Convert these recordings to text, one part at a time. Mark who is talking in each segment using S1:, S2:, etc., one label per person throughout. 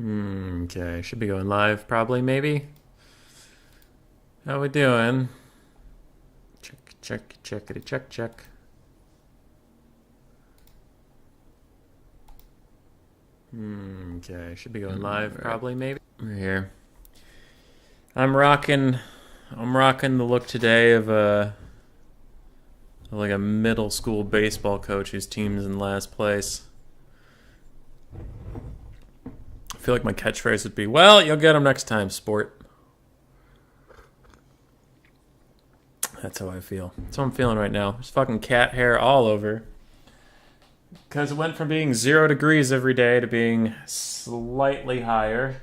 S1: Okay, should be going live probably, maybe. How we doing? Check. Okay, should be going live probably, maybe. We're here. I'm rocking the look today of like a middle school baseball coach whose team's in last place. I feel like my catchphrase would be, well, you'll get them next time, sport. That's how I feel. That's how I'm feeling right now. There's fucking cat hair all over. Because it went from being 0 degrees every day to being slightly higher.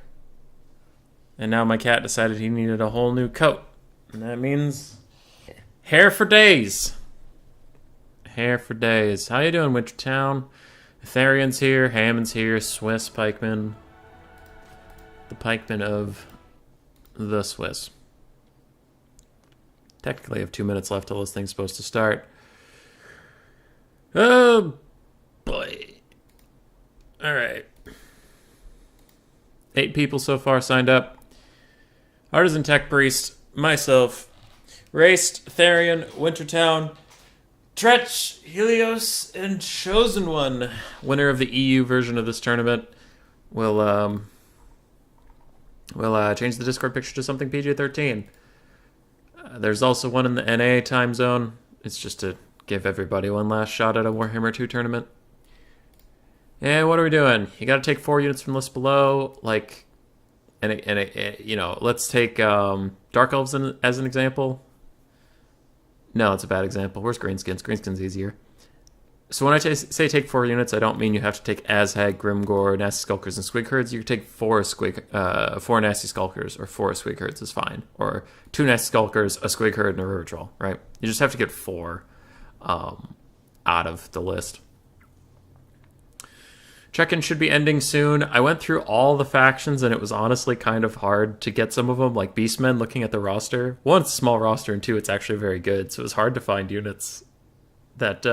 S1: And now my cat decided he needed a whole new coat. And that means hair for days. Hair for days. How you doing, Wintertown? Etherian's here, Hammond's here, Swiss Pikeman. The Pikeman of the Swiss. Technically, I have 2 minutes left till this thing's supposed to start. Oh, boy. Alright. 8 people so far signed up. Artisan Tech Priest, myself, Raced, Therian, Wintertown, Tretch, Helios, and Chosen One. Winner of the EU version of this tournament will change the Discord picture to something PG-13. There's also one in the NA time zone. It's just to give everybody one last shot at a Warhammer 2 tournament. And what are we doing? You got to take 4 units from the list below. Like, let's take Dark Elves as an example. No, it's a bad example. Where's Greenskins? Greenskins easier. So when I say take 4 units, I don't mean you have to take Azhag, Grimgore, Nasty Skulkers, and Squig Herds. You can take 4 Nasty Skulkers, or 4 Squig Herds is fine. Or 2 Nasty Skulkers, a Squig Herd, and a River Troll, right? You just have to get 4 out of the list. Check-in should be ending soon. I went through all the factions, and it was honestly kind of hard to get some of them, like Beastmen, looking at the roster. 1, it's a small roster, and 2, it's actually very good, so it was hard to find units that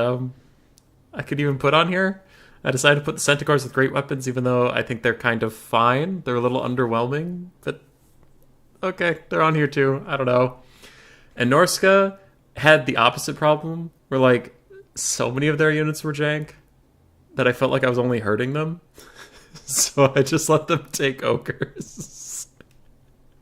S1: I could even put on here. I decided to put the Centaurs with great weapons, even though I think they're kind of fine. They're a little underwhelming, but okay, they're on here too. I don't know. And Norska had the opposite problem, where like so many of their units were jank that I felt like I was only hurting them. So I just let them take ogres.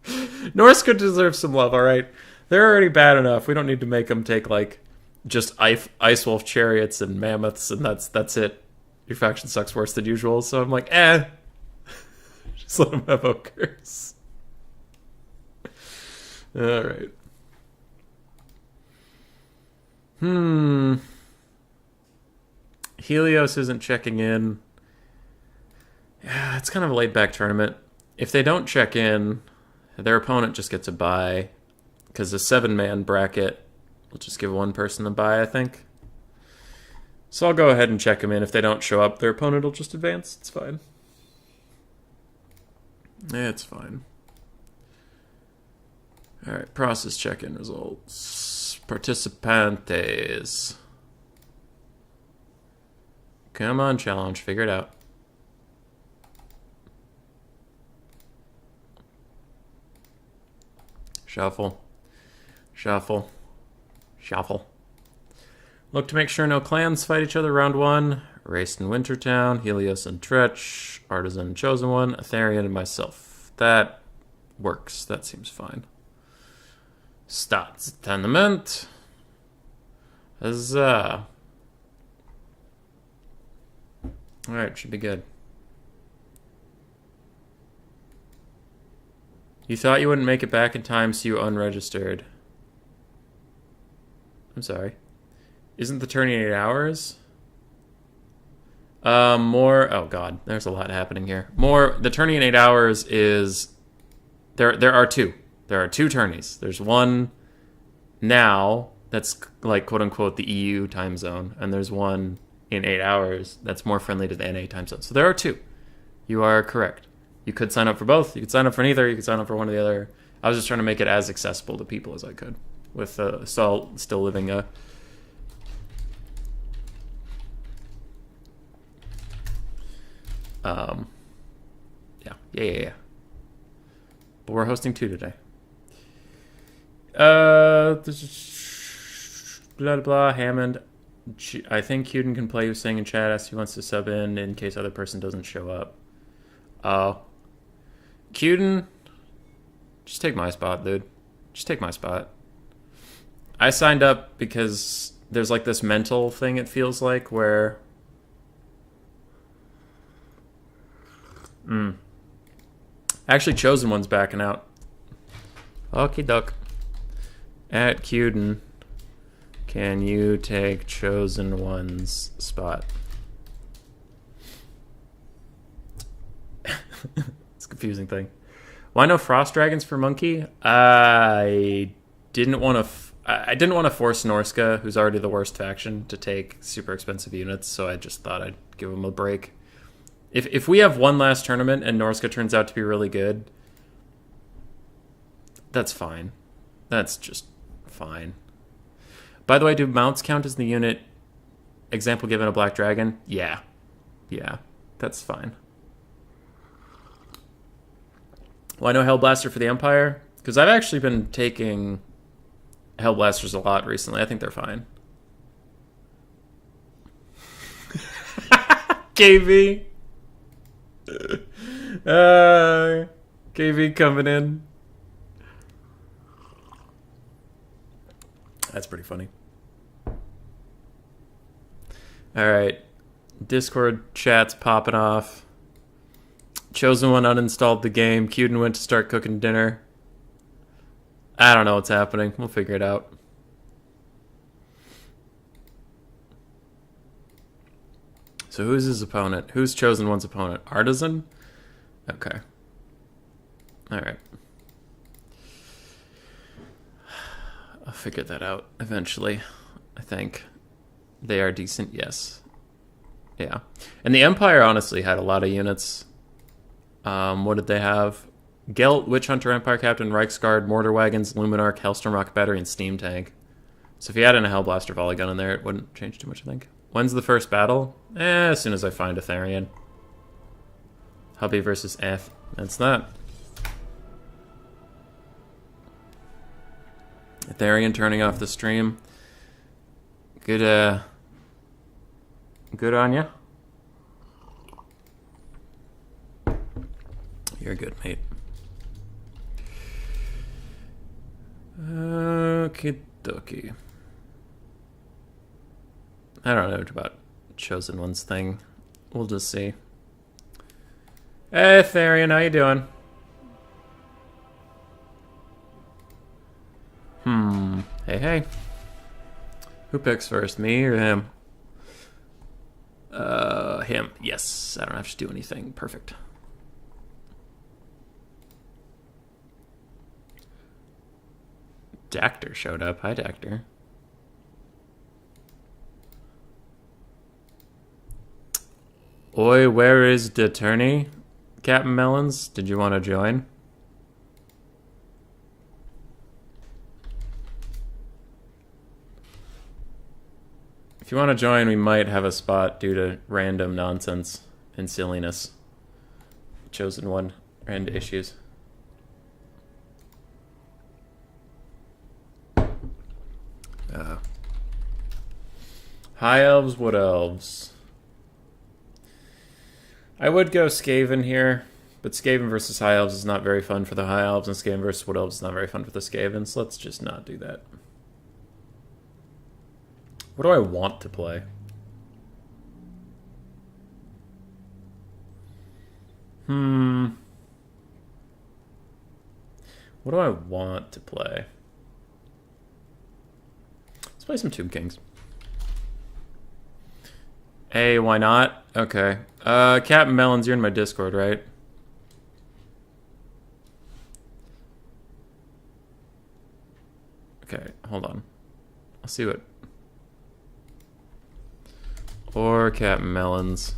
S1: Norska deserves some love, alright? They're already bad enough. We don't need to make them take like just Ice Wolf chariots and mammoths, and that's it. Your faction sucks worse than usual, so I'm like, just let them have ogres. Alright. Helios isn't checking in. Yeah, it's kind of a laid-back tournament. If they don't check in, their opponent just gets a bye, because the 7-man bracket will just give one person a bye, I think. So I'll go ahead and check them in. If they don't show up, their opponent will just advance. It's fine. It's fine. Alright, process check-in results. Participantes. Come on, challenge. Figure it out. Shuffle. Shuffle. Shuffle. Look to make sure no clans fight each other round 1. Raced in Wintertown, Helios and Tretch, Artisan Chosen One, Etherian, and myself. That works. That seems fine. Stats. Tenement. Huzzah. Alright, should be good. You thought you wouldn't make it back in time, so you unregistered. I'm sorry. Isn't the tourney 8 hours? Oh god, there's a lot happening here. The tourney in 8 hours is... There are 2. There are 2 tourneys. There's one now that's like quote-unquote the EU time zone, and there's one in 8 hours that's more friendly to the NA time zone. So there are 2. You are correct. You could sign up for both. You could sign up for neither. You could sign up for one or the other. I was just trying to make it as accessible to people as I could, with still living a... Yeah. But we're hosting 2 today. Blah, blah, blah, Hammond. I think Cuden can play. He was saying in chat, asks if he wants to sub in case other person doesn't show up. Oh. Cuden, just take my spot, dude. Just take my spot. I signed up because there's like this mental thing, it feels like, where... Actually, Chosen One's backing out. Okie doke. At Cuden, can you take Chosen One's spot? It's a confusing thing. Why no Frost Dragons for Monkey? I didn't want to force Norska, who's already the worst faction, to take super expensive units, so I just thought I'd give him a break. If we have one last tournament and Norska turns out to be really good, that's fine. That's just fine. By the way, do mounts count as the unit? Example given a Black Dragon? Yeah. Yeah, that's fine. Why no Hellblaster for the Empire? Because I've actually been taking Hellblasters a lot recently. I think they're fine. KV. KV coming in. That's pretty funny. Alright. Discord chat's popping off. Chosen One uninstalled the game. Cuden went to start cooking dinner. I don't know what's happening. We'll figure it out. So who's his opponent? Who's Chosen One's opponent? Artisan? Okay. Alright. I'll figure that out eventually, I think. They are decent, yes. Yeah. And the Empire honestly had a lot of units. What did they have? Gelt, Witch Hunter, Empire Captain, Reichsguard, Mortar Wagons, Luminarch, Hellstorm Rocket Battery, and Steam Tank. So if you had in a Hellblaster Volley Gun in there, it wouldn't change too much, I think. When's the first battle? As soon as I find a Therian. Hubby versus F. That's that. Therian turning off the stream. Good, good on ya. You're good, mate. Okie dokie. I don't know about Chosen One's thing. We'll just see. Hey, Therian, how you doing? Hey. Who picks first, me or him? Him. Yes, I don't have to do anything. Perfect. Dactor showed up. Hi, Dactor. Oi, where is the Tourney? Captain Melons, did you want to join? If you want to join, we might have a spot due to random nonsense and silliness. Chosen One and issues. High Elves, Wood Elves. I would go Skaven here, but Skaven versus High Elves is not very fun for the High Elves, and Skaven versus Wood Elves is not very fun for the Skavens. Let's just not do that. What do I want to play? What do I want to play? Let's play some Tomb Kings. Hey, why not? Okay. Captain Melons, you're in my Discord, right? Okay, hold on. I'll see what... Or Captain Melons.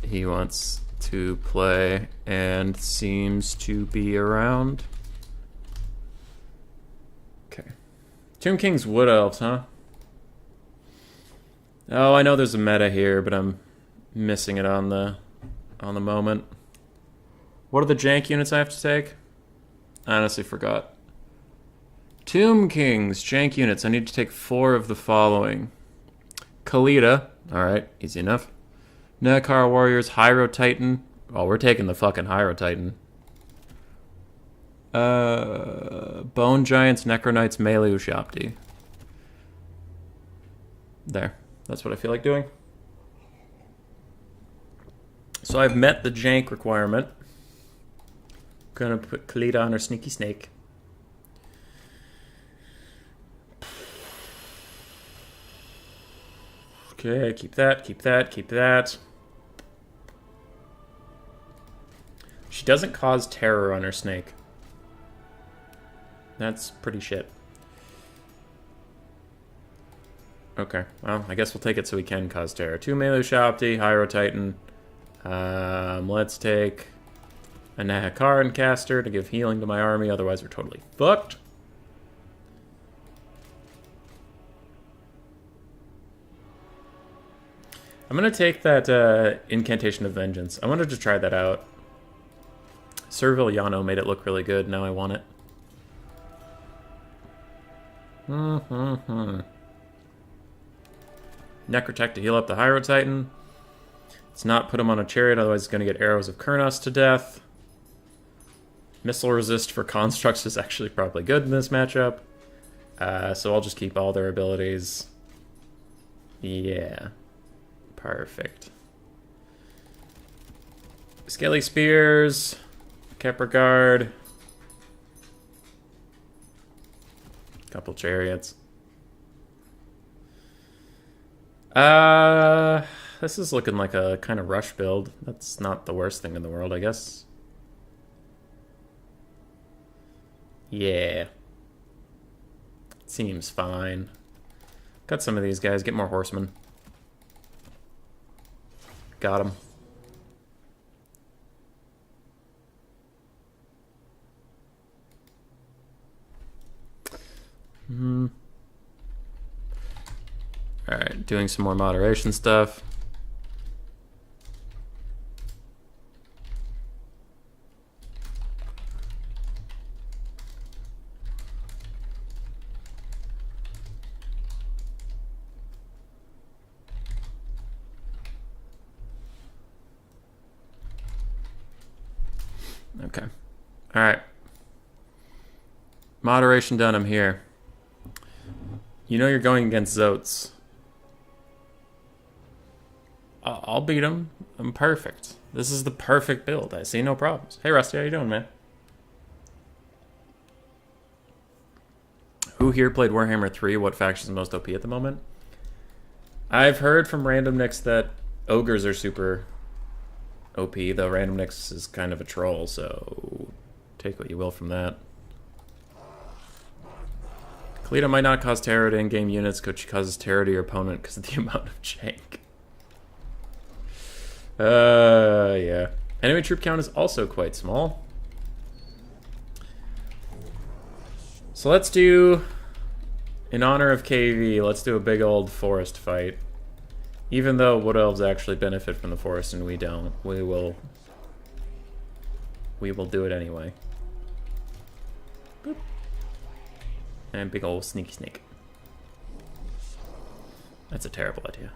S1: He wants to play and seems to be around. Okay. Tomb King's Wood Elves, huh? Oh, I know there's a meta here, but I'm Missing it on the moment. What are the jank units I have to take? I honestly forgot. Tomb Kings, jank units. I need to take 4 of the following. Kalita. Alright, easy enough. Nekar Warriors, Hyro Titan. Oh, we're taking the fucking Hyro Titan. Bone Giants, Necronites, Melee Ushabti. There. That's what I feel like doing. So I've met the jank requirement. Gonna put Kalita on her Sneaky Snake. Okay, keep that, keep that, keep that. She doesn't cause terror on her snake. That's pretty shit. Okay, well, I guess we'll take it so we can cause terror. 2 Melee Shopti, Hyro Titan. Let's take a Nahakaran caster to give healing to my army, otherwise we're totally fucked. I'm gonna take that Incantation of Vengeance. I wanted to try that out. Servil Yano made it look really good, now I want it. Necrotech to heal up the Hyro Titan. Let's not put him on a chariot, otherwise he's going to get arrows of Kurnos to death. Missile resist for constructs is actually probably good in this matchup. So I'll just keep all their abilities. Yeah. Perfect. Scaly Spears. Kepler Guard. Couple chariots. This is looking like a kind of rush build. That's not the worst thing in the world, I guess. Yeah. Seems fine. Got some of these guys. Get more horsemen. Got him. Alright, doing some more moderation stuff. Okay. Alright. Moderation done, I'm here. You know you're going against Zotes. I'll beat him. I'm perfect. This is the perfect build. I see no problems. Hey, Rusty, how you doing, man? Who here played Warhammer 3? What faction is most OP at the moment? I've heard from Random Nicks that ogres are super OP, though Random Nicks is kind of a troll, so take what you will from that. Kalita might not cause terror to in-game units, because she causes terror to your opponent because of the amount of jank. Yeah. Enemy troop count is also quite small. So let's do, in honor of KV, let's do a big old forest fight. Even though Wood Elves actually benefit from the forest and we don't, we will do it anyway. Boop. And big old sneaky snake. That's a terrible idea.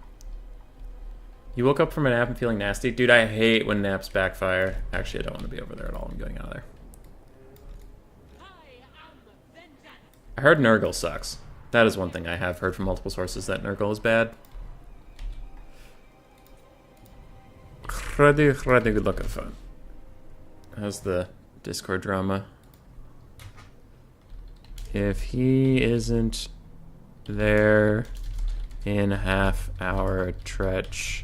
S1: You woke up from a nap and feeling nasty? Dude, I hate when naps backfire. Actually, I don't want to be over there at all. I'm going out of there. I heard Nurgle sucks. That is one thing I have heard from multiple sources, that Nurgle is bad. Ready, good luck, have fun. How's the Discord drama? If he isn't there in half hour Tretch,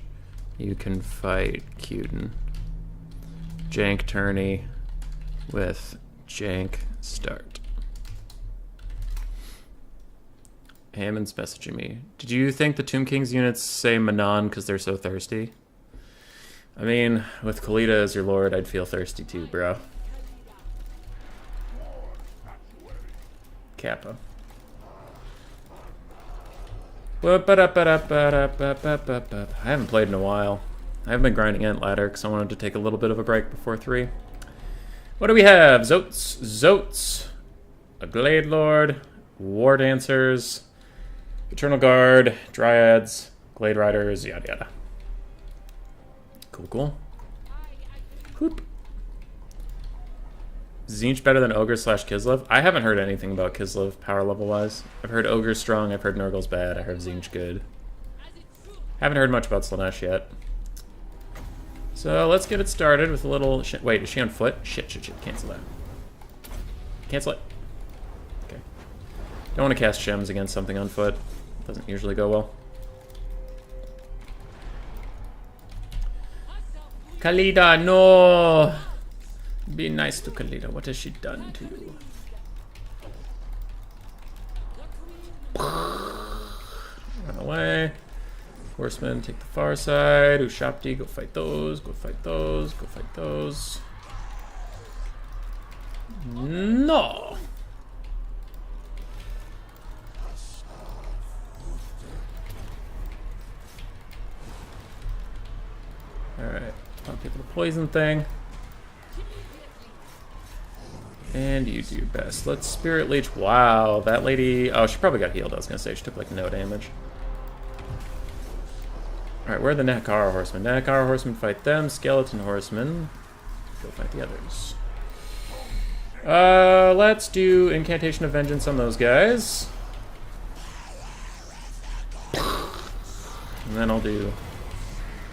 S1: you can fight Cuden. Jank Tourney with Jank start. Hammond's messaging me. Did you think the Tomb Kings units say Manon because they're so thirsty? I mean, with Kalita as your lord, I'd feel thirsty too, bro. Kappa. I haven't played in a while. I haven't been grinding Ant Ladder because I wanted to take a little bit of a break before 3. What do we have? Zotes, a Glade Lord, War Dancers, Eternal Guard, Dryads, Glade Riders, yada yada. Cool, cool. Whoop. Tzeentch better than Ogre / Kislev? I haven't heard anything about Kislev power level wise. I've heard Ogre's strong, I've heard Nurgle's bad, I heard Tzeentch good. Haven't heard much about Slaanesh yet. So let's get it started with a little... Wait, is she on foot? Shit, cancel that. Cancel it. Okay. Don't want to cast Shems against something on foot. Doesn't usually go well. Khalida, no! Be nice to Khalida. What has she done to you? Run away. Horsemen, take the far side. Ushapti, go fight those. Go fight those. Go fight those. No! Alright. I'll get the poison thing. And you do your best. Let's Spirit Leech. Wow, that lady... Oh, she probably got healed, I was going to say. She took, like, no damage. Alright, where are the Nakara Horsemen? Nakara Horsemen fight them. Skeleton Horsemen go fight the others. Let's do Incantation of Vengeance on those guys. And then I'll do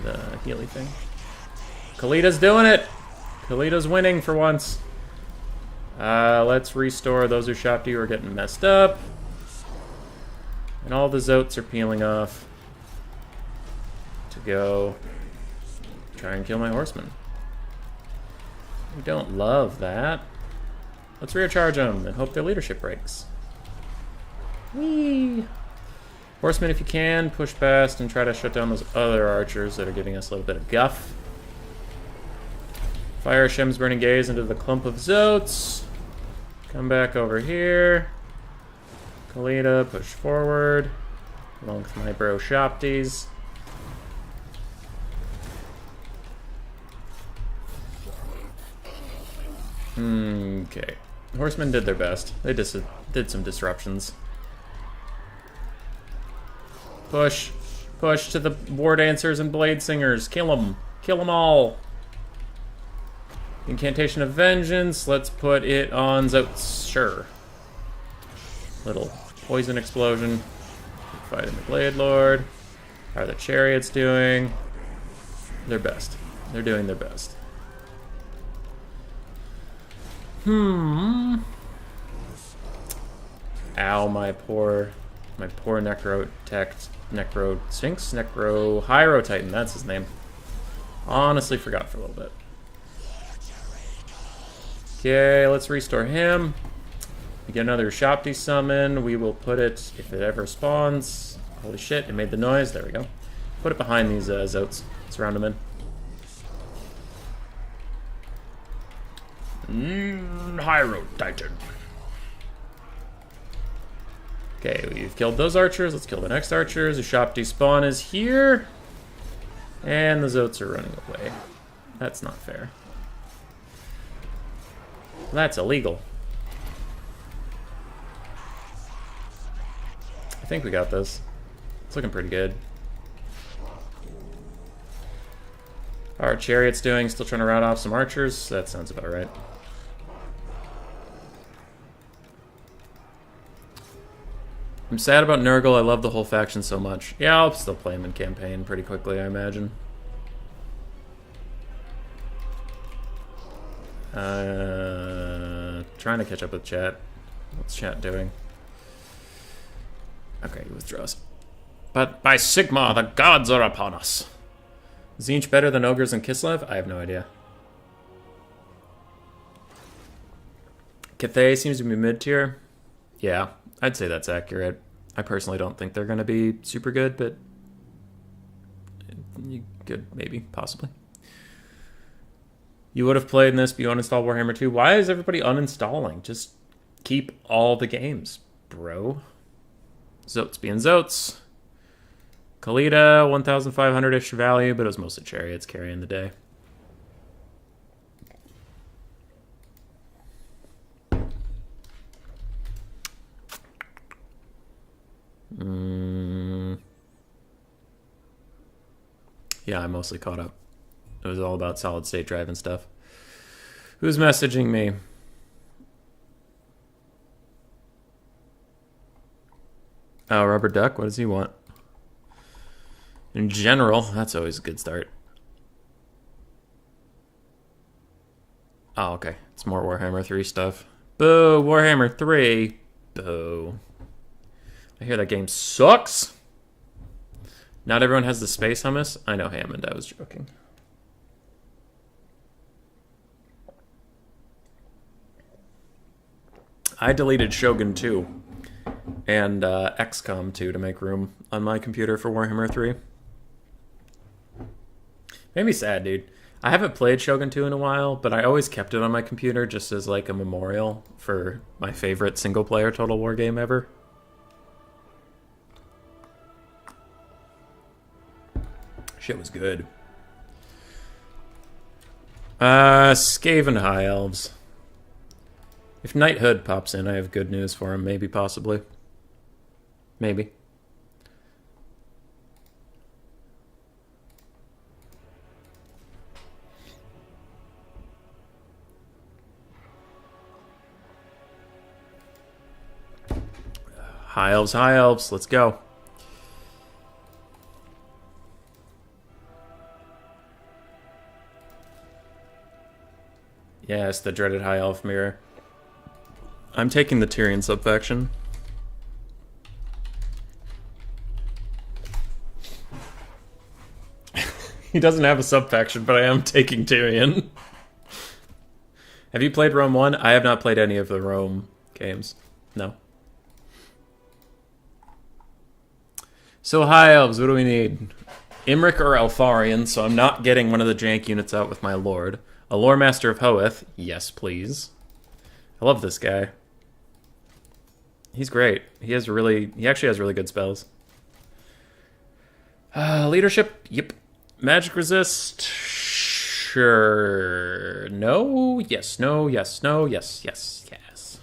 S1: the Healy thing. Khalida's doing it! Khalida's winning for once. Let's restore those Ushapti who are getting messed up. And all the Zotes are peeling off to go try and kill my horsemen. We don't love that. Let's recharge them and hope their leadership breaks. Whee! Horsemen, if you can, push past and try to shut down those other archers that are giving us a little bit of guff. Fire Shem's Burning Gaze into the clump of Zotes. Come back over here. Khalida, push forward. Along with my bro Shopties. Okay. Horsemen did their best. They just did some disruptions. Push. Push to the War Dancers and Blade Singers. Kill them. Kill them all. Incantation of Vengeance. Let's put it on Zotes. Sure. Little poison explosion. Fighting the Blade Lord. How are the Chariots doing? Their best. They're doing their best. Ow, my poor Necro Sphinx? Necro Hyro Titan, that's his name. Honestly forgot for a little bit. Okay, let's restore him. We get another Shopti summon. We will put it, if it ever spawns. Holy shit, it made the noise. There we go. Put it behind these Zotes. Surround them in. Hyro Titan. Okay, we've killed those archers. Let's kill the next archers. The Shopti spawn is here. And the Zotes are running away. That's not fair. That's illegal. I think we got this. It's looking pretty good. How are Chariots doing? Still trying to round off some archers? That sounds about right. I'm sad about Nurgle. I love the whole faction so much. Yeah, I'll still play him in campaign pretty quickly, I imagine. Trying to catch up with chat. What's chat doing? Okay, he withdraws. But by Sigma, the gods are upon us. Tzeentch better than Ogres and Kislev? I have no idea. Cathay seems to be mid-tier. Yeah, I'd say that's accurate. I personally don't think they're going to be super good, but you could, maybe, possibly. You would have played in this, but you uninstall Warhammer 2. Why is everybody uninstalling? Just keep all the games, bro. Zotes being Zotes. Kalita, 1,500-ish value, but it was mostly chariots carrying the day. Yeah, I mostly caught up. It was all about solid state drive and stuff. Who's messaging me? Oh, Rubber Duck, what does he want? In general, that's always a good start. Oh, okay. It's more Warhammer 3 stuff. Boo, Warhammer 3. Boo. I hear that game sucks. Not everyone has the space hummus. I know, Hammond, I was joking. I deleted Shogun 2 and XCOM 2 to make room on my computer for Warhammer 3. Made me sad, dude. I haven't played Shogun 2 in a while, but I always kept it on my computer just as like a memorial for my favorite single-player Total War game ever. Shit was good. Skaven High Elves. If Knighthood pops in, I have good news for him. Maybe, possibly. Maybe. High Elves, let's go. Yes, the dreaded High Elf mirror. I'm taking the Tyrion subfaction. He doesn't have a subfaction, but I am taking Tyrion. Have you played Rome 1? I have not played any of the Rome games. No. So High Elves, what do we need? Imric or Alfarian, so I'm not getting one of the jank units out with my Lord. A Lore Master of Hoeth, yes please. I love this guy. He's great. He actually has really good spells. Leadership, yep. Magic resist, sure. No, yes, no, yes, no, yes, yes, yes.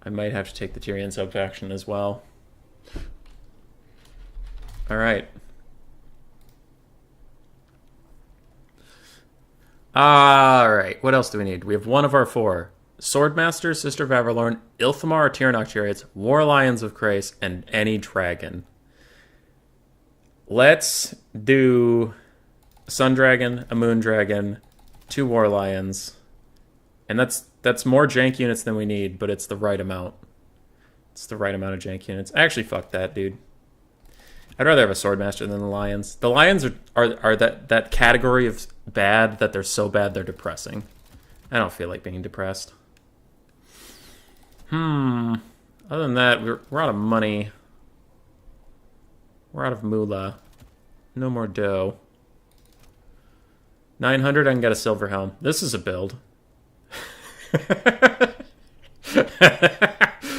S1: I might have to take the Tyrion subfaction as well. Alright. Alright, what else do we need? We have one of our four. Swordmaster, Sister of Avalorn, Ilthamar, Tyrannok Chariots, War Lions of Krace, and any dragon. Let's do a Sun Dragon, a Moon Dragon, 2 War Lions. And that's more jank units than we need, but it's the right amount. It's the right amount of jank units. Actually, fuck that, dude. I'd rather have a Swordmaster than the Lions. The Lions are that category of bad that they're so bad they're depressing. I don't feel like being depressed. Other than that, we're out of money. We're out of moolah. No more dough. 900, I can get a silver helm. This is a build.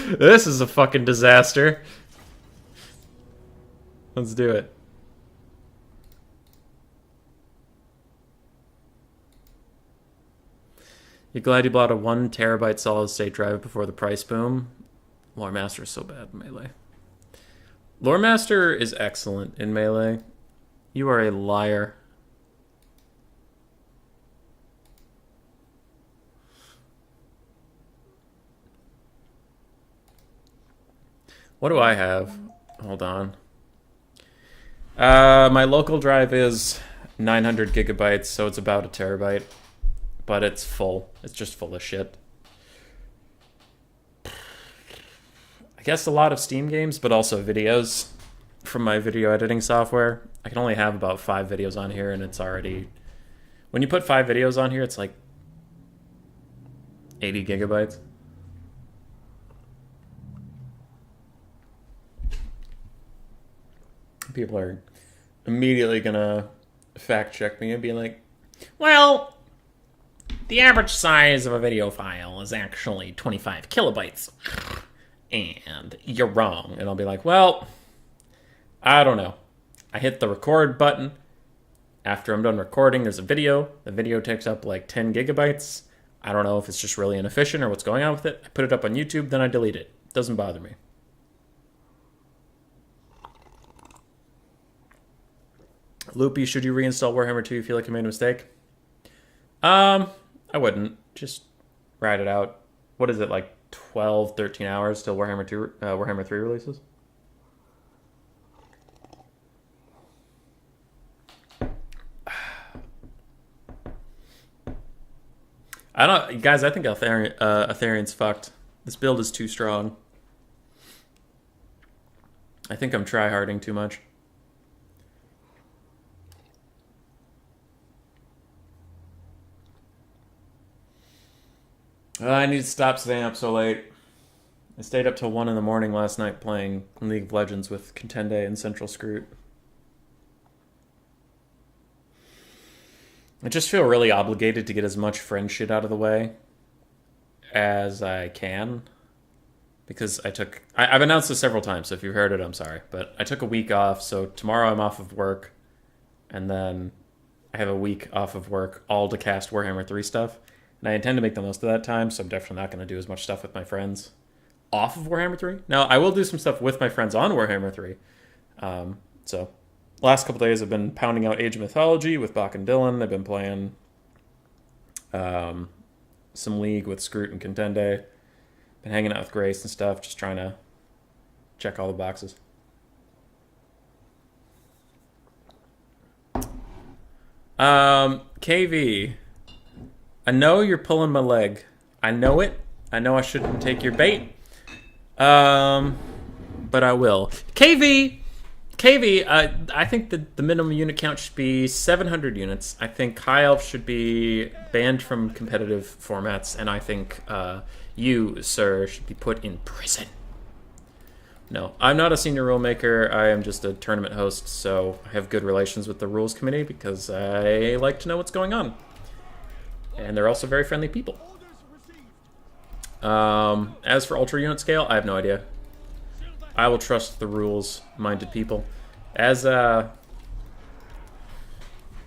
S1: This is a fucking disaster. Let's do it. You glad you bought a 1 terabyte solid state drive before the price boom? Lore Master is so bad in Melee. Lore Master is excellent in Melee. You are a liar. What do I have? Hold on. My local drive is 900 gigabytes, so it's about a terabyte. But it's full. It's just full of shit. I guess a lot of Steam games, but also videos from my video editing software. I can only have about 5 videos on here, and it's already... When you put 5 videos on here, it's like 80 gigabytes. People are immediately gonna fact check me and be like, well, the average size of a video file is actually 25 kilobytes. And you're wrong. And I'll be like, well, I don't know. I hit the record button. After I'm done recording, there's a video. The video takes up like 10 gigabytes. I don't know if it's just really inefficient or what's going on with it. I put it up on YouTube, then I delete it. Doesn't bother me. Loopy, should you reinstall Warhammer 2 if you feel like you made a mistake? I wouldn't. Just ride it out. What is it, like 12, 13 hours till Warhammer 3 releases? Guys, I think Aetherian's fucked. This build is too strong. I think I'm tryharding too much. I need to stop staying up so late. I stayed up till 1 in the morning last night playing League of Legends with Contende and Central Scroot. I just feel really obligated to get as much friend shit out of the way as I can. Because I've announced this several times, so if you've heard it, I'm sorry. But I took a week off, so tomorrow I'm off of work. And then I have a week off of work, all to cast Warhammer 3 stuff. And I intend to make the most of that time, so I'm definitely not going to do as much stuff with my friends off of Warhammer 3. Now, I will do some stuff with my friends on Warhammer 3. So, last couple days I've been pounding out Age of Mythology with Bach and Dylan. I've been playing some League with Scroot and Contende. Been hanging out with Grace and stuff, just trying to check all the boxes. KV, I know you're pulling my leg. I know it. I know I shouldn't take your bait. But I will. KV, I think the minimum unit count should be 700 units. I think High Elf should be banned from competitive formats, and I think you, sir, should be put in prison. No, I'm not a senior rule maker. I am just a tournament host, so I have good relations with the rules committee because I like to know what's going on. And they're also very friendly people. As for ultra unit scale, I have no idea. I will trust the rules-minded people. As I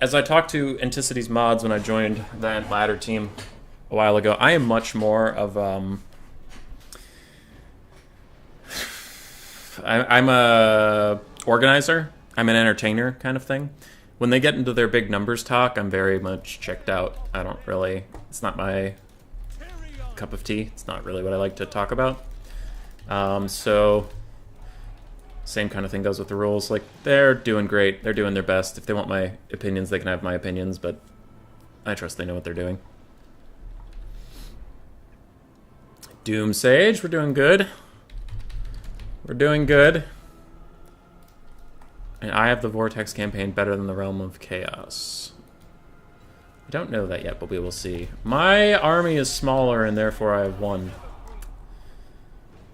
S1: talked to Anticity's mods when I joined that ladder team a while ago, I am much more of I'm a organizer. I'm an entertainer kind of thing. When they get into their big numbers talk, I'm very much checked out. I don't really... It's not my cup of tea. It's not really what I like to talk about. So... Same kind of thing goes with the rules. Like, they're doing great. They're doing their best. If they want my opinions, they can have my opinions, but I trust they know what they're doing. Doom Sage, we're doing good. We're doing good. And I have the Vortex campaign better than the Realm of Chaos. I don't know that yet, but we will see. My army is smaller, and therefore I have one.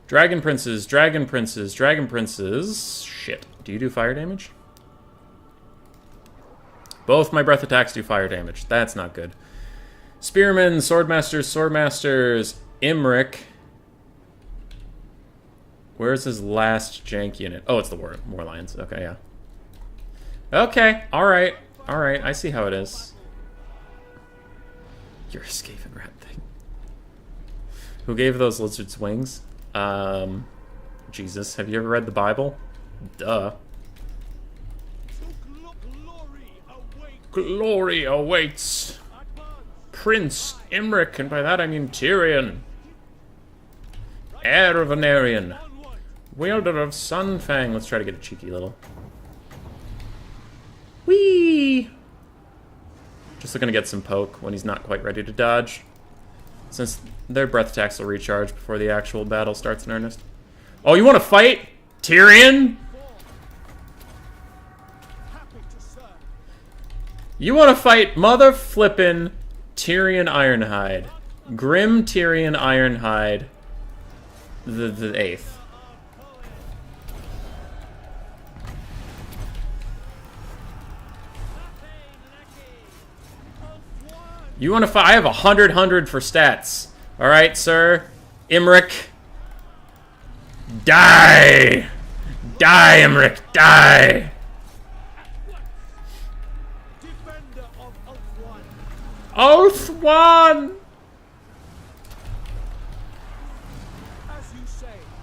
S1: Dragon Princes, Dragon Princes, Dragon Princes. Shit. Do you do fire damage? Both my breath attacks do fire damage. That's not good. Spearmen, Swordmasters, Swordmasters. Imric. Where's his last jank unit? Oh, it's the War Lions. Okay, yeah. Okay, alright. Alright, I see how it is. You're a Skaven rat thing. Who gave those lizards wings? Jesus, have you ever read the Bible? Duh. Glory awaits Prince Imric, and by that I mean Tyrion. Heir of Anarion. Wielder of Sunfang. Let's try to get a cheeky little. Whee! Just looking to get some poke when he's not quite ready to dodge. Since their breath attacks will recharge before the actual battle starts in earnest. Oh, you want to fight? Tyrion? You want to fight mother flippin' Tyrion Ironhide. Grim Tyrion Ironhide. The 8th. You want to fight? I have 100 for stats. All right, sir. Imric. Die! Die, Emmerich, die! Oath 1!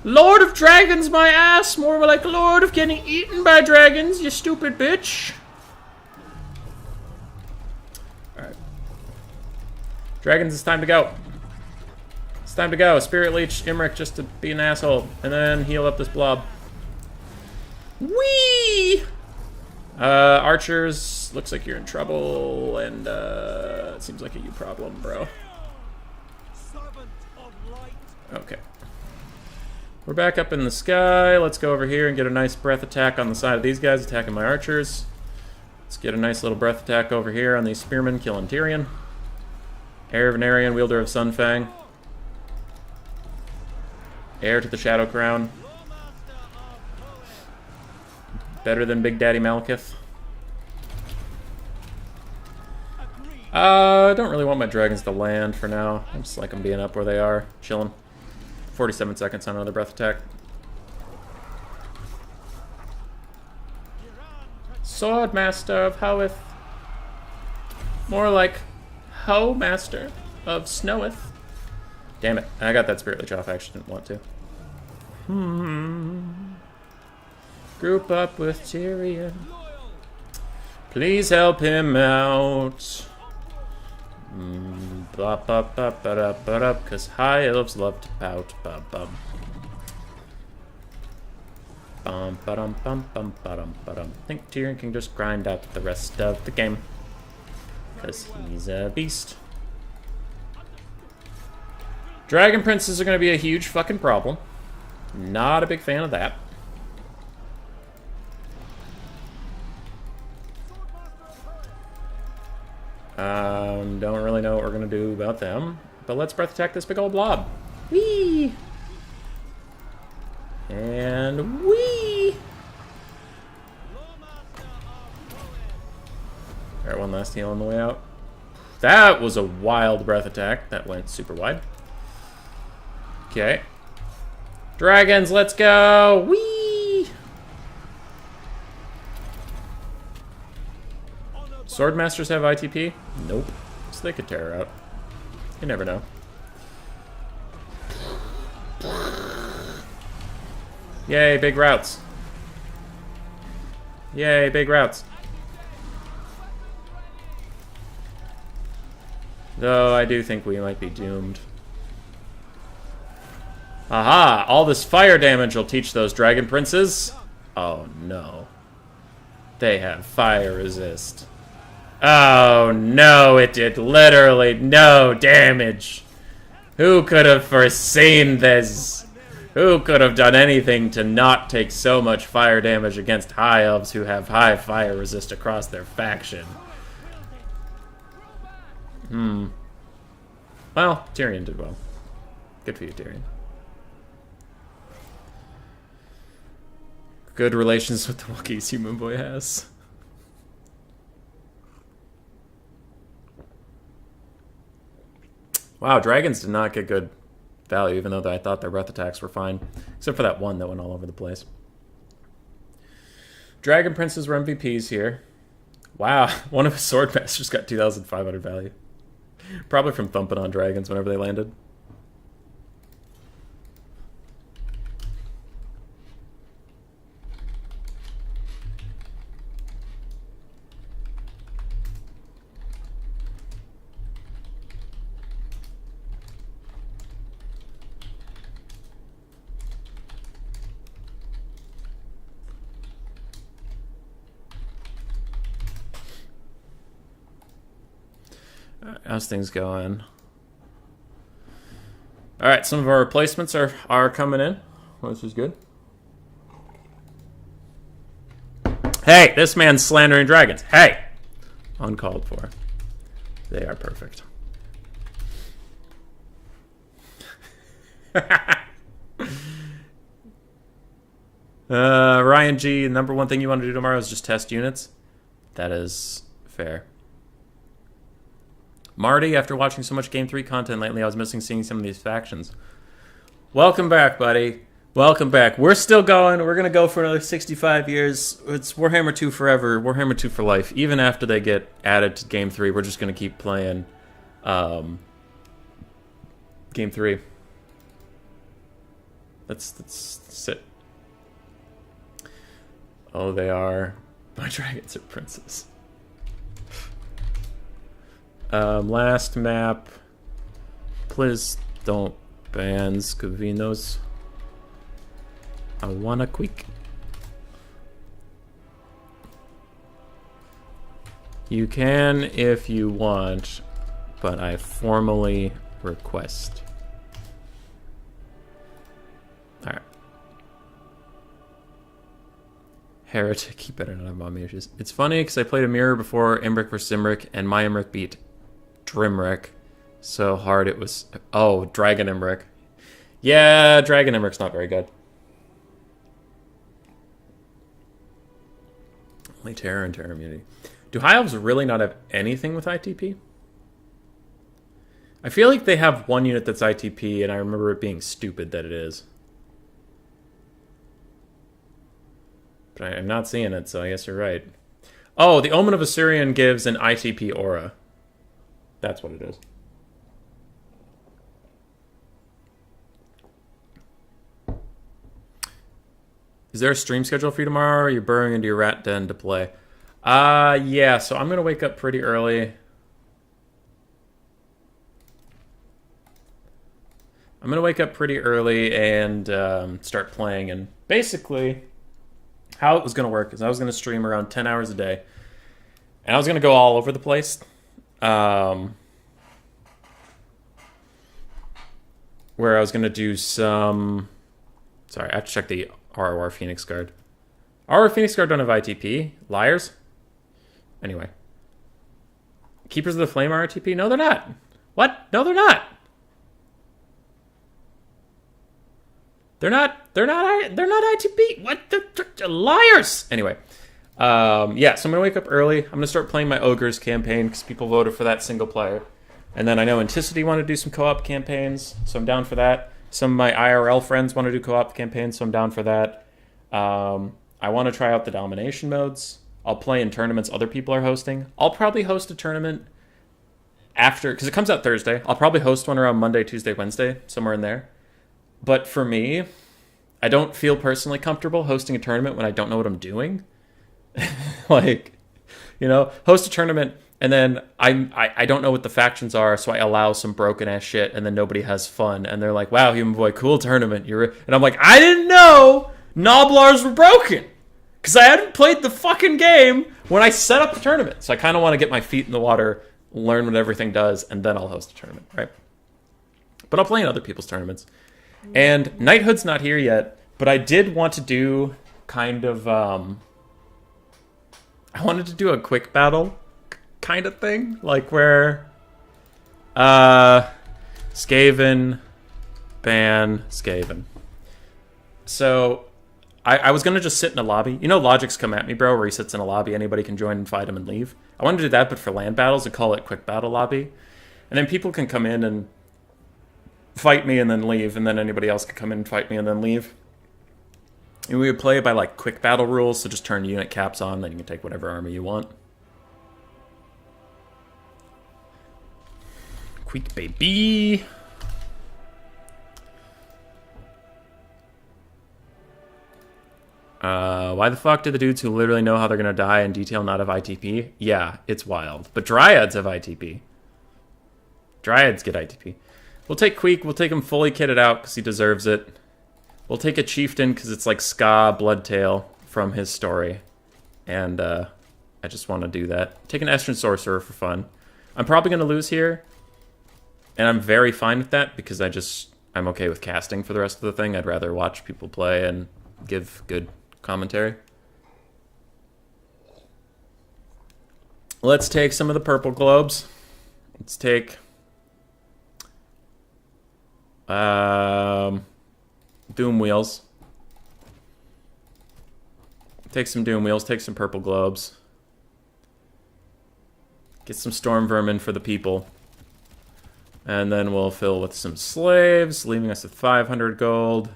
S1: Lord of Dragons, my ass! More like Lord of getting eaten by dragons, you stupid bitch! Alright. Dragons, it's time to go. It's time to go. Spirit Leech Emmerich just to be an asshole. And then heal up this blob. Whee! Archers, looks like you're in trouble, and it seems like a you problem, bro. Okay. We're back up in the sky. Let's go over here and get a nice breath attack on the side of these guys attacking my archers. Let's get a nice little breath attack over here on these spearmen killing Tyrion. Heir of Venarian, wielder of Sunfang. Heir to the Shadow Crown. Better than Big Daddy Malekith. I don't really want my dragons to land for now. I just like them being up where they are, chilling. 47 seconds on another breath attack. Sword Master of Howith. More like Ho Master of Snowith. Damn it, I got that Spirit Leech off, I actually didn't want to. Group up with Tyrion. Please help him out. Because high elves love to pout. I think Tyrion can just grind out the rest of the game. Because he's a beast. Dragon Princes are going to be a huge fucking problem. Not a big fan of that. Don't really know what we're gonna do about them, but let's breath attack this big old blob. Whee! And whee! Alright, one last heal on the way out. That was a wild breath attack. That went super wide. Okay. Dragons, let's go! Whee! Swordmasters have ITP? Nope. So they could tear her out. You never know. Yay, big routes. Yay, big routes. Though I do think we might be doomed. Aha! All this fire damage will teach those dragon princes. Oh no. They have fire resist. Oh no, it did literally no damage. Who could have foreseen this? Who could have done anything to not take so much fire damage against high elves who have high fire resist across their faction? Well, Tyrion did well. Good for you, Tyrion. Good relations with the Wookiees Human Boy has. Wow, dragons did not get good value, even though I thought their breath attacks were fine. Except for that one that went all over the place. Dragon Princes were MVPs here. Wow, one of his Swordmasters got 2,500 value. Probably from thumping on dragons whenever they landed. How's things going? Alright, some of our replacements are coming in, which is good. Hey, this man's slandering dragons. Hey! Uncalled for. They are perfect. Ryan G, the number one thing you want to do tomorrow is just test units. That is fair. Marty, after watching so much Game 3 content lately, I was missing seeing some of these factions. Welcome back, buddy. Welcome back. We're still going. We're going to go for another 65 years. It's Warhammer 2 forever, Warhammer 2 for life. Even after they get added to Game 3, we're just going to keep playing Game 3. That's it. Oh, they are. My dragons are princes. Last map. Please don't ban Scovinos. I wanna quick. You can if you want, but I formally request. Alright. Heretic, you better not have mommy issues. It's funny because I played a mirror before Imric vs. Imric, and my Imric beat Drimric. So hard it was. Oh, Dragon Imric. Yeah, Dragon Imric's not very good. Only Terror and Terror Immunity. Do High Elves really not have anything with ITP? I feel like they have one unit that's ITP, and I remember it being stupid that it is. But I'm not seeing it, so I guess you're right. Oh, the Omen of Assyrian gives an ITP aura. That's what it is. Is there a stream schedule for you tomorrow, or are you burrowing into your rat den to play? Yeah, so I'm going to wake up pretty early. I'm going to wake up pretty early and start playing. And basically, how it was going to work is I was going to stream around 10 hours a day. And I was going to go all over the place. Where I was going to do some... Sorry, I have to check the ROR Phoenix Guard. ROR Phoenix Guard don't have ITP. Liars. Anyway. Keepers of the Flame are ITP? No, they're not. What? No, they're not. They're not ITP. What? They're liars. Anyway. Yeah, so I'm going to wake up early. I'm going to start playing my Ogres campaign because people voted for that single player. And then I know Anticity want to do some co-op campaigns, so I'm down for that. Some of my IRL friends want to do co-op campaigns, so I'm down for that. I want to try out the domination modes. I'll play in tournaments other people are hosting. I'll probably host a tournament after, because it comes out Thursday. I'll probably host one around Monday, Tuesday, Wednesday, somewhere in there. But for me, I don't feel personally comfortable hosting a tournament when I don't know what I'm doing. Like, you know, host a tournament and then I don't know what the factions are, so I allow some broken ass shit, and then nobody has fun, and they're like, "Wow, Human Boy, cool tournament." And I'm like, I didn't know Noblars were broken because I hadn't played the fucking game when I set up the tournament. So I kind of want to get my feet in the water, learn what everything does, and then I'll host a tournament, right? But I'll play in other people's tournaments. And Knighthood's not here yet, but I did want to do kind of I wanted to do a quick battle kind of thing, like where Skaven ban Skaven. So I was gonna just sit in a lobby. You know, Logic's Come At Me, bro, where he sits in a lobby, anybody can join and fight him and leave. I wanted to do that, but for land battles and call it quick battle lobby, and then people can come in and fight me and then leave, and then anybody else can come in and fight me and then leave. And we would play by like quick battle rules, so just turn unit caps on, then you can take whatever army you want. Quick, baby. Why the fuck do the dudes who literally know how they're gonna die in detail not have ITP? Yeah, it's wild. But Dryads have ITP. Dryads get ITP. We'll take Queek. We'll take him fully kitted out because he deserves it. We'll take a Chieftain because it's like Ska Bloodtail from his story. And I just want to do that. Take an Estrin Sorcerer for fun. I'm probably going to lose here. And I'm very fine with that because I'm okay with casting for the rest of the thing. I'd rather watch people play and give good commentary. Let's take some of the purple globes. Let's take Doom Wheels. Take some Doom Wheels, take some purple globes. Get some Storm Vermin for the people. And then we'll fill with some slaves, leaving us with 500 gold.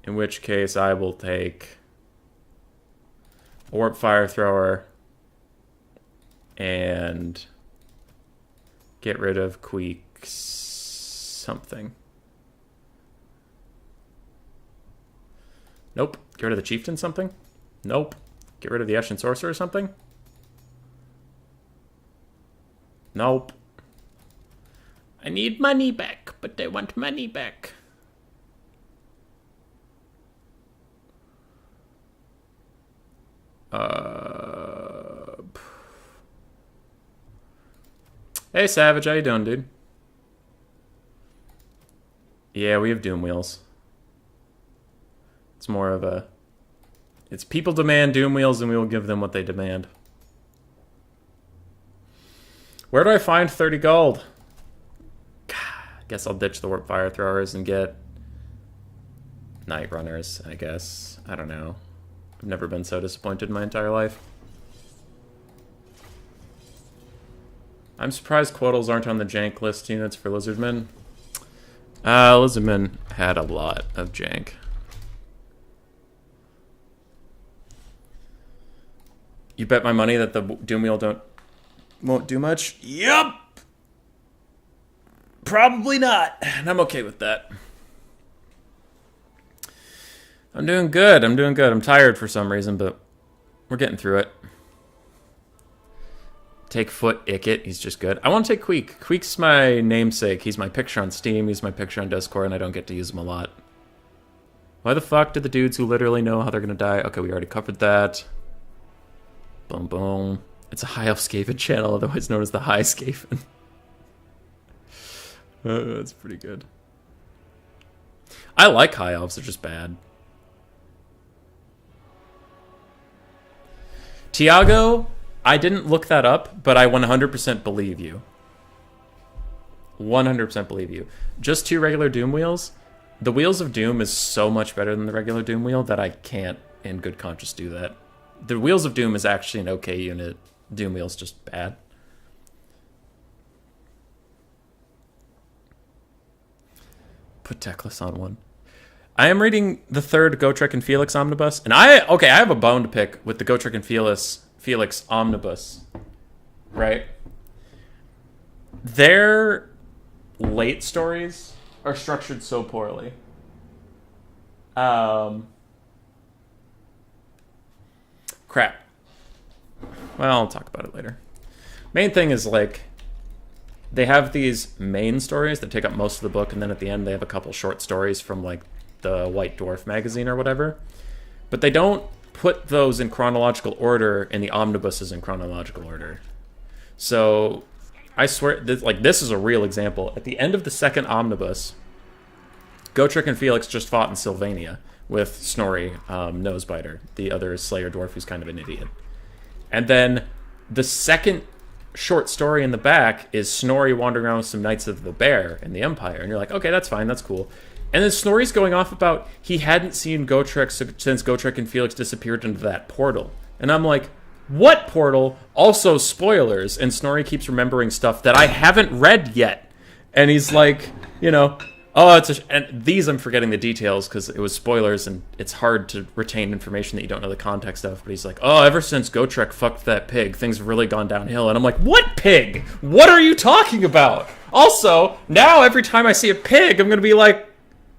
S1: In which case I will take a warp fire thrower and get rid of Queek something. Nope. Get rid of the chieftain something? Nope. Get rid of the Eshin sorcerer or something? Nope. I need money back, but I want money back. Hey, Savage, how you doing, dude? Yeah, we have Doom Wheels. It's more of a... It's people demand Doom Wheels, and we will give them what they demand. Where do I find 30 gold? Guess I'll ditch the Warp Fire Throwers and get Night Runners, I guess. I don't know. I've never been so disappointed in my entire life. I'm surprised Quoddles aren't on the Jank list units for Lizardmen. Lizardmen had a lot of Jank. You bet my money that the Doom Wheel won't do much? Yup! Probably not. And I'm okay with that. I'm doing good. I'm tired for some reason, but we're getting through it. Take Foot Icket. He's just good. I want to take Queek. Queek's my namesake. He's my picture on Steam. He's my picture on Discord, and I don't get to use him a lot. Why the fuck did the dudes who literally know how they're going to die... Okay, we already covered that. Boom, boom. It's a High Elf Skaven channel, otherwise known as the High Skaven. That's pretty good. I like High Elves. They're just bad. Tiago... I didn't look that up, but I 100% believe you. 100% believe you. Just 2 regular Doom Wheels. The Wheels of Doom is so much better than the regular Doom Wheel that I can't, in good conscience, do that. The Wheels of Doom is actually an okay unit. Doom Wheel's just bad. Put Teclis on one. I am reading the 3rd Gotrek and Felix Omnibus, and I have a bone to pick with the Gotrek and Felix Omnibus, right? Their late stories are structured so poorly. Crap. Well, I'll talk about it later. Main thing is, like, they have these main stories that take up most of the book, and then at the end they have a couple short stories from, like, the White Dwarf magazine or whatever. But they don't put those in chronological order, and the omnibus is in chronological order. So, I swear, this is a real example. At the end of the 2nd omnibus, Gotrek and Felix just fought in Sylvania with Snorri, Nosebiter, the other Slayer Dwarf who's kind of an idiot. And then the 2nd short story in the back is Snorri wandering around with some Knights of the Bear in the Empire. And you're like, okay, that's fine, that's cool. And then Snorri's going off about he hadn't seen Gotrek since Gotrek and Felix disappeared into that portal. And I'm like, what portal? Also spoilers. And Snorri keeps remembering stuff that I haven't read yet. And he's like, you know, oh, and these I'm forgetting the details because it was spoilers and it's hard to retain information that you don't know the context of. But he's like, oh, ever since Gotrek fucked that pig, things have really gone downhill. And I'm like, what pig? What are you talking about? Also, now every time I see a pig, I'm going to be like,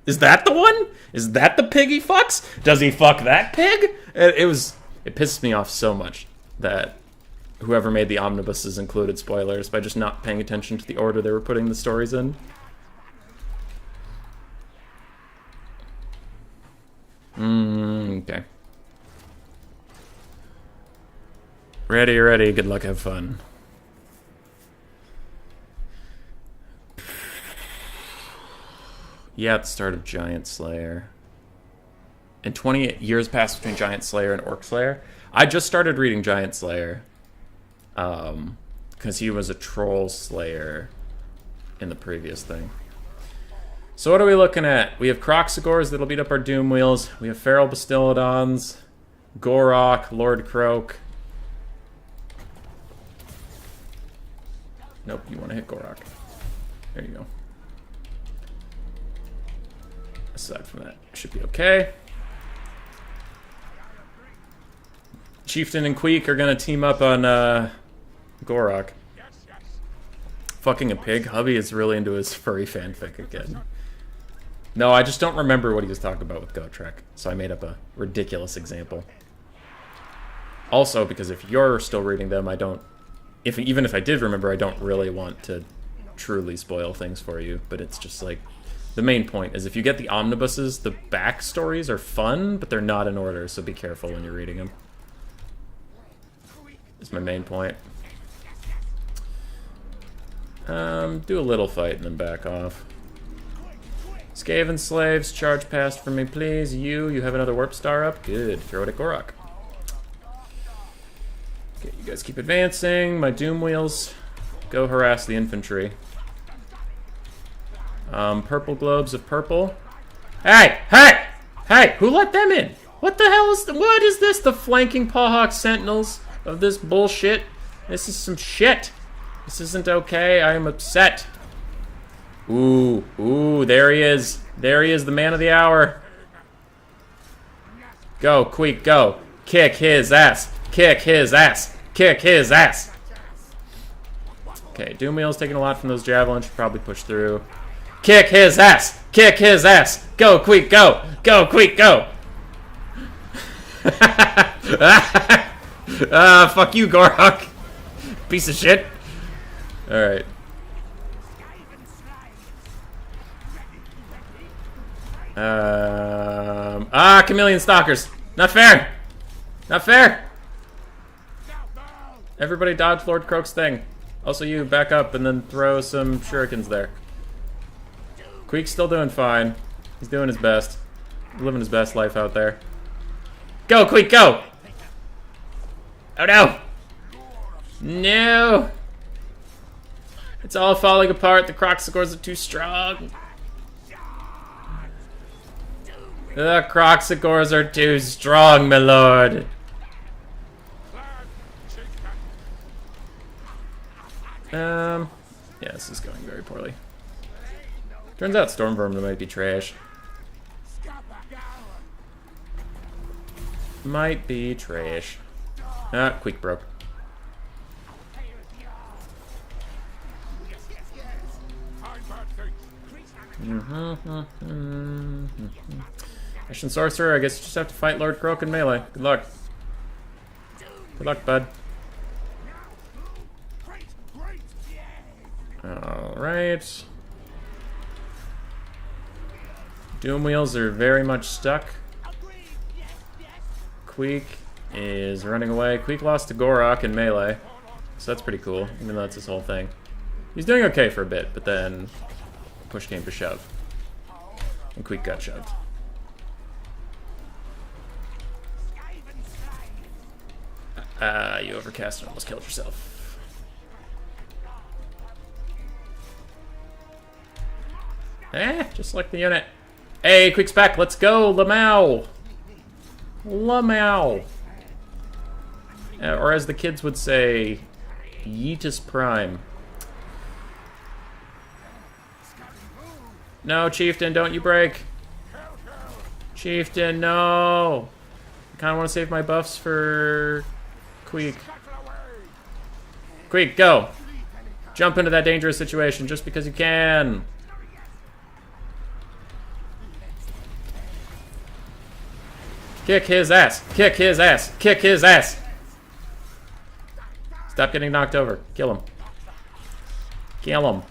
S1: is that the one? Is that the pig he fucks? Does he fuck that pig? It pisses me off so much that whoever made the omnibuses included spoilers by just not paying attention to the order they were putting the stories in. Okay. Ready. Good luck, have fun. Yeah, at the start of Giant Slayer. And 20 years passed between Giant Slayer and Orc Slayer. I just started reading Giant Slayer. Because he was a Troll Slayer in the previous thing. So what are we looking at? We have Croxagors that'll beat up our Doom Wheels. We have Feral Bastillodons. Gorok, Lord Croak. Nope, you want to hit Gorok. There you go. Aside from that, should be okay. Chieftain and Queek are gonna team up on Gorok. Fucking a pig. Hubby is really into his furry fanfic again. No, I just don't remember what he was talking about with Gotrek, so I made up a ridiculous example. Also, because if you're still reading them, I don't... Even if I did remember, I don't really want to truly spoil things for you, but it's just like... The main point is if you get the omnibuses, the backstories are fun, but they're not in order, so be careful when you're reading them. That's my main point. Do a little fight and then back off. Skaven slaves, charge past for me, please. You have another warp star up? Good. Throw it at Gorok. Okay, you guys keep advancing. My doom wheels, go harass the infantry. Purple globes of purple. Hey! Hey! Hey! Who let them in? What the hell is... What is this? The flanking Pawhawk sentinels of this bullshit? This is some shit. This isn't okay. I am upset. Ooh. Ooh, there he is. There he is, the man of the hour. Go, Queek, go. Kick his ass. Kick his ass. Kick his ass. Okay, Doomwheel's taking a lot from those javelins. Should probably push through. Kick his ass. Kick his ass. Go, Queek, go. Go, Queek, go. Fuck you, Gorok. Piece of shit. Alright. Chameleon Stalkers. Not fair. Not fair. Everybody dodge Lord Croak's thing. Also you, back up and then throw some shurikens there. Queek's still doing fine. He's doing his best. Living his best life out there. Go, Queek, go! Oh no! No! It's all falling apart. The Croxicores are too strong. The Croxicores are too strong, my lord. Yeah, this is going very poorly. Turns out Storm Vermin might be trash. Might be trash. Ah, Queek broke. Mission Sorcerer, I guess you just have to fight Lord Croak in melee. Good luck. Good luck, bud. Alright. Doom wheels are very much stuck. Queek is running away. Queek lost to Gorok in melee. So that's pretty cool, even though that's his whole thing. He's doing okay for a bit, but then push came to shove. And Queek got shoved. You overcast and almost killed yourself. Just like the unit. Hey, Queek's back. Let's go, Lamau. Lamau. Or as the kids would say, Yeetus Prime. No, Chieftain, don't you break. Chieftain, no. I kind of want to save my buffs for Queek. Queek, go. Jump into that dangerous situation just because you can. Kick his ass. Kick his ass. Kick his ass. Stop getting knocked over. Kill him. Kill him.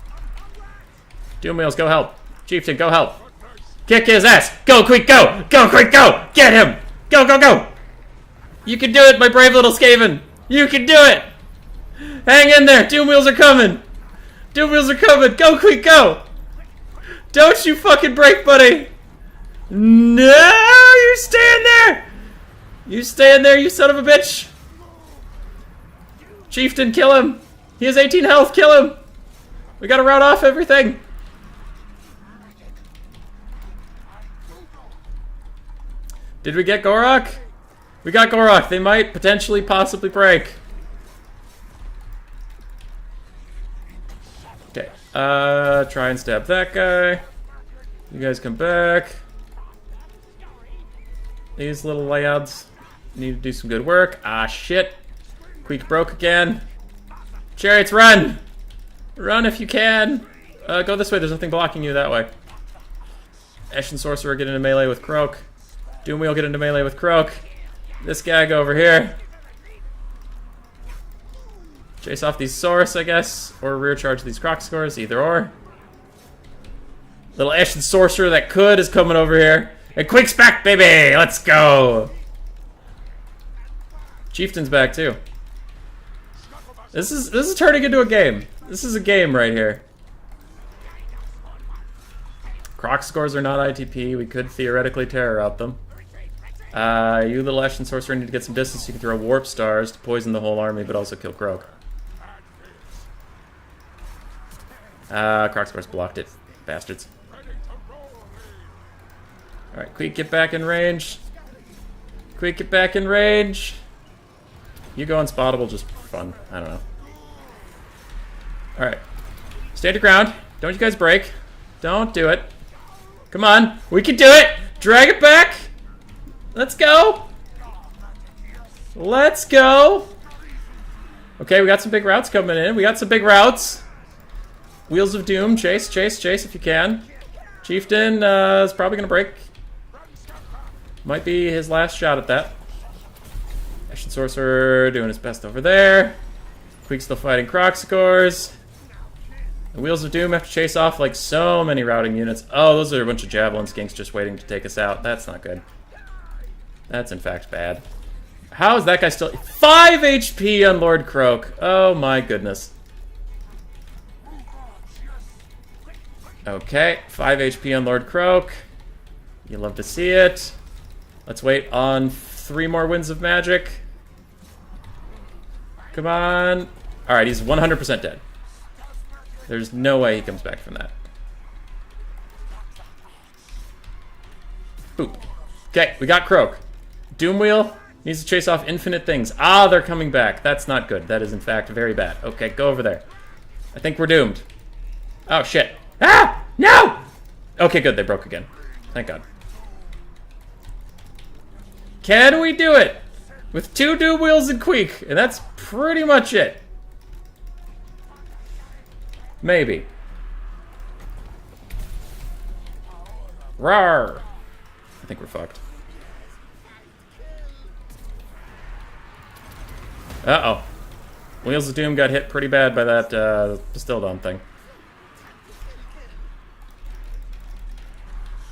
S1: Doom wheels, go help. Chieftain, go help. Kick his ass. Go, Queek, go. Go, Queek, go. Get him. Go, go, go. You can do it, my brave little Skaven. You can do it. Hang in there. Doom wheels are coming. Doom wheels are coming. Go, Queek, go. Don't you fucking break, buddy. No, you stand there. You stand there, you son of a bitch. Chieftain, kill him. He has 18 health. Kill him. We gotta round off everything. Did we get Gorok? We got Gorok. They might potentially possibly break. Okay. Try and stab that guy. You guys come back. These little layouts need to do some good work. Ah, shit. Queek broke again. Chariots, run! Run if you can. Go this way. There's nothing blocking you that way. Ashen Sorcerer get into melee with Croak. Doomwheel get into melee with Croak. This guy go over here. Chase off these Saurus, I guess. Or rear charge these Croc scores. Either or. Little Ashen Sorcerer that could is coming over here. And Queek's back, baby! Let's go! Chieftain's back, too. This is turning into a game. This is a game right here. Croc scores are not ITP. We could theoretically terror out them. You little Ashen Sorcerer need to get some distance. You can throw Warp Stars to poison the whole army, but also kill Croak. Croc scores blocked it. Bastards. Alright, Queek, get back in range. Queek, get back in range. You go unspottable just for fun. I don't know. Alright. Stand your ground. Don't you guys break. Don't do it. Come on. We can do it. Drag it back. Let's go. Let's go. Okay, we got some big routes coming in. We got some big routes. Wheels of Doom. Chase, chase, chase if you can. Chieftain is probably going to break. Might be his last shot at that. Ashen Sorcerer doing his best over there. Queek's still fighting Croc scores. The Wheels of Doom have to chase off like so many routing units. Oh, those are a bunch of Javelin Skinks just waiting to take us out. That's not good. That's in fact bad. How is that guy still... 5 HP on Lord Croak. Oh my goodness. Okay, 5 HP on Lord Croak. You love to see it. Let's wait on 3 more Winds of Magic. Come on. Alright, he's 100% dead. There's no way he comes back from that. Boop. Okay, we got Croak. Doomwheel needs to chase off infinite things. Ah, they're coming back. That's not good. That is, in fact, very bad. Okay, go over there. I think we're doomed. Oh, shit. Ah! No! Okay, good. They broke again. Thank God. Can we do it? With 2 Doomwheels and Queek. And that's pretty much it. Maybe. Rawr! I think we're fucked. Uh-oh. Wheels of Doom got hit pretty bad by that Distildon thing.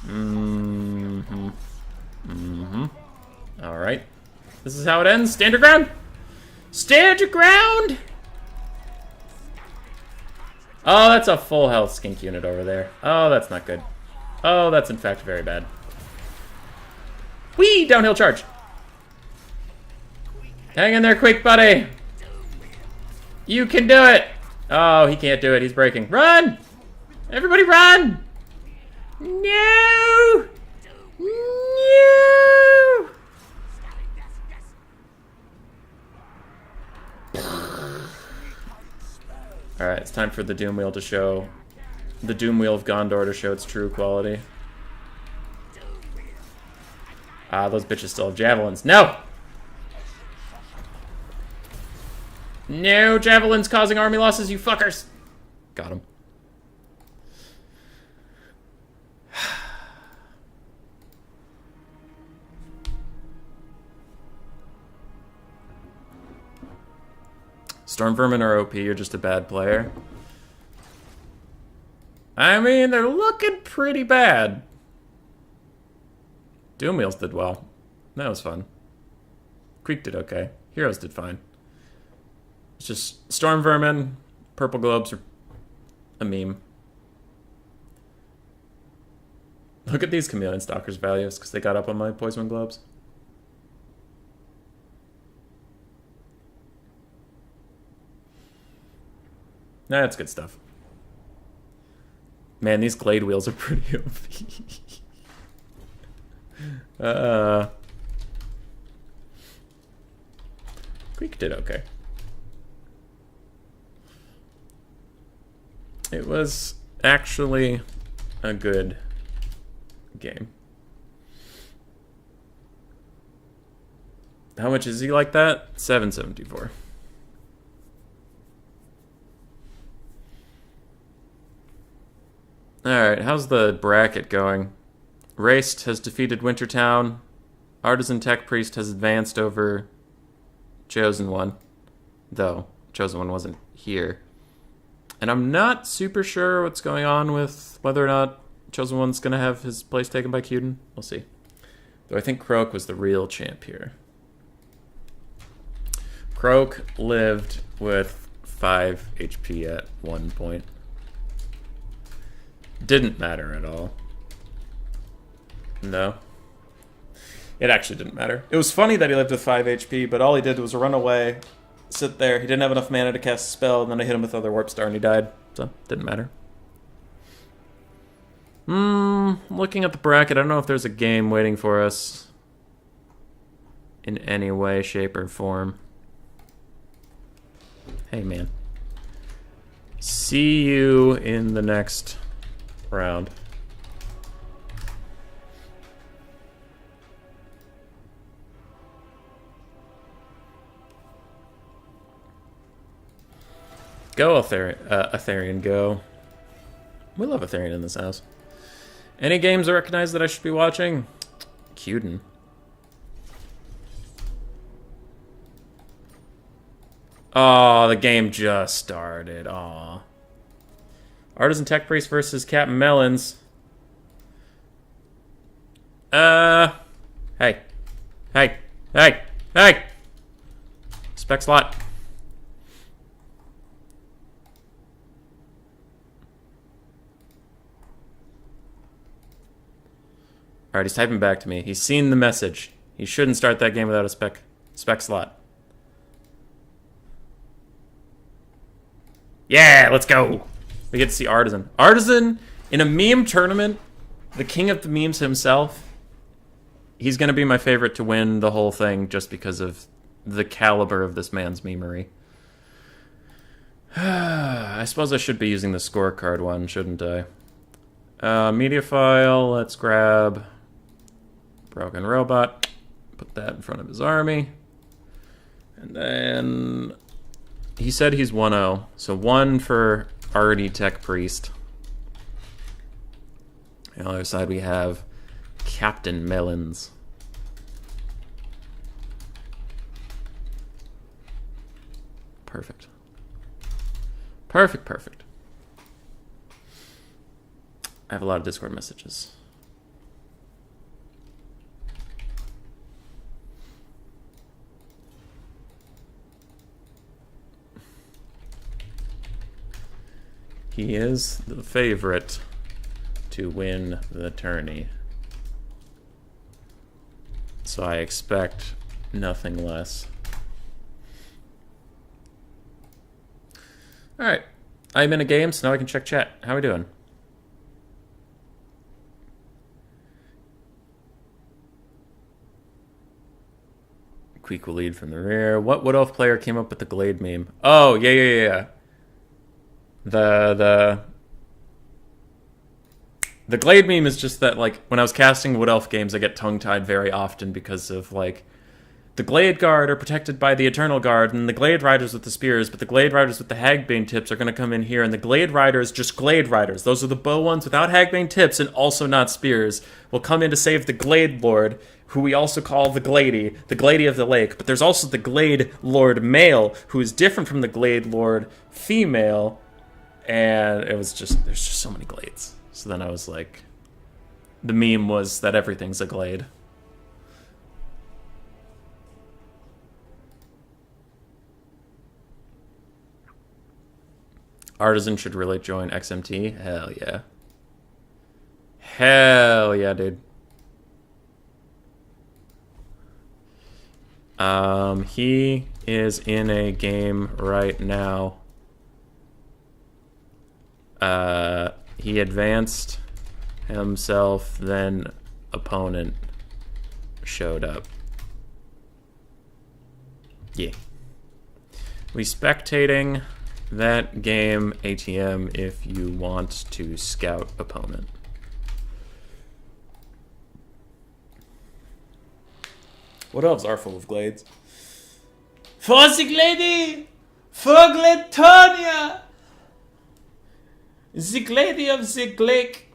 S1: Mm-hmm. Mm-hmm. Alright. This is how it ends. Stand your ground! Stand your ground! Oh, that's a full health skink unit over there. Oh, that's not good. Oh, that's in fact very bad. Whee! Downhill charge! Hang in there, Queek, buddy! You can do it! Oh, he can't do it. He's breaking. Run! Everybody run! No! No! Alright, it's time for the Doomwheel to show... The Doomwheel of Gondor to show its true quality. Ah, those bitches still have javelins. No! No javelins causing army losses, you fuckers! Got him. Storm Vermin are OP, you're just a bad player. I mean, they're looking pretty bad. Doomwheels did well. That was fun. Queek did okay. Heroes did fine. It's just Storm Vermin, Purple Globes are a meme. Look at these Chameleon Stalkers values, because they got up on my Poison Globes. Nah, that's good stuff. Man, these Glade Wheels are pretty OP. Queek did okay. It was actually a good game. How much is he like that? 774. Alright, how's the bracket going? Raced has defeated Wintertown. Artisan Tech Priest has advanced over Chosen One. Though, Chosen One wasn't here. And I'm not super sure what's going on with whether or not Chosen One's going to have his place taken by Cuden. We'll see. Though I think Croak was the real champ here. Croak lived with 5 HP at one point. Didn't matter at all. No. It actually didn't matter. It was funny that he lived with 5 HP, but all he did was run away, sit there. He didn't have enough mana to cast a spell, and then I hit him with other Warp Star and he died. So, didn't matter. Looking at the bracket, I don't know if there's a game waiting for us in any way, shape, or form. Hey, man. See you in the next round. Go, Aetherian, go. We love Aetherian in this house. Any games I recognize that I should be watching? Cuden. Oh, the game just started. Aw. Artisan Tech Priest versus Captain Melons. Hey. Hey. Hey. Hey! Spec slot. Alright, he's typing back to me. He's seen the message. He shouldn't start that game without a spec slot. Yeah, let's go! We get to see Artisan. Artisan, in a meme tournament, the king of the memes himself, he's going to be my favorite to win the whole thing just because of the caliber of this man's memery. I suppose I should be using the scorecard one, shouldn't I? Media file, let's grab Broken Robot, put that in front of his army, and then he said he's 1-0, so 1 for Artie Tech Priest. On the other side we have Captain Melons. Perfect. Perfect, perfect. I have a lot of Discord messages. He is the favorite to win the tourney. So I expect nothing less. Alright. I'm in a game, so now I can check chat. How are we doing? Queek will lead from the rear. What Wood Elf player came up with the Glade meme? Oh, yeah. The Glade meme is just that, like, when I was casting Wood Elf games, I get tongue-tied very often because of, like, the Glade Guard are protected by the Eternal Guard, and the Glade Riders with the spears, but the Glade Riders with the Hagbane tips are going to come in here, and the Glade Riders, just Glade Riders, those are the bow ones without Hagbane tips and also not spears, will come in to save the Glade Lord, who we also call the Glady of the Lake. But there's also the Glade Lord male, who is different from the Glade Lord female, and it was just, there's just so many Glades. So then I was like, the meme was that everything's a Glade. Artisan should really join XMT. Hell yeah. Hell yeah, dude. He is in a game right now. He advanced himself, then opponent showed up. Yeah. We spectating that game ATM if you want to scout opponent. What elves are full of glades? For the lady! For Gletonia! The lady of the lake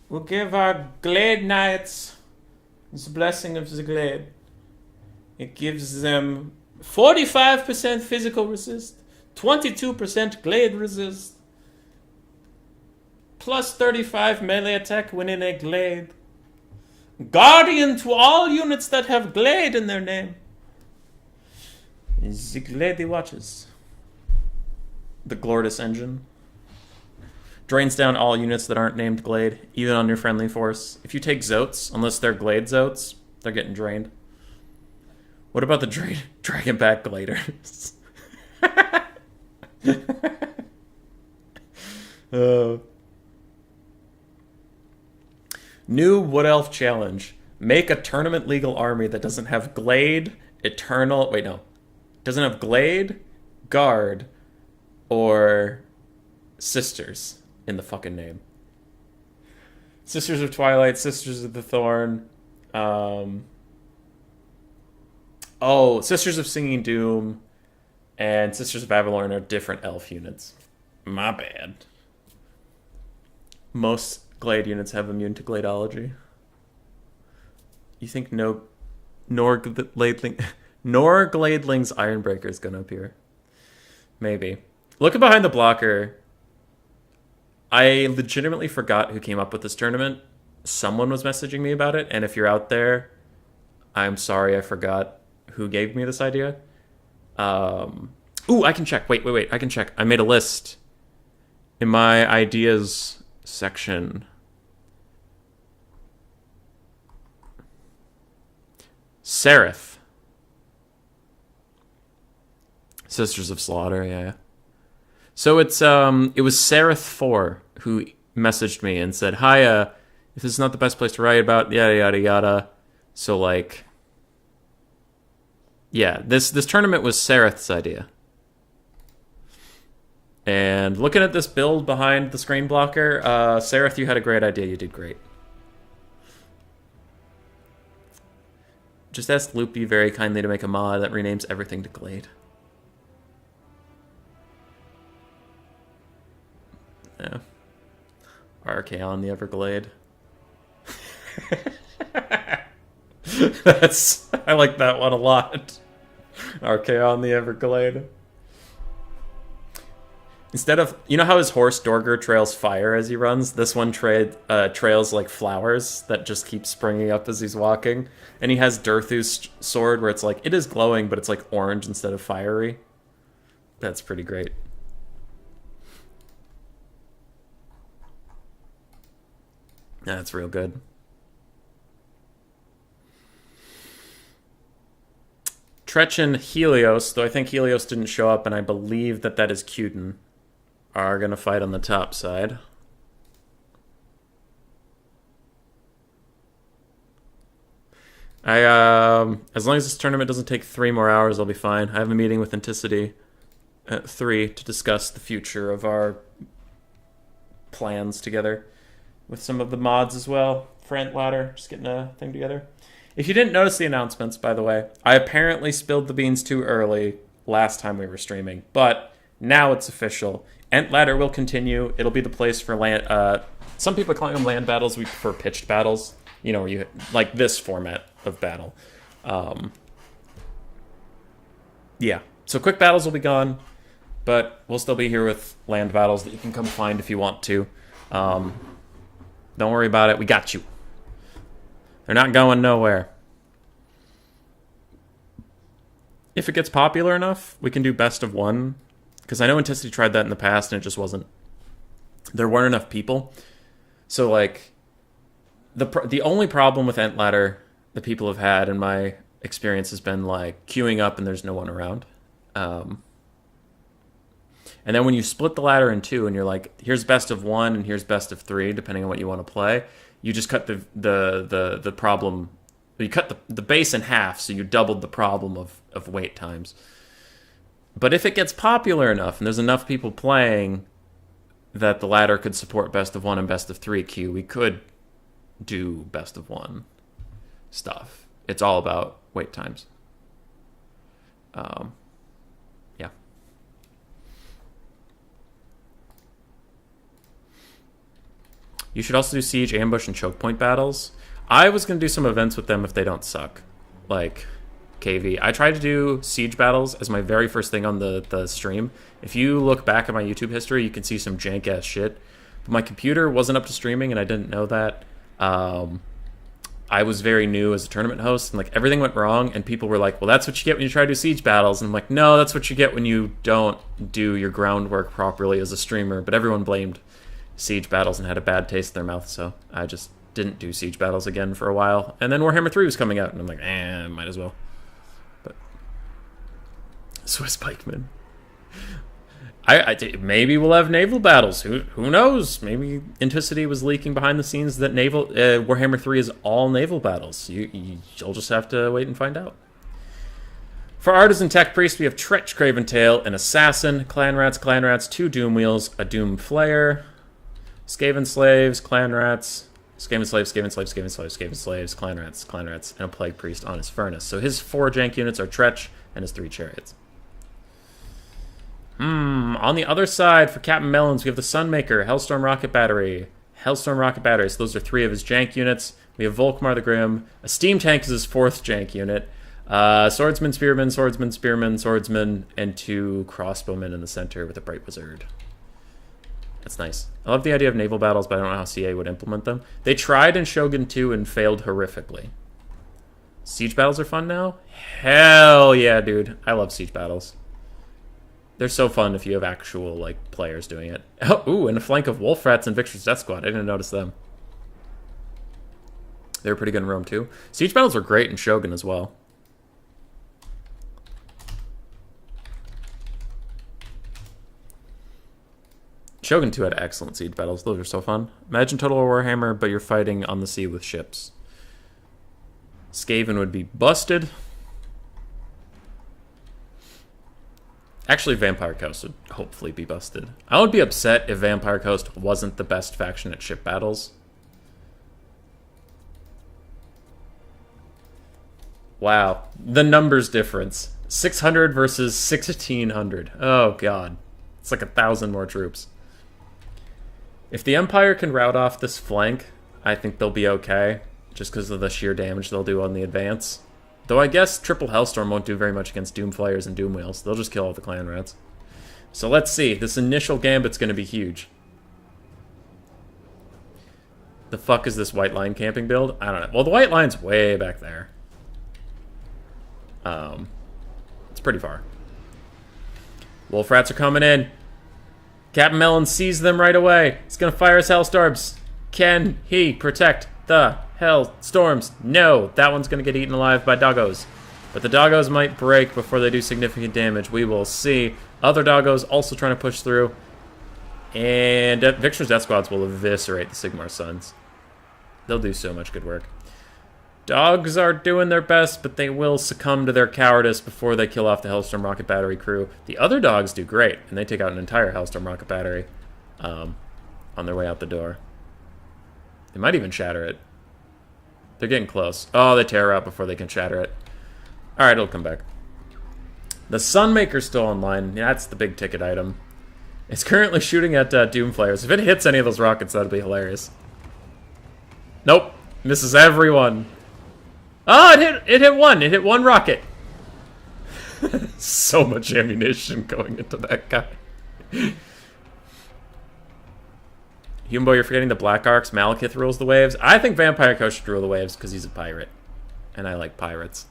S1: will give our glade knights the blessing of the glade. It gives them 45% physical resist, 22% glade resist, plus 35 melee attack when in a glade. Guardian to all units that have glade in their name. The Glady Watches. The Glordis engine. Drains down all units that aren't named Glade, even on your friendly force. If you take Zotes, unless they're Glade Zotes, they're getting drained. What about the Dragonback Gladers? New Wood Elf challenge. Make a tournament legal army that doesn't have Glade, Eternal... Wait, no. Doesn't have Glade, Guard, or Sisters in the fucking name. Sisters of Twilight, Sisters of the Thorn. Sisters of Singing Doom and Sisters of Avalorn are different elf units. My bad. Most Glade units have immune to Gladeology. You think Gladeling's Ironbreaker is going to appear? Maybe. Looking behind the blocker, I legitimately forgot who came up with this tournament. Someone was messaging me about it, and if you're out there, I'm sorry I forgot who gave me this idea. Ooh, I can check. Wait. I can check. I made a list in my ideas section. Seraph. Sisters of Slaughter, yeah. So it was Seraph 4 who messaged me and said, "Hi, if this is not the best place to write about, yada yada yada." So like, yeah, this tournament was Seraph's idea. And looking at this build behind the screen blocker, Seraph, you had a great idea. You did great. Just ask Loopy very kindly to make a mod that renames everything to Glade. Yeah. Archaon the Everglade. I like that one a lot. Archaon the Everglade. Instead of, you know how his horse Dorger trails fire as he runs? This one trails like flowers that just keep springing up as he's walking. And he has Durthu's sword where it's like, it is glowing, but it's like orange instead of fiery. That's pretty great. That's real good. Tretch and Helios, though I think Helios didn't show up, and I believe that is Cuden, are going to fight on the top side. As long as this tournament doesn't take 3 more hours, I'll be fine. I have a meeting with Anticity at 3 to discuss the future of our plans together with some of the mods as well. For Ant Ladder, just getting a thing together. If you didn't notice the announcements, by the way, I apparently spilled the beans too early last time we were streaming, but now it's official. Ant Ladder will continue. It'll be the place for land. Some people are calling them land battles. We prefer pitched battles. You know, where you like this format of battle. Yeah. So quick battles will be gone, but we'll still be here with land battles that you can come find if you want to. Don't worry about it. We got you. They're not going nowhere. If it gets popular enough, we can do best of one. Because I know Anticity tried that in the past and it just wasn't... There weren't enough people. So, like, the only problem with Ant Ladder that people have had in my experience has been, like, queuing up and there's no one around. And then when you split the ladder in 2 and you're like, here's best of 1 and here's best of 3, depending on what you want to play, you just cut the problem... You cut the base in half, so you doubled the problem of wait times. But if it gets popular enough and there's enough people playing that the ladder could support best of 1 and best of 3 queue, we could do best of 1 stuff. it's all about wait times. Yeah. You should also do siege, ambush, and choke point battles. I was going to do some events with them if they don't suck. Like KV. I tried to do siege battles as my very first thing on the stream. If you look back at my YouTube history, you can see some jank-ass shit. But my computer wasn't up to streaming, and I didn't know that. I was very new as a tournament host, and like everything went wrong, and people were like, well, that's what you get when you try to do siege battles. And I'm like, no, that's what you get when you don't do your groundwork properly as a streamer. But everyone blamed siege battles and had a bad taste in their mouth, so I just didn't do siege battles again for a while. And then Warhammer 3 was coming out, and I'm like, might as well. But Swiss pikemen. Maybe we'll have naval battles. Who knows? Maybe Inticity was leaking behind the scenes that Warhammer 3 is all naval battles. You'll just have to wait and find out. For Artisan Tech Priest, we have Tretch, Craven Tail, an Assassin, Clan Rats, 2 Doom Wheels, a Doom Flayer, Skaven Slaves, Clan Rats, Skaven Slaves, Clan Rats, and a Plague Priest on his Furnace. So his 4 jank units are Tretch and his 3 Chariots. On the other side, for Captain Melons, we have the Sunmaker, Hellstorm Rocket Battery. So those are 3 of his jank units. We have Volkmar the Grim. A Steam Tank is his 4th jank unit. Swordsman, Swordsman, and 2 Crossbowmen in the center with a Bright Wizard. That's nice. I love the idea of naval battles, but I don't know how CA would implement them. They tried in Shogun 2 and failed horrifically. Siege battles are fun now? Hell yeah, dude. I love siege battles. They're so fun if you have actual, like, players doing it. Oh, ooh, and a flank of Wolf Rats and Victor's Death Squad. I didn't notice them. They were pretty good in Rome, too. Siege battles were great in Shogun as well. Shogun 2 had excellent siege battles. Those are so fun. Imagine Total War Warhammer, but you're fighting on the sea with ships. Skaven would be busted. Actually, Vampire Coast would hopefully be busted. I would be upset if Vampire Coast wasn't the best faction at ship battles. Wow. The numbers difference. 600 versus 1,600. Oh, God. It's like 1,000 more troops. If the Empire can rout off this flank, I think they'll be okay, just because of the sheer damage they'll do on the advance. Though I guess Triple Hellstorm won't do very much against Doom Flayers and Doom Wheels. They'll just kill all the Clan Rats. So let's see. This initial gambit's going to be huge. The fuck is this white line camping build? I don't know. Well, the white line's way back there. It's pretty far. Wolf Rats are coming in. Captain Melon sees them right away. He's going to fire his Hellstorms. Can he protect the Hellstorms? No. That one's going to get eaten alive by doggos. But the doggos might break before they do significant damage. We will see. Other doggos also trying to push through. And Victor's Death Squads will eviscerate the Sigmar Sons. They'll do so much good work. Dogs are doing their best, but they will succumb to their cowardice before they kill off the Hellstorm Rocket Battery crew. The other dogs do great, and they take out an entire Hellstorm Rocket Battery on their way out the door. They might even shatter it. They're getting close. Oh, they tear out before they can shatter it. Alright, it'll come back. The Sunmaker's still online. Yeah, that's the big ticket item. It's currently shooting at Doom Flayers. If it hits any of those rockets, that'd be hilarious. Nope. Misses everyone. Oh, it hit one. It hit one rocket. So much ammunition going into that guy. Humbo, you're forgetting the Black Arcs. Malekith rules the waves. I think Vampire Coast should rule the waves because he's a pirate. And I like pirates.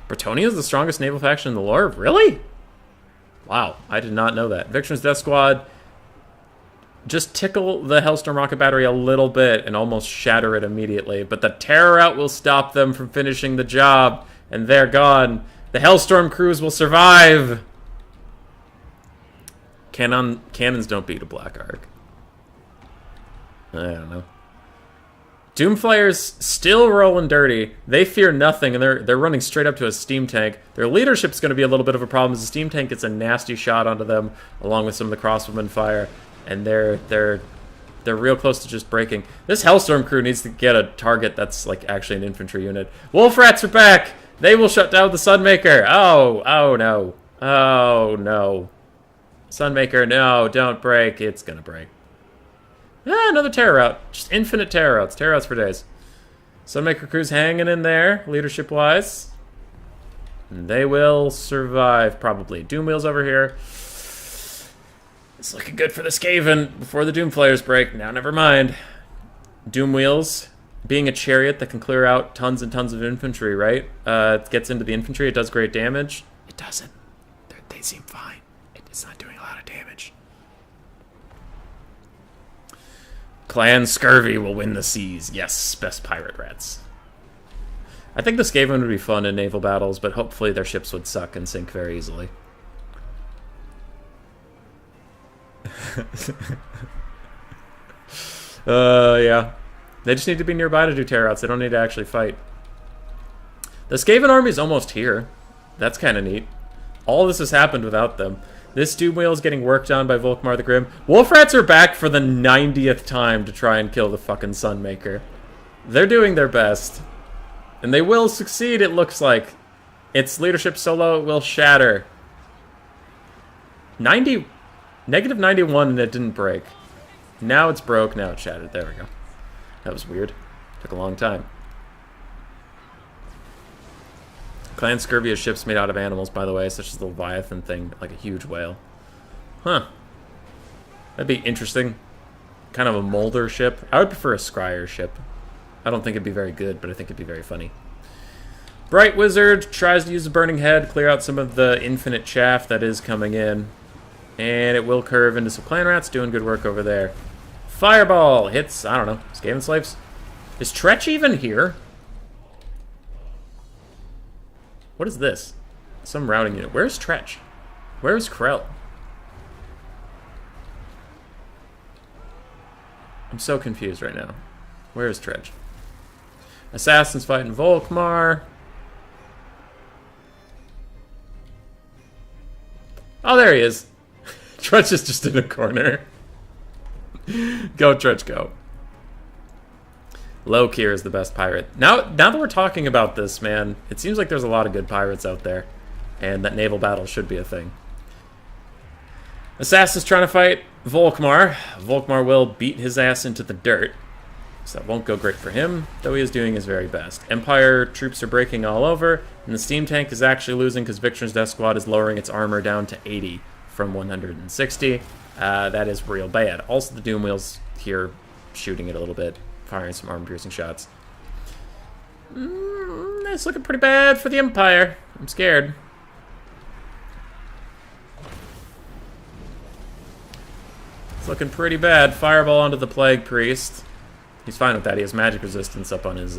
S1: Bretonnia is the strongest naval faction in the lore? Really? Wow, I did not know that. Victor's Death Squad. Just tickle the Hellstorm Rocket Battery a little bit and almost shatter it immediately. But the Terror Out will stop them from finishing the job. And they're gone. The Hellstorm crews will survive. Cannons don't beat a Black Arc. I don't know. Doomflayers still rolling dirty. They fear nothing, and they're running straight up to a steam tank. Their leadership's going to be a little bit of a problem as the steam tank gets a nasty shot onto them, along with some of the crossbowmen fire. And they're They're real close to just breaking. This Hellstorm crew needs to get a target that's like actually an infantry unit. Wolf Rats are back! They will shut down the Sunmaker! Oh no. Oh no. Sunmaker, no, don't break. It's gonna break. Ah, another terror route. Just infinite terror routes. Terror routes for days. Sunmaker crew's hanging in there, leadership-wise. And they will survive, probably. Doom Wheel's over here. It's looking good for the Skaven before the Doom Flayers break. Now, never mind. Doom Wheels, being a chariot that can clear out tons and tons of infantry, right? It gets into the infantry. It does great damage. It doesn't. They seem fine. It's not doing a lot of damage. Clan Scurvy will win the seas. Yes, best pirate rats. I think the Skaven would be fun in naval battles, but hopefully their ships would suck and sink very easily. Yeah. They just need to be nearby to do terror outs. They don't need to actually fight. The Skaven army's almost here. That's kind of neat. All this has happened without them. This Doom Wheel is getting worked on by Volkmar the Grim. Wolf Rats are back for the 90th time to try and kill the fucking Sunmaker. They're doing their best. And they will succeed, it looks like. Its leadership solo will shatter. -91 and it didn't break. Now it's broke, now it's shattered. There we go. That was weird. Took a long time. Clan Scurvy has ships made out of animals, by the way, such as the Leviathan thing, like a huge whale. Huh. That'd be interesting. Kind of a Molder ship. I would prefer a Scryer ship. I don't think it'd be very good, but I think it'd be very funny. Bright Wizard tries to use a Burning Head, clear out some of the infinite chaff that is coming in. And it will curve into some Clan Rats, doing good work over there. Fireball hits, I don't know, Skaven Slaves. Is Tretch even here? What is this? Some routing unit. Where's Tretch? Where's Krell? I'm so confused right now. Where is Tretch? Assassins fighting Volkmar. Oh, there he is. Tretch is just in a corner. Go, Tretch, go. Lokir is the best pirate. Now that we're talking about this, man, it seems like there's a lot of good pirates out there. And that naval battle should be a thing. Assassin's trying to fight Volkmar. Volkmar will beat his ass into the dirt. So that won't go great for him, though he is doing his very best. Empire troops are breaking all over, and the steam tank is actually losing because Victor's Death Squad is lowering its armor down to 80 from 160. That is real bad. Also, the Doom Wheel's here shooting it a little bit. Firing some armor-piercing shots. It's looking pretty bad for the Empire. I'm scared. It's looking pretty bad. Fireball onto the Plague Priest. He's fine with that. He has magic resistance up on his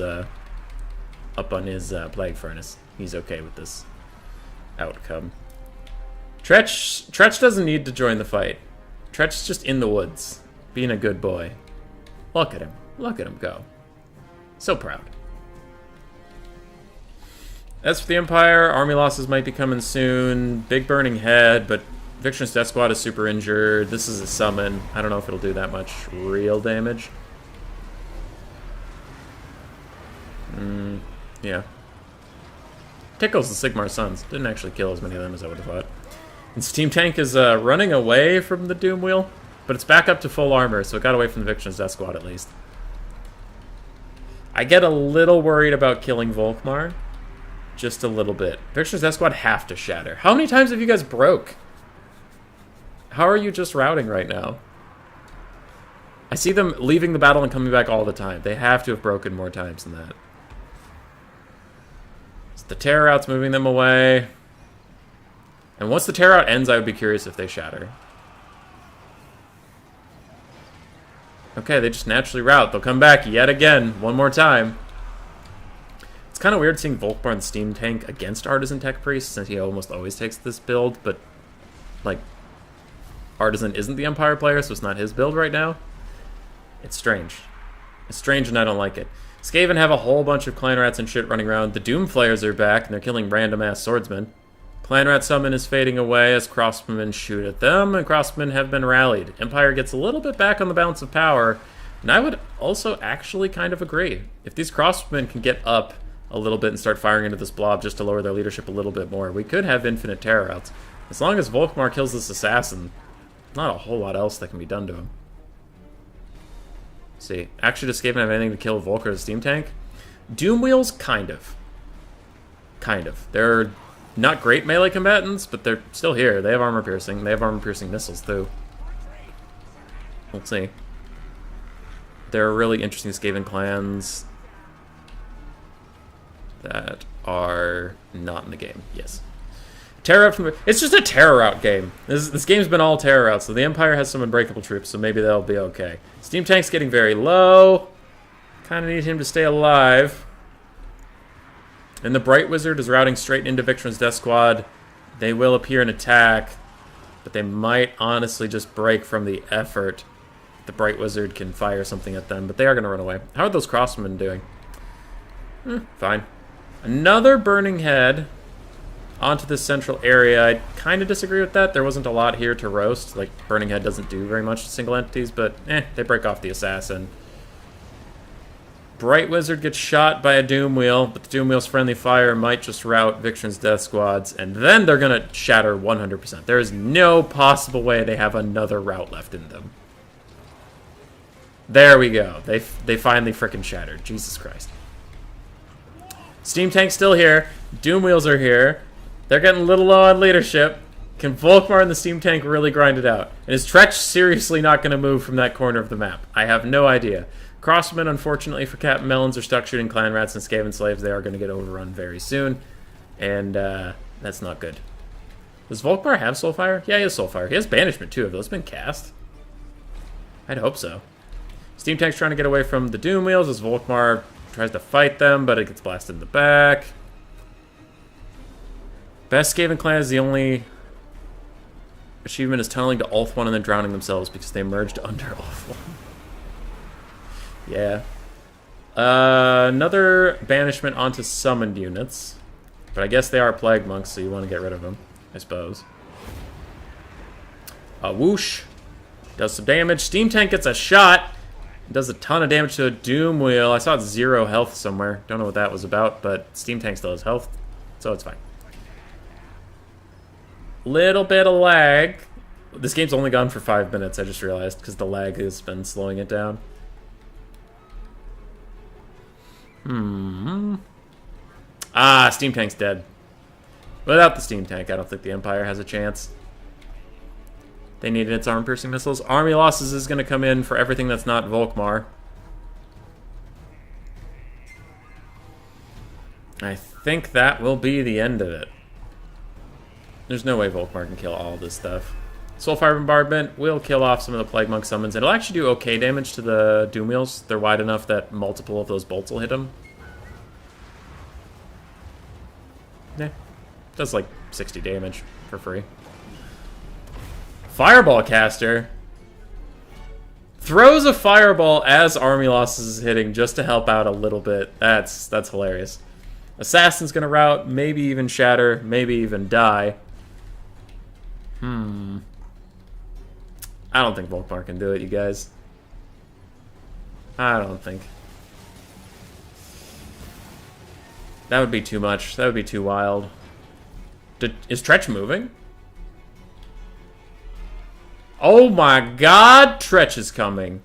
S1: Plague Furnace. He's okay with this outcome. Tretch doesn't need to join the fight. Tretch's just in the woods, being a good boy. Look at him. Look at him go. So proud. As for the Empire, army losses might be coming soon. Big Burning Head, but Victor's Death Squad is super injured. This is a summon. I don't know if it'll do that much real damage. Yeah. Tickles the Sigmar Sons. Didn't actually kill as many of them as I would have thought. And Steam Tank is running away from the Doom Wheel, but it's back up to full armor, so it got away from the Victor's Death Squad at least. I get a little worried about killing Volkmar. Just a little bit. Victor's Death Squad have to shatter. How many times have you guys broke? How are you just routing right now? I see them leaving the battle and coming back all the time. They have to have broken more times than that. So the terror out's moving them away. And once the terror out ends, I would be curious if they shatter. Okay, they just naturally route. They'll come back yet again, one more time. It's kind of weird seeing Volkmar and Steam Tank against Artisan Tech Priest, since he almost always takes this build, but, like, Artisan isn't the Empire player, so it's not his build right now. It's strange. It's strange and I don't like it. Skaven have a whole bunch of Clan Rats and shit running around. The Doom Flayers are back, and they're killing random-ass swordsmen. Clan Rat Summon is fading away as crossbowmen shoot at them, and crossbowmen have been rallied. Empire gets a little bit back on the balance of power, and I would also actually kind of agree. If these crossbowmen can get up a little bit and start firing into this blob just to lower their leadership a little bit more, we could have infinite terror outs. As long as Volkmar kills this assassin, not a whole lot else that can be done to him. Let's see, actually just Skaven have anything to kill Volk or the steam tank? Doom Wheels, kind of. Kind of. They're not great melee combatants, but they're still here. They have armor piercing. They have armor piercing missiles, too. Let's see. There are really interesting Skaven clans that are not in the game. Yes. Terror out from it's just a terror out game. This game's been all terror out, so the Empire has some unbreakable troops, so maybe they'll be okay. Steam tank's getting very low. Kind of need him to stay alive. And the Bright Wizard is routing straight into Victron's Death Squad. They will appear and attack, but they might honestly just break from the effort. The Bright Wizard can fire something at them, but they are going to run away. How are those crossmen doing? Fine. Another Burning Head onto this central area. I kind of disagree with that. There wasn't a lot here to roast. Like, Burning Head doesn't do very much to single entities, but they break off the assassin. Bright Wizard gets shot by a Doom Wheel, but the Doom Wheel's friendly fire might just rout Victron's Death Squads, and then they're going to shatter 100%. There is no possible way they have another rout left in them. There we go. They finally frickin' shattered. Jesus Christ. Steam Tank's still here. Doom Wheels are here. They're getting a little low on leadership. Can Volkmar and the Steam Tank really grind it out? And is Tretch seriously not going to move from that corner of the map? I have no idea. Crossmen, unfortunately for Captain Melons, are stuck shooting Clan Rats and Skaven Slaves. They are going to get overrun very soon. And that's not good. Does Volkmar have Soulfire? Yeah, he has Soulfire. He has Banishment, too. Have those been cast? I'd hope so. Steam Tank's trying to get away from the Doom Wheels as Volkmar tries to fight them, but it gets blasted in the back. Best Skaven clan is the only achievement is tunneling to Ulth 1 and then drowning themselves because they merged under Ulth 1. Yeah. Another banishment onto summoned units. But I guess they are Plague Monks, so you want to get rid of them, I suppose. Whoosh. Does some damage. Steam Tank gets a shot. Does a ton of damage to a Doom Wheel. I saw it's 0 health somewhere. Don't know what that was about, but Steam Tank still has health, so it's fine. Little bit of lag. This game's only gone for 5 minutes, I just realized, because the lag has been slowing it down. Steam Tank's dead. Without the Steam Tank, I don't think the Empire has a chance. They needed its armor-piercing missiles. Army losses is going to come in for everything that's not Volkmar. I think that will be the end of it. There's no way Volkmar can kill all this stuff. Soulfire Bombardment will kill off some of the Plague Monk summons. It'll actually do okay damage to the Doom Wheels. They're wide enough that multiple of those bolts will hit them. Yeah, does like 60 damage for free. Fireball Caster throws a fireball as army losses is hitting just to help out a little bit. That's hilarious. Assassin's gonna rout, maybe even shatter, maybe even die. I don't think Volkmar can do it, you guys. I don't think. That would be too much. That would be too wild. Is Tretch moving? Oh my god, Tretch is coming.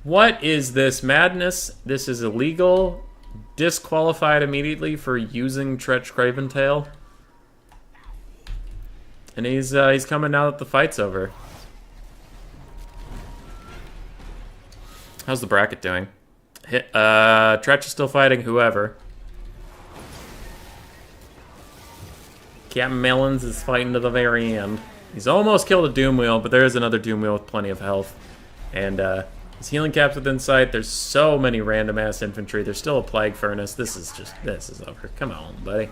S1: What is this madness? This is illegal. Disqualified immediately for using Tretch Craventail. And he's coming now that the fight's over. How's the bracket doing? Tretch is still fighting whoever. Captain Melons is fighting to the very end. He's almost killed a Doom Wheel, but there is another Doom Wheel with plenty of health. And his healing cap's within sight. There's so many random ass infantry. There's still a Plague Furnace. This is over. Come on, buddy.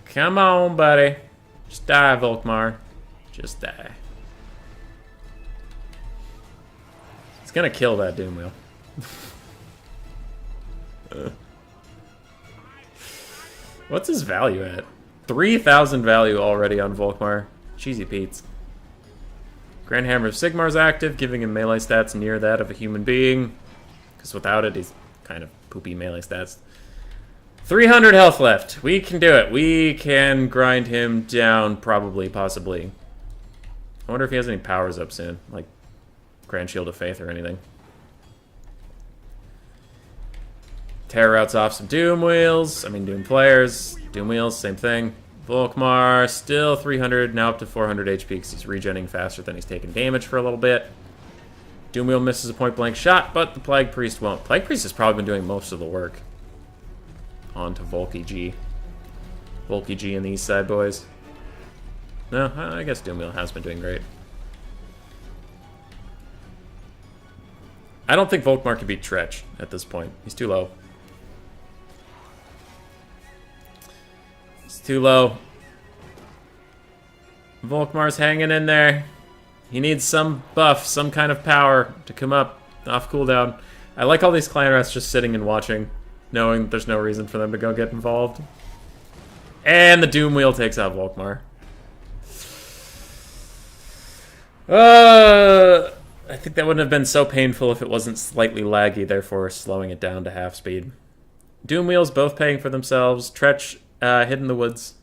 S1: Come on, buddy. Just die, Volkmar. Just die. He's gonna kill that Doom Wheel. What's his value at? 3,000 value already on Volkmar. Cheesy Pete's. Grand Hammer of Sigmar's active, giving him melee stats near that of a human being. Because without it, he's kind of poopy melee stats. 300 health left. We can do it. We can grind him down, probably, possibly. I wonder if he has any powers up soon, like Grand Shield of Faith or anything. Terror routes off some Doom Wheels. I mean, Doom Players. Doom Wheels, same thing. Volkmar, still 300, now up to 400 HP because he's regenning faster than he's taking damage for a little bit. Doom Wheel misses a point-blank shot, but the Plague Priest won't. Plague Priest has probably been doing most of the work. On to Volky G. Volky G and the East Side boys. No, I guess Doom Wheel has been doing great. I don't think Volkmar can beat Tretch at this point. He's too low. He's too low. Volkmar's hanging in there. He needs some buff, some kind of power to come up off cooldown. I like all these clan rats just sitting and watching, knowing that there's no reason for them to go get involved. And the Doom Wheel takes out Volkmar. I think that wouldn't have been so painful if it wasn't slightly laggy, therefore slowing it down to half speed. Doom Wheels both paying for themselves. Tretch hid in the woods.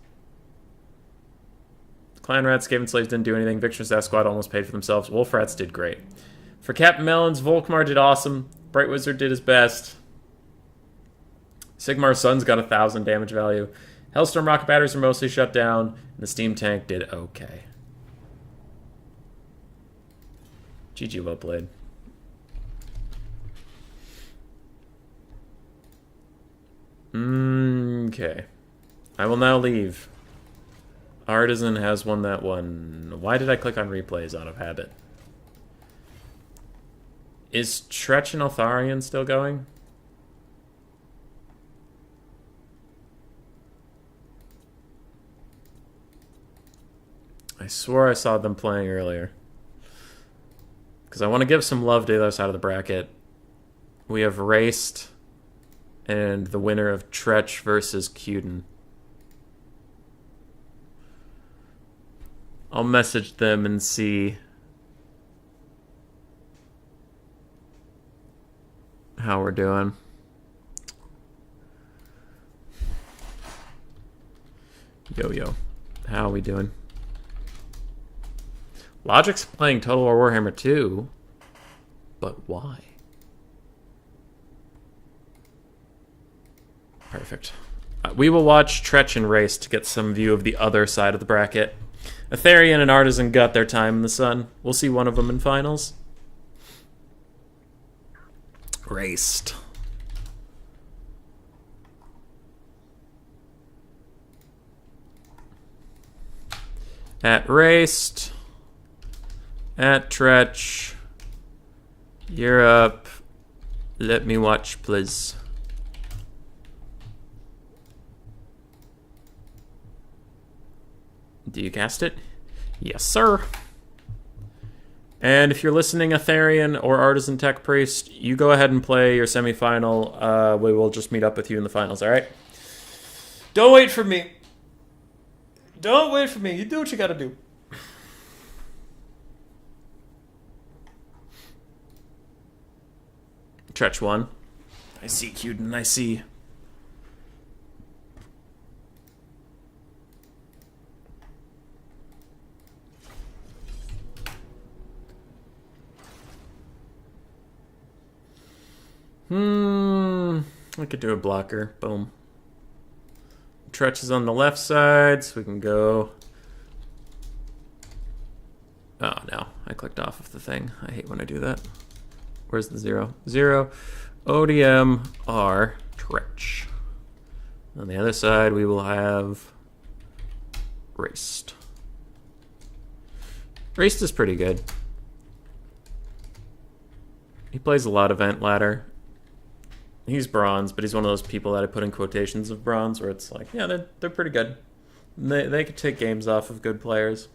S1: Clan Rats, Skaven Slaves didn't do anything. Victor's Death Squad almost paid for themselves. Wolf Rats did great. For Captain Melons, Volkmar did awesome. Bright Wizard did his best. Sigmar's Sun's got 1,000 damage value. Hellstorm rocket batteries are mostly shut down. And the Steam Tank did okay. GG, well played. Okay. I will now leave. Artisan has won that one. Why did I click on replays out of habit? Is Tretch and Eltharion still going? I swore I saw them playing earlier. Because I want to give some love to the other side of the bracket. We have Raced and the winner of Tretch versus Cuden. I'll message them and see how we're doing. Yo. How are we doing? Logic's playing Total War Warhammer 2, but why? Perfect. We will watch Tretch and Race to get some view of the other side of the bracket. Aetherian and Artisan got their time in the sun. We'll see one of them in finals. Raced. At Raced. At Tretch. You're up. Let me watch, please. Do you cast it? Yes, sir. And if you're listening, Aetherian or Artisan Tech Priest, you go ahead and play your semifinal. We will just meet up with you in the finals, alright? Don't wait for me. Don't wait for me. You do what you gotta do. Tretch won. I see, Cuden. I see. I could do a blocker. Boom. Tretch is on the left side, so we can go... Oh, no. I clicked off of the thing. I hate when I do that. Where's the 0? 0. ODM R Tretch. On the other side, we will have Raced. Raced is pretty good. He plays a lot of Vent Ladder. He's bronze, but he's one of those people that I put in quotations of bronze, where it's like, yeah, they're pretty good. They could take games off of good players.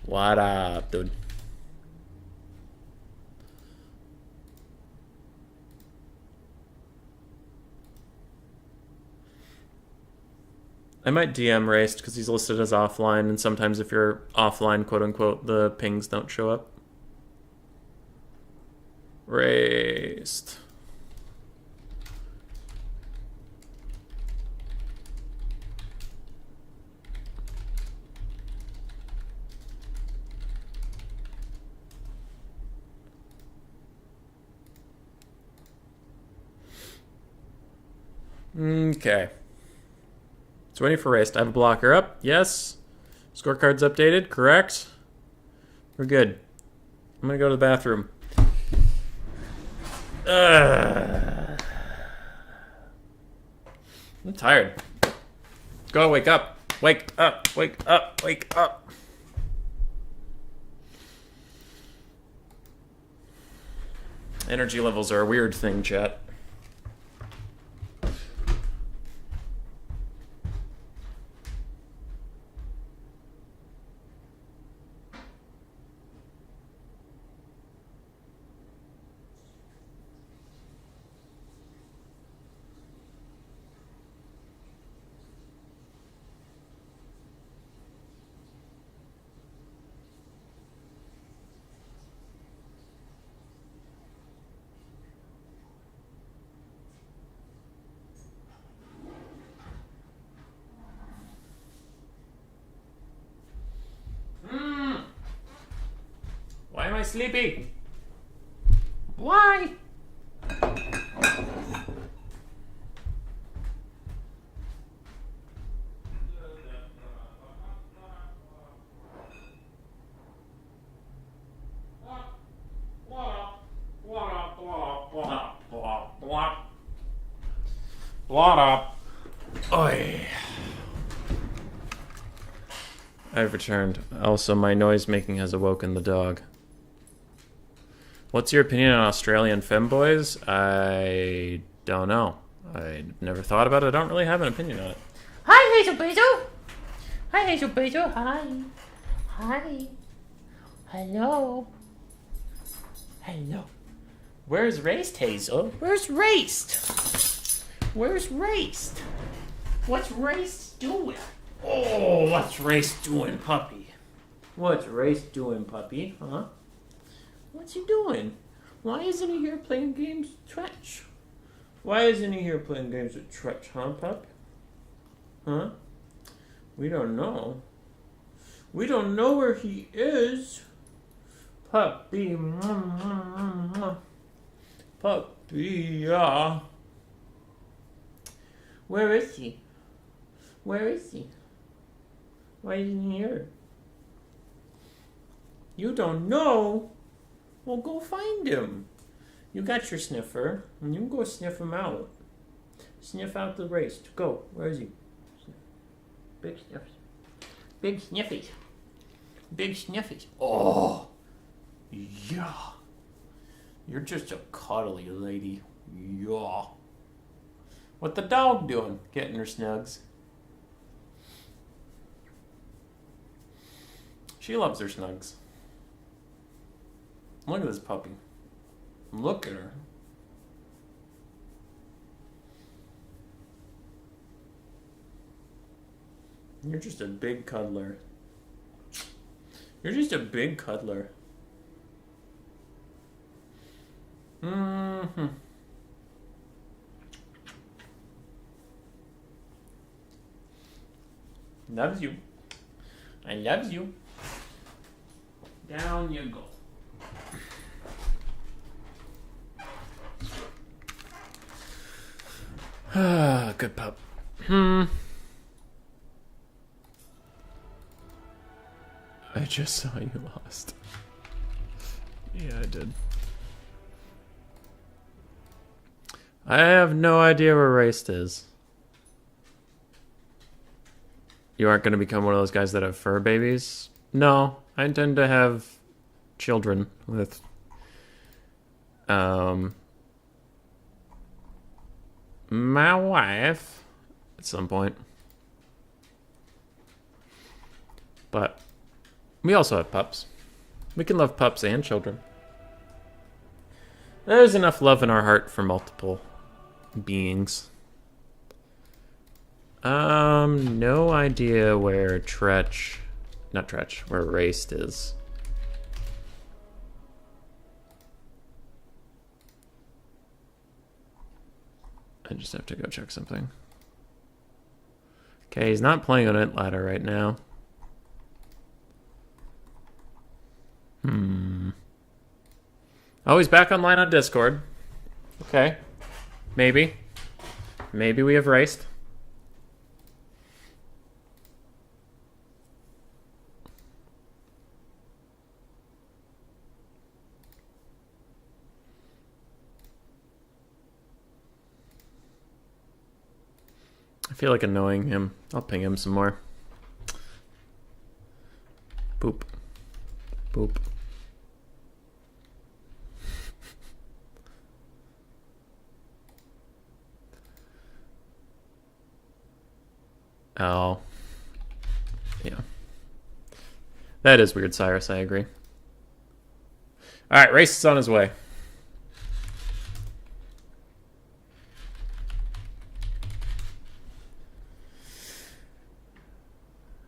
S1: What up, dude? I might DM Raced because he's listed as offline, and sometimes if you're offline, quote unquote, the pings don't show up. Raced. Okay. It's waiting for Raced. I have a blocker up. Yes. Scorecard's updated. Correct. We're good. I'm gonna go to the bathroom. I'm tired. Go, wake up. Wake up. Wake up. Wake up. Energy levels are a weird thing, chat. Why am I sleepy? Why? What up? Oi. I've returned. Also, my noise making has awoken the dog. What's your opinion on Australian femboys? I don't know. I never thought about it. I don't really have an opinion on it.
S2: Hi, Hazel Basil. Hi, Hazel Basil. Hi. Hi. Hello. Hello. Where's Raced, Hazel? Where's Raced? Where's Raced? What's Raced doing? Oh, what's Raced doing, puppy? What's Raced doing, puppy? Huh? What's he doing? Why isn't he here playing games with Tretch? Why isn't he here playing games with Tretch, huh, pup? Huh? We don't know. We don't know where he is. Puppy. Puppy, yeah. Where is he? Where is he? Why isn't he here? You don't know? Well, go find him. You got your sniffer, and you can go sniff him out. Sniff out the race. Go. Where is he? Big sniffs. Big sniffies. Big sniffies. Oh, yeah. You're just a cuddly lady. Yeah. What the dog doing? Getting her snugs. She loves her snugs. Look at this puppy. Look at her. You're just a big cuddler. You're just a big cuddler. Mm-hmm. Loves you. I loves you. Down you go. Ah, good pup. I just saw you lost. Yeah, I did. I have no idea where Raced is. You aren't going to become one of those guys that have fur babies? No, I intend to have children with my wife at some point. But
S1: We also have pups. We can love pups and children. There's enough love in our heart for multiple beings. No idea where where Raced is. I just have to go check something. Okay, he's not playing on Int Ladder right now. Oh, he's back online on Discord. Okay. Maybe. Maybe we have raced. I feel like annoying him. I'll ping him some more. Boop. Boop. Oh. Yeah. That is weird, Cyrus. I agree. Alright, Race is on his way.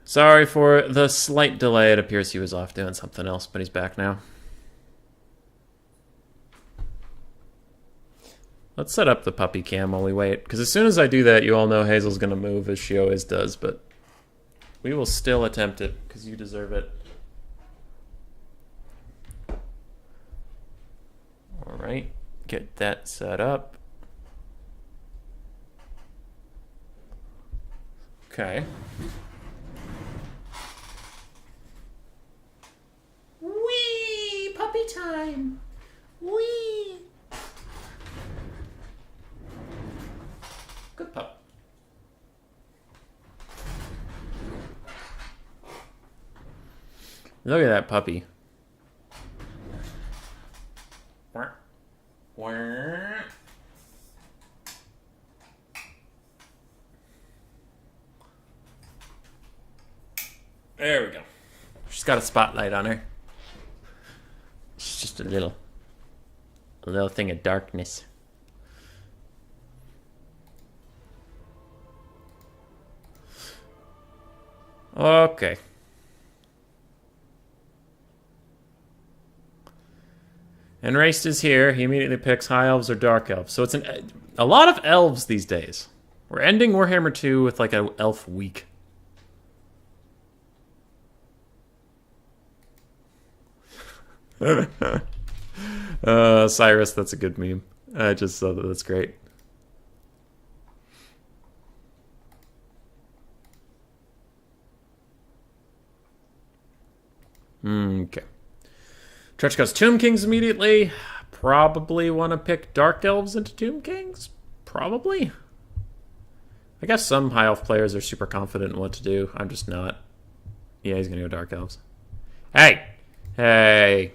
S1: Sorry for the slight delay. It appears he was off doing something else, but he's back now. Let's set up the puppy cam while we wait, because as soon as I do that, you all know Hazel's going to move, as she always does, but we will still attempt it, because you deserve it. Alright, get that set up. Okay.
S2: Wee! Puppy time! Wee!
S1: Good pup. Look at that puppy. There we go. She's got a spotlight on her. She's just a little thing of darkness. Okay. And Raced is here. He immediately picks High Elves or Dark Elves. So it's a lot of elves these days. We're ending Warhammer 2 with like an elf week. Cyrus, that's a good meme. I just saw that. That's great. Okay. Church goes Tomb Kings immediately. Probably want to pick Dark Elves into Tomb Kings. Probably. I guess some High Elf players are super confident in what to do. I'm just not. Yeah, he's going to go Dark Elves. Hey! Hey!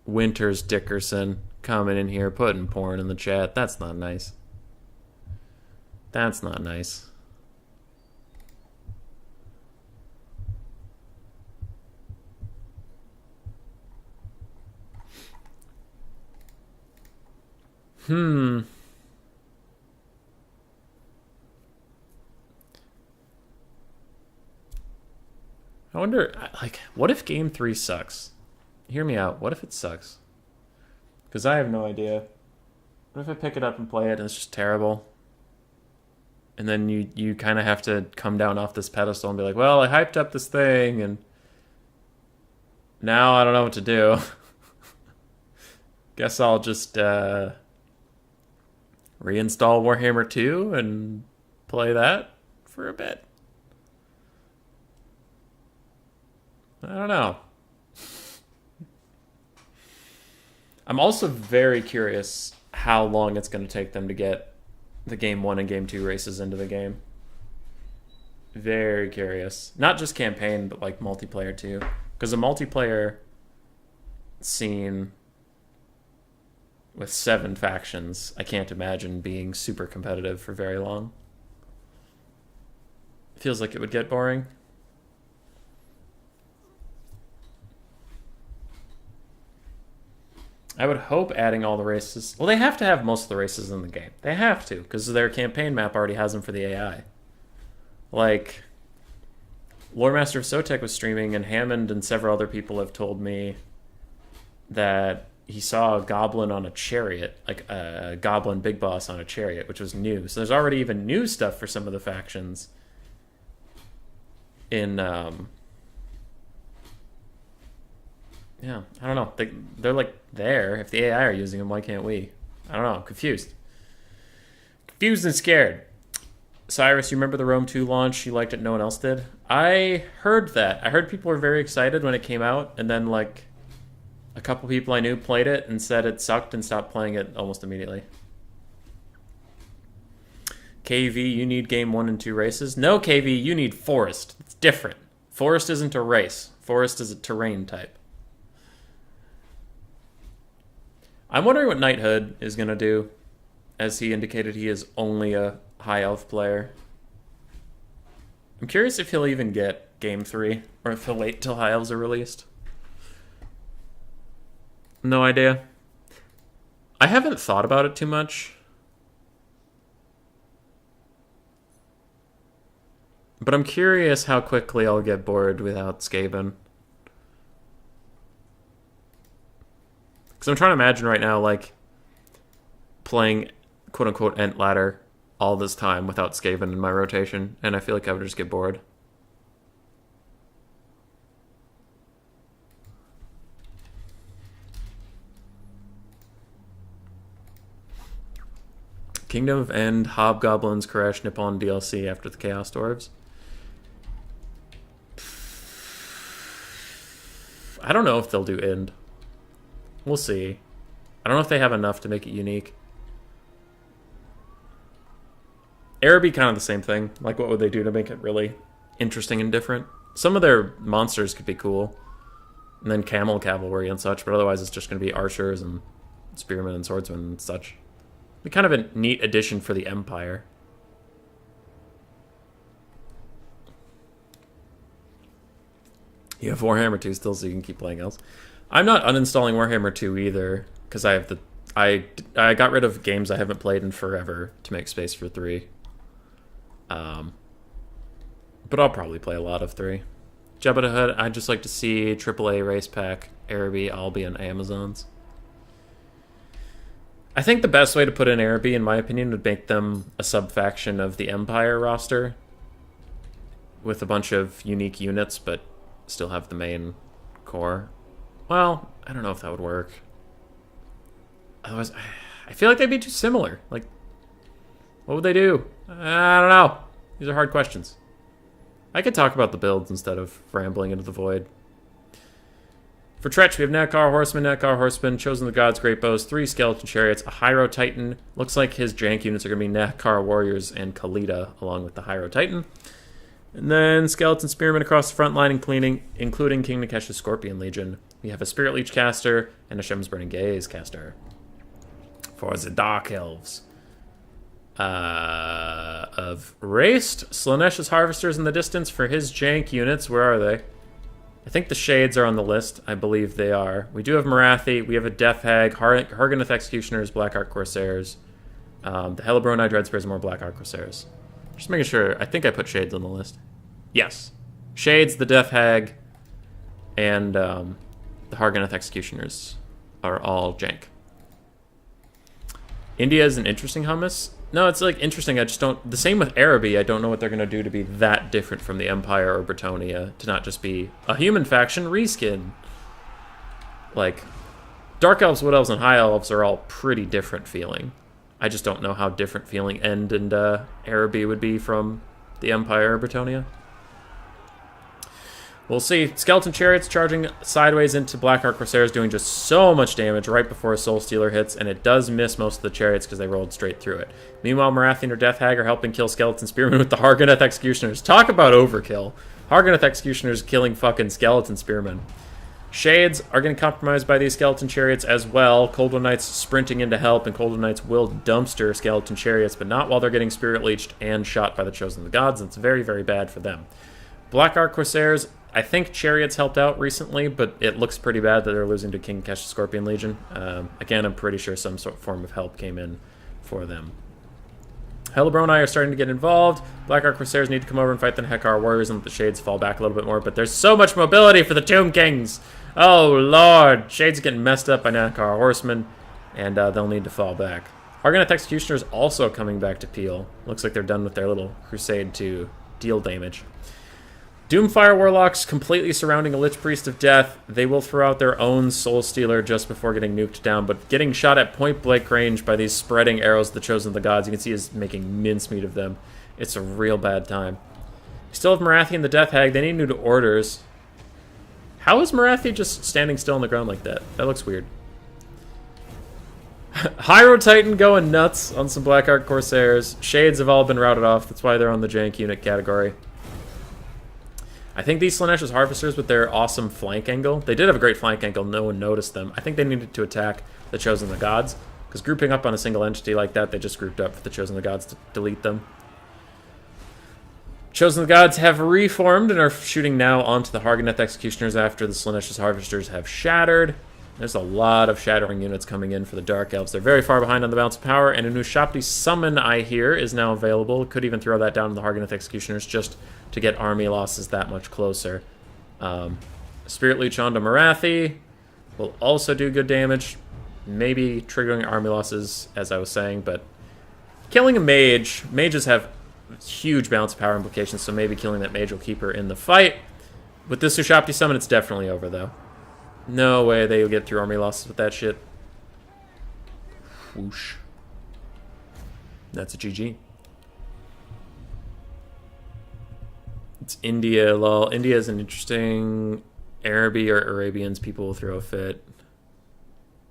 S1: Winters Dickerson coming in here putting porn in the chat. That's not nice. That's not nice. I wonder, like, what if Game 3 sucks? Hear me out. What if it sucks? Because I have no idea. What if I pick it up and play it and it's just terrible? And then you kind of have to come down off this pedestal and be like, well, I hyped up this thing and now I don't know what to do. Guess I'll just reinstall Warhammer 2 and play that for a bit. I don't know. I'm also very curious how long it's going to take them to get the Game 1 and Game 2 races into the game. Very curious. Not just campaign, but like multiplayer too. Because a multiplayer scene with 7 factions, I can't imagine being super competitive for very long. It feels like it would get boring. I would hope adding all the races... Well, they have to have most of the races in the game. They have to, because their campaign map already has them for the AI. Like, Lore Master of Sotek was streaming, and Hammond and several other people have told me that he saw a goblin on a chariot, like a goblin big boss on a chariot, which was new. So there's already even new stuff for some of the factions in... Yeah, I don't know. They're like there. If the AI are using them, why can't we? I don't know. I'm confused. Confused and scared. Cyrus, you remember the Rome 2 launch? You liked it, no one else did? I heard that. I heard people were very excited when it came out, and then like a couple people I knew played it and said it sucked and stopped playing it almost immediately. KV, you need game 1 and 2 races? No, KV, you need forest. It's different. Forest isn't a race. Forest is a terrain type. I'm wondering what Knighthood is going to do, as he indicated he is only a high elf player. I'm curious if he'll even get Game 3, or if he'll wait till high elves are released. No idea. I haven't thought about it too much. But I'm curious how quickly I'll get bored without Skaven. Because I'm trying to imagine right now, like, playing quote-unquote Ent Ladder all this time without Skaven in my rotation, and I feel like I would just get bored. Kingdom of End, Hobgoblins, Koresh, Nippon DLC after the Chaos Dwarves. I don't know if they'll do End. We'll see. I don't know if they have enough to make it unique. Araby, kind of the same thing. Like, what would they do to make it really interesting and different? Some of their monsters could be cool. And then camel cavalry and such, but otherwise it's just going to be archers and spearmen and swordsmen and such. Be kind of a neat addition for the Empire. You have Warhammer 2 still, so you can keep playing else. I'm not uninstalling Warhammer 2 either, because I have the... I got rid of games I haven't played in forever to make space for 3. But I'll probably play a lot of 3. Jabba the Hutt, I'd just like to see AAA Race Pack, Araby, Albi, and Amazons. I think the best way to put in Araby, in my opinion, would make them a sub-faction of the Empire roster with a bunch of unique units, but still have the main core. Well, I don't know if that would work. Otherwise, I feel like they'd be too similar. Like, what would they do? I don't know. These are hard questions. I could talk about the builds instead of rambling into the void. For Tretch, we have Nakar Horseman, Chosen of the Gods, Great Bows, 3 Skeleton Chariots, a Hyro Titan. Looks like his jank units are going to be Nakar Warriors and Khalida, along with the Hyro Titan. And then Skeleton Spearmen across the front line, including King Nikesh's Scorpion Legion. We have a Spirit Leech caster and a Shem's Burning Gaze caster. For the Dark Elves. Of Raced, Slaanesh Harvesters in the distance for his jank units. Where are they? I think the Shades are on the list. I believe they are. We do have Marathi. We have a Death Hag, Harganeth Executioners, Blackheart Corsairs. The Hellebroni Dreadspears, and more Blackheart Corsairs. Just making sure. I think I put Shades on the list. Yes. Shades, the Death Hag, and the Harganeth Executioners are all jank. India is an interesting hummus. No, it's like interesting. I just don't... The same with Araby. I don't know what they're going to do to be that different from the Empire or Bretonnia. To not just be a human faction reskin. Like, Dark Elves, Wood Elves, and High Elves are all pretty different feeling. I just don't know how different feeling End and Araby would be from the Empire or Bretonnia. We'll see. Skeleton Chariots charging sideways into Blackheart Corsairs, doing just so much damage right before a Soul Stealer hits, and it does miss most of the Chariots because they rolled straight through it. Meanwhile, Marathian or Death Hag are helping kill Skeleton Spearmen with the Harganeth Executioners. Talk about overkill. Harganeth Executioners killing fucking Skeleton Spearmen. Shades are getting compromised by these Skeleton Chariots as well. Cold One Knights sprinting in to help, and Cold One Knights will dumpster Skeleton Chariots, but not while they're getting Spirit Leeched and shot by the Chosen of the Gods. That's very, very bad for them. Blackheart Corsairs I think Chariots helped out recently, but it looks pretty bad that they're losing to King Kesh Scorpion Legion. Again, I'm pretty sure some sort of form of help came in for them. Hellbroni are starting to get involved. Blackheart Corsairs need to come over and fight the Hekar Warriors and let the Shades fall back a little bit more, but there's so much mobility for the Tomb Kings! Oh, Lord! Shades are getting messed up by Hekar Horsemen, and they'll need to fall back. Hargoneth Executioners also coming back to Peel. Looks like they're done with their little crusade to deal damage. Doomfire Warlocks completely surrounding a Lich Priest of Death. They will throw out their own Soul Stealer just before getting nuked down, but getting shot at point-blank range by these spreading arrows of the Chosen of the Gods, you can see is making mincemeat of them. It's a real bad time. We still have Marathi and the Death Hag. They need new orders. How is Marathi just standing still on the ground like that? That looks weird. Hyro Titan going nuts on some Blackheart Corsairs. Shades have all been routed off. That's why they're on the Jank unit category. I think these Slaanesha's Harvesters with their awesome flank angle, they did have a great flank angle, no one noticed them. I think they needed to attack the Chosen of the Gods, because grouping up on a single entity like that, they just grouped up for the Chosen of the Gods to delete them. Chosen of the Gods have reformed and are shooting now onto the Hargoneth Executioners after the Slaanesha's Harvesters have shattered. There's a lot of shattering units coming in for the Dark Elves. They're very far behind on the balance of power, and a new Shopti Summon, I hear, is now available. Could even throw that down to the Hargoneth Executioners just to get army losses that much closer. Spirit Leech onto Marathi will also do good damage. Maybe triggering army losses, as I was saying, but killing a mage, mages have huge balance of power implications, so maybe killing that mage will keep her in the fight. With this Ushapti Summon, it's definitely over, though. No way they'll get through army losses with that shit. Whoosh. That's a GG. It's India, lol. India is an interesting... Araby or Arabians, people will throw a fit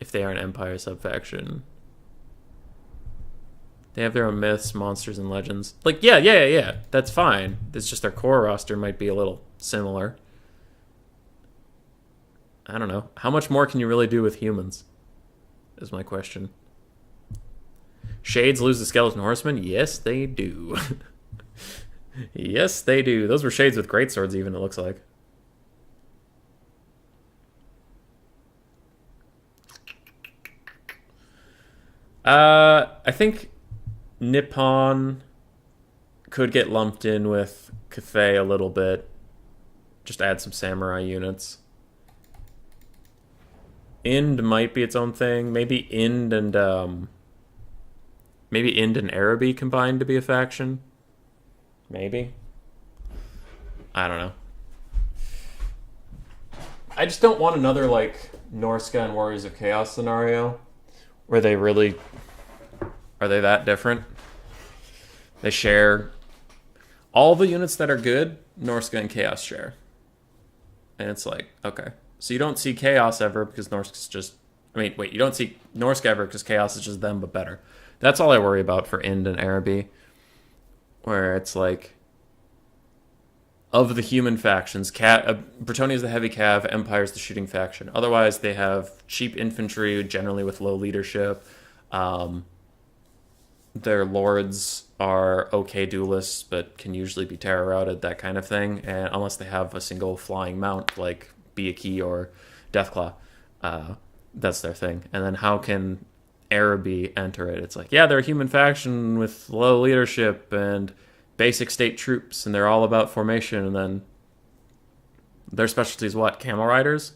S1: if they are an Empire subfaction. They have their own myths, monsters, and legends. Like, yeah. That's fine. It's just their core roster might be a little similar. I don't know. How much more can you really do with humans? Is my question. Shades lose the Skeleton Horsemen? Yes, they do. Yes, they do. Those were Shades with greatswords, even, it looks like. I think Nippon could get lumped in with Cathay a little bit. Just add some samurai units. Ind might be its own thing. Maybe Ind and Araby combined to be a faction. Maybe. I don't know. I just don't want another like Norska and Warriors of Chaos scenario where they really are they that different? They share all the units that are good, Norska and Chaos share. And it's like, okay. So you don't see Chaos ever because Norska's just... you don't see Norska ever because Chaos is just them, but better. That's all I worry about for Ind and Araby. Where it's like... Of the human factions, Bretonnia is the heavy cav, Empire is the shooting faction. Otherwise, they have cheap infantry, generally with low leadership. Their lords are okay duelists, but can usually be terror routed, that kind of thing. And unless they have a single flying mount, like Biaki or Deathclaw, that's their thing. And then how can Araby enter it? It's like, yeah, they're a human faction with low leadership and basic state troops, and they're all about formation, and then their specialty is what? Camel riders?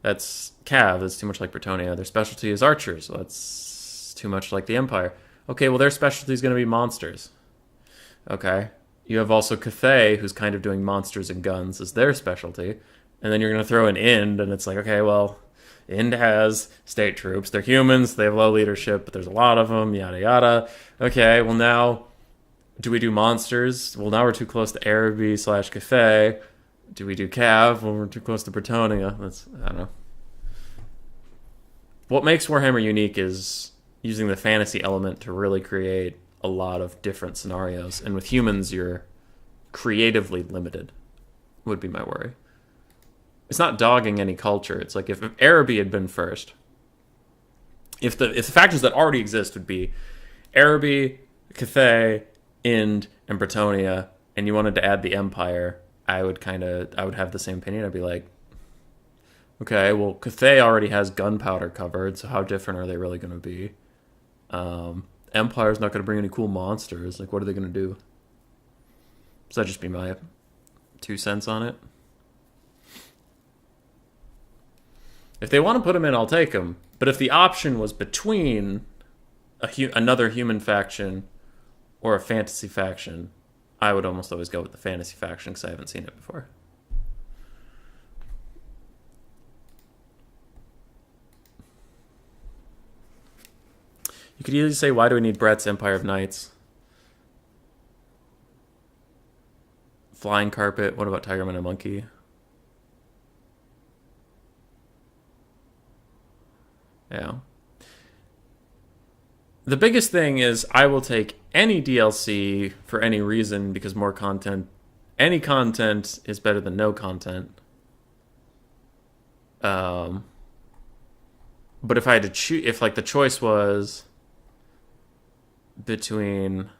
S1: That's Cav, that's too much like Bretonnia. Their specialty is archers, so that's too much like the Empire. Okay, well their specialty is going to be monsters. Okay. You have also Cathay, who's kind of doing monsters and guns as their specialty, and then you're going to throw an Ind, and it's like, okay, well, Ind has state troops, they're humans, they have low leadership, but there's a lot of them, yada yada. Okay, well now... Do we do monsters? Well, now we're too close to Araby / Cathay. Do we do Cav? Well, we're too close to Bretonnia. I don't know. What makes Warhammer unique is using the fantasy element to really create a lot of different scenarios. And with humans, you're creatively limited, would be my worry. It's not dogging any culture. It's like if Araby had been first, if the factions that already exist would be Araby, Cathay, Ind, and Bretonnia, and you wanted to add the Empire, I would have the same opinion. I'd be like, okay, well, Cathay already has gunpowder covered, so how different are they really going to be? Empire's not going to bring any cool monsters. Like, what are they going to do? So that'd just be my 2 cents on it. If they want to put them in, I'll take them. But if the option was between another human faction or a fantasy faction, I would almost always go with the fantasy faction because I haven't seen it before. You could easily say, why do we need Brett's Empire of Knights? Flying Carpet, what about Tigerman and Monkey? Yeah. The biggest thing is I will take any DLC for any reason because more content, any content is better than no content. But if I had to choose, if like the choice was between,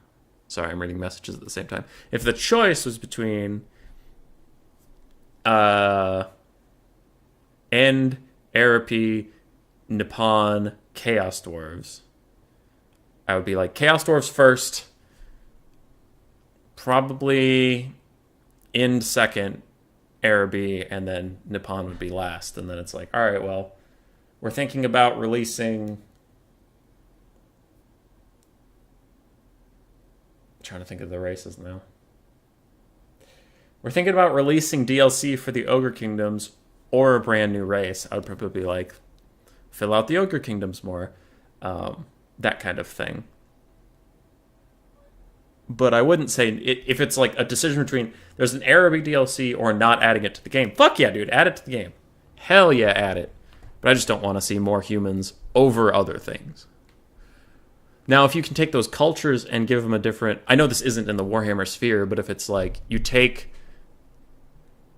S1: sorry, I'm reading messages at the same time. If the choice was between End, Arapi, Nippon, Chaos Dwarves, I would be like Chaos Dwarves first, probably End second, Arabi, and then Nippon would be last. And then it's like, all right, well, we're thinking about releasing, I'm trying to think of the races now. We're thinking about releasing DLC for the Ogre Kingdoms or a brand new race. I would probably be like, fill out the Ogre Kingdoms more. That kind of thing. But I wouldn't say, if it's like a decision between there's an Arabic DLC or not adding it to the game, fuck yeah, dude, add it to the game. Hell yeah, add it. But I just don't want to see more humans over other things. Now, if you can take those cultures and give them a different... I know this isn't in the Warhammer sphere, but if it's like you take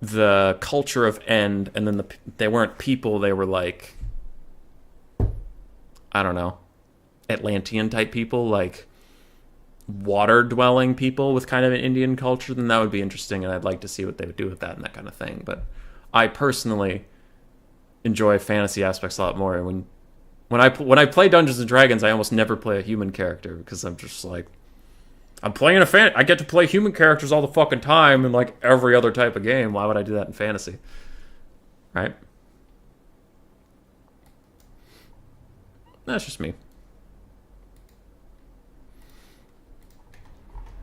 S1: the culture of End and then they weren't people, they were like, I don't know, Atlantean type people, like water-dwelling people with kind of an Indian culture, then that would be interesting, and I'd like to see what they would do with that and that kind of thing. But I personally enjoy fantasy aspects a lot more, and when I play Dungeons and Dragons, I almost never play a human character because I'm just like, I'm playing I get to play human characters all the fucking time in like every other type of game. Why would I do that in fantasy? Right? That's just me.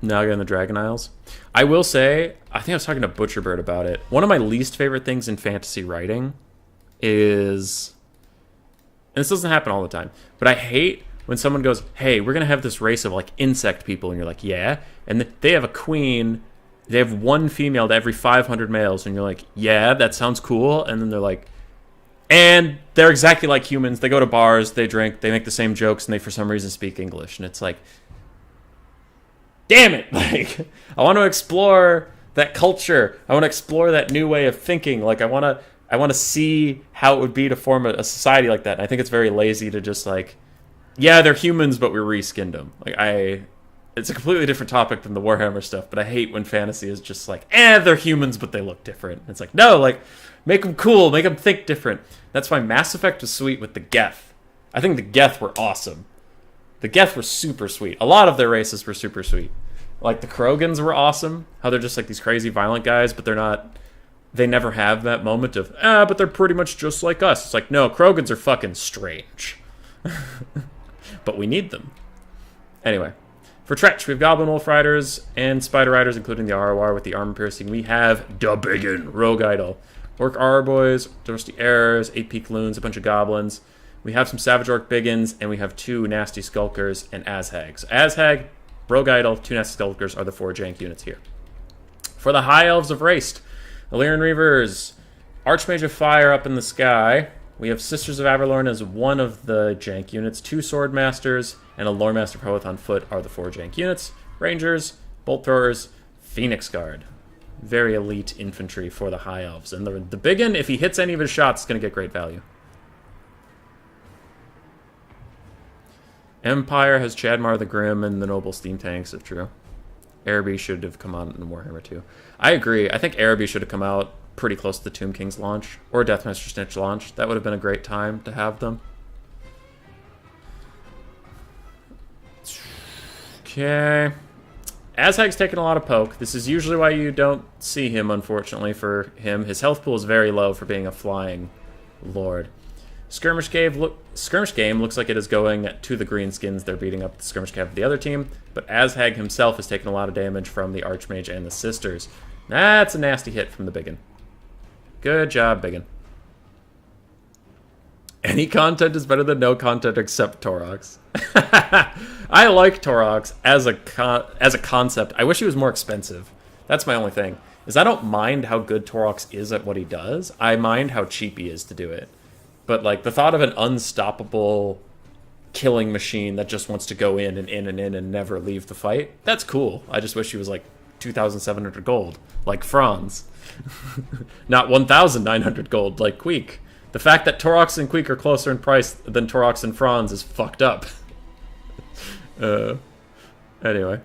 S1: Now I go in the Dragon Isles. I will say, I think I was talking to Butcherbird about it. One of my least favorite things in fantasy writing is, and this doesn't happen all the time, but I hate when someone goes, hey, we're going to have this race of like insect people, and you're like, yeah, and they have a queen, they have one female to every 500 males, and you're like, yeah, that sounds cool, and then they're like, and they're exactly like humans, they go to bars, they drink, they make the same jokes, and they for some reason speak English, and it's like, damn it, like, I want to explore that culture, I want to explore that new way of thinking, like, I want to see how it would be to form a society like that. And I think it's very lazy to just like, yeah, they're humans, but we reskinned them. Like it's a completely different topic than the Warhammer stuff, but I hate when fantasy is just like, they're humans, but they look different. It's like, no, like, make them cool, make them think different. That's why Mass Effect was sweet with the Geth. I think the Geth were awesome. The Geth were super sweet. A lot of their races were super sweet. Like the Krogans were awesome. How they're just like these crazy violent guys, but they're not... They never have that moment of, but they're pretty much just like us. It's like, no, Krogans are fucking strange. But we need them. Anyway, for Tretch, we have Goblin Wolf Riders and Spider Riders, including the ROR with the armor piercing. We have the Biggin, Rogue Idol, Orc Boys, Dusty Errors, 8-Peak Loons, a bunch of Goblins. We have some Savage Orc Biggins, and we have 2 Nasty Skulkers and Azhags. Azhag, Rogue Idol, 2 Nasty Skulkers are the 4 jank units here. For the High Elves of Raced, Illyrian Reavers, Archmage of Fire up in the sky. We have Sisters of Averlorn as one of the jank units. 2 Swordmasters and a Loremaster Poeth on foot are the 4 jank units. Rangers, Bolt Throwers, Phoenix Guard. Very elite infantry for the High Elves. And the Biggin, if he hits any of his shots, is going to get great value. Empire has Chadmar the Grim and the Noble Steam Tanks, if true. Araby should have come out in Warhammer 2. I agree. I think Araby should have come out pretty close to the Tomb King's launch or Deathmaster Snitch launch. That would have been a great time to have them. Okay. Azhag's taking a lot of poke. This is usually why you don't see him, unfortunately, for him. His health pool is very low for being a flying lord. Skirmish game looks like it is going to the greenskins. They're beating up the skirmish cave of the other team, but Azhag himself has taken a lot of damage from the Archmage and the Sisters. That's a nasty hit from the Biggin. Good job, Biggin. Any content is better than no content except Torox. I like Torox as a concept. I wish he was more expensive. That's my only thing. Is I don't mind how good Torox is at what he does. I mind how cheap he is to do it. But like the thought of an unstoppable killing machine that just wants to go in and in and in and never leave the fight, that's cool. I just wish he was like 2,700 gold, like Franz. Not 1,900 gold, like Queek. The fact that Torox and Queek are closer in price than Torox and Franz is fucked up. Anyway.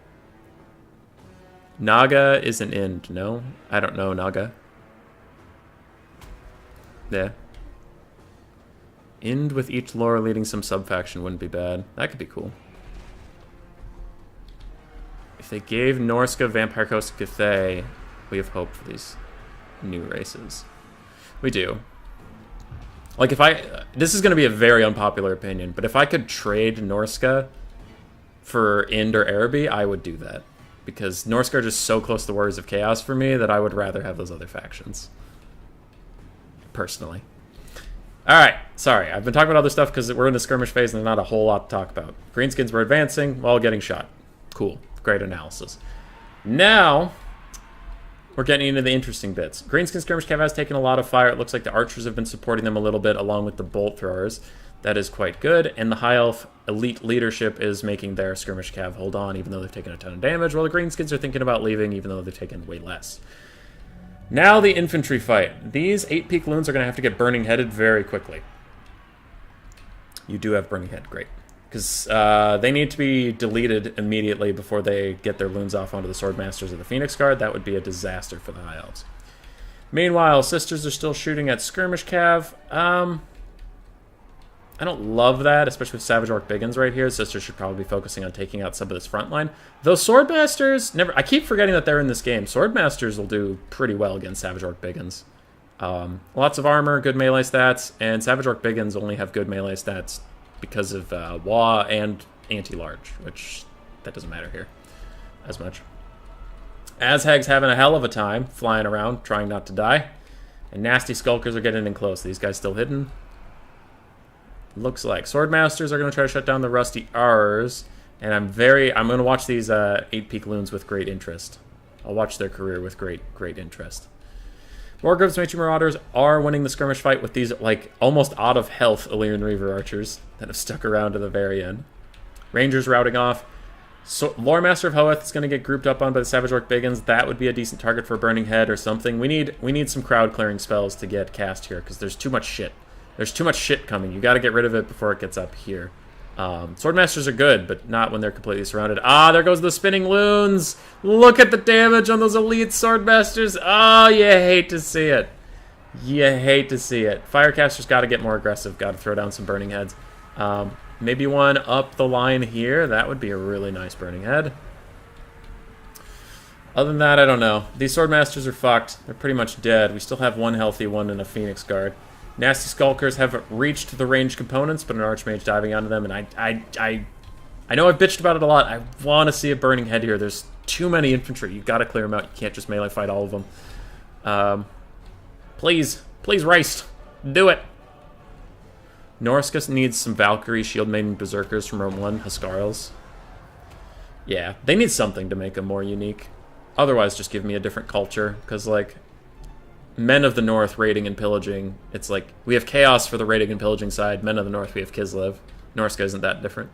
S1: Naga is an end, no? I don't know, Naga. Yeah. End with each lore leading some sub-faction wouldn't be bad. That could be cool. If they gave Norska, Vampire Coast, Cathay, we have hope for these new races. We do. Like if this is going to be a very unpopular opinion, but if I could trade Norska for Ind or Araby, I would do that. Because Norska are just so close to the Warriors of Chaos for me that I would rather have those other factions. Personally. Alright, sorry. I've been talking about other stuff because we're in the skirmish phase and there's not a whole lot to talk about. Greenskins were advancing while getting shot. Cool. Great analysis. Now, we're getting into the interesting bits. Greenskin Skirmish Cav has taken a lot of fire. It looks like the archers have been supporting them a little bit along with the bolt throwers. That is quite good. And the High Elf elite leadership is making their Skirmish Cav hold on even though they've taken a ton of damage, while the Greenskins are thinking about leaving even though they've taken way less. Now the infantry fight. These 8-peak loons are going to have to get burning headed very quickly. You do have burning head, great. Because they need to be deleted immediately before they get their loons off onto the Swordmasters of the Phoenix Guard. That would be a disaster for the High Elves. Meanwhile, Sisters are still shooting at Skirmish Cav. I don't love that, especially with Savage Orc Biggins right here. Sisters should probably be focusing on taking out some of this front line. Though Swordmasters, I keep forgetting that they're in this game. Swordmasters will do pretty well against Savage Orc Biggins. Lots of armor, good melee stats, and Savage Orc Biggins only have good melee stats because of WA and anti-large, which that doesn't matter here as much. Azhag's having a hell of a time flying around, trying not to die. And nasty skulkers are getting in close. These guys still hidden. Looks like Swordmasters are going to try to shut down the Rusty R's. And I'm going to watch these 8-peak loons with great interest. I'll watch their career with great interest. Morgrove's Matrix Marauders are winning the skirmish fight with these, like, almost out of health Illyrian Reaver archers that have stuck around to the very end. Rangers routing off. So, Loremaster of Hoeth is going to get grouped up on by the Savage Orc Biggins. That would be a decent target for a Burning Head or something. We need some crowd clearing spells to get cast here, because there's too much shit. There's too much shit coming. You got to get rid of it before it gets up here. Swordmasters are good, but not when they're completely surrounded. Ah, there goes the spinning loons. Look at the damage on those elite Swordmasters. Oh, you hate to see it. You hate to see it. Firecasters got to get more aggressive. Got to throw down some burning heads. Maybe one up the line here. That would be a really nice burning head. Other than that, I don't know. These Swordmasters are fucked. They're pretty much dead. We still have one healthy one and a Phoenix Guard. Nasty Skulkers have reached the ranged components, but an Archmage diving onto them, and I know I've bitched about it a lot. I want to see a burning head here. There's too many infantry. You got to clear them out. You can't just melee fight all of them. Please, Rice, do it. Norska needs some Valkyrie, Shield Maiden, Berserkers from Rome 1, Huskarls. Yeah, they need something to make them more unique. Otherwise, just give me a different culture, because, like, Men of the North raiding and pillaging. It's like, we have Chaos for the raiding and pillaging side. Men of the North, we have Kislev. Norska isn't that different.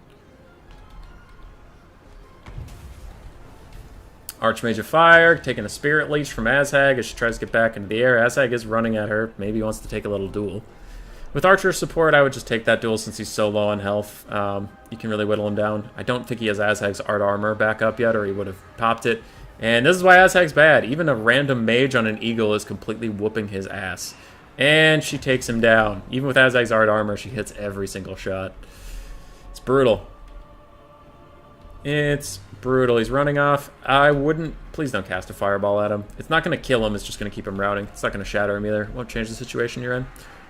S1: Archmage of Fire, taking a Spirit Leech from Azhag as she tries to get back into the air. Azhag is running at her. Maybe he wants to take a little duel. With Archer support, I would just take that duel since he's so low on health. You can really whittle him down. I don't think he has Azhag's Art Armor back up yet, or he would have popped it. And this is why Azhag's bad. Even a random mage on an eagle is completely whooping his ass. And she takes him down. Even with Azhag's Art Armor, she hits every single shot. It's brutal. It's brutal. He's running off. I wouldn't... Please don't cast a fireball at him. It's not going to kill him. It's just going to keep him routing. It's not going to shatter him either. Won't change the situation you're in.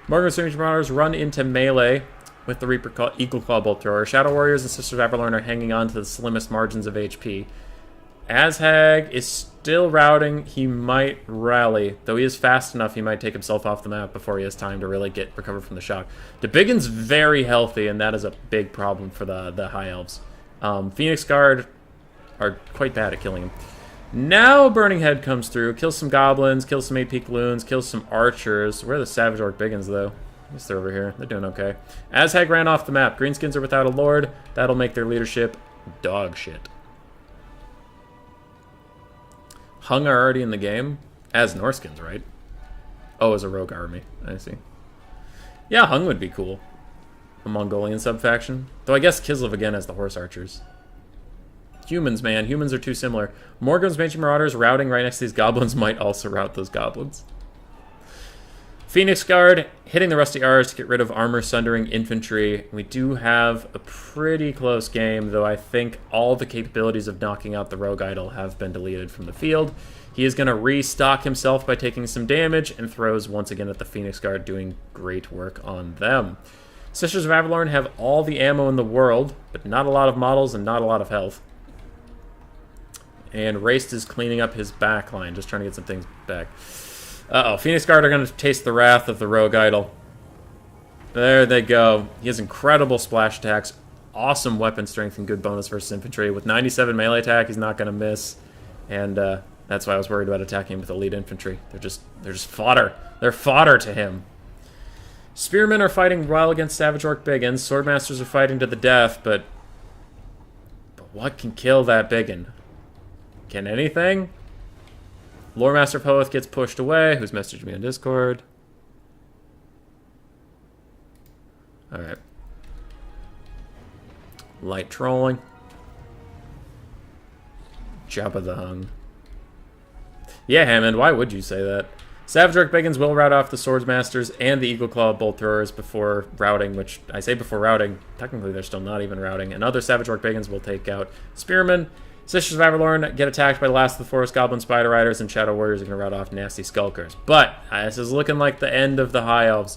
S1: Morgan's Strange Marauders run into melee with the Reaper Eagle Claw Bolt Thrower. Shadow Warriors and Sisters of Avalorn are hanging on to the slimmest margins of HP. Azhag is still routing. He might rally. Though he is fast enough, he might take himself off the map before he has time to really recover from the shock. Debiggin's very healthy, and that is a big problem for the High Elves. Phoenix Guard are quite bad at killing him. Now Burning Head comes through, kills some goblins, kills some 8-peak loons, kills some archers. Where are the Savage Orc Biggins, though? I guess they're over here. They're doing okay. Azhag ran off the map. Greenskins are without a lord. That'll make their leadership dog shit. Hung are already in the game? As Norskins, right? Oh, as a rogue army. I see. Yeah, Hung would be cool. A Mongolian subfaction. Though I guess Kislev again has the horse archers. Humans, man. Humans are too similar. Morgrim's Banshee Marauders routing right next to these goblins might also rout those goblins. Phoenix Guard hitting the Rusty R's to get rid of armor sundering infantry. We do have a pretty close game, though I think all the capabilities of knocking out the Rogue Idol have been deleted from the field. He is going to restock himself by taking some damage and throws once again at the Phoenix Guard, doing great work on them. Sisters of Avalorn have all the ammo in the world, but not a lot of models and not a lot of health. And Raced is cleaning up his backline, just trying to get some things back. Uh-oh, Phoenix Guard are going to taste the wrath of the Rogue Idol. There they go. He has incredible splash attacks, awesome weapon strength, and good bonus versus infantry. With 97 melee attack, he's not going to miss. And that's why I was worried about attacking him with elite infantry. They're just fodder. They're fodder to him. Spearmen are fighting well against Savage Orc Biggins. Swordmasters are fighting to the death, but what can kill that Biggin? Can anything? Loremaster of Hoeth gets pushed away. Who's messaged me on Discord? Alright. Light trolling. Jabba the Hung. Yeah, Hammond, why would you say that? Savage Orc Biggins will rout off the Swordsmasters and the Eagle Claw Bolt Throwers before routing, which I say before routing. Technically, they're still not even routing. And other Savage Orc Biggins will take out Spearmen. Sisters of Avalorn get attacked by the last of the Forest Goblin Spider Riders, and Shadow Warriors are going to rout off Nasty Skulkers. But this is looking like the end of the High Elves.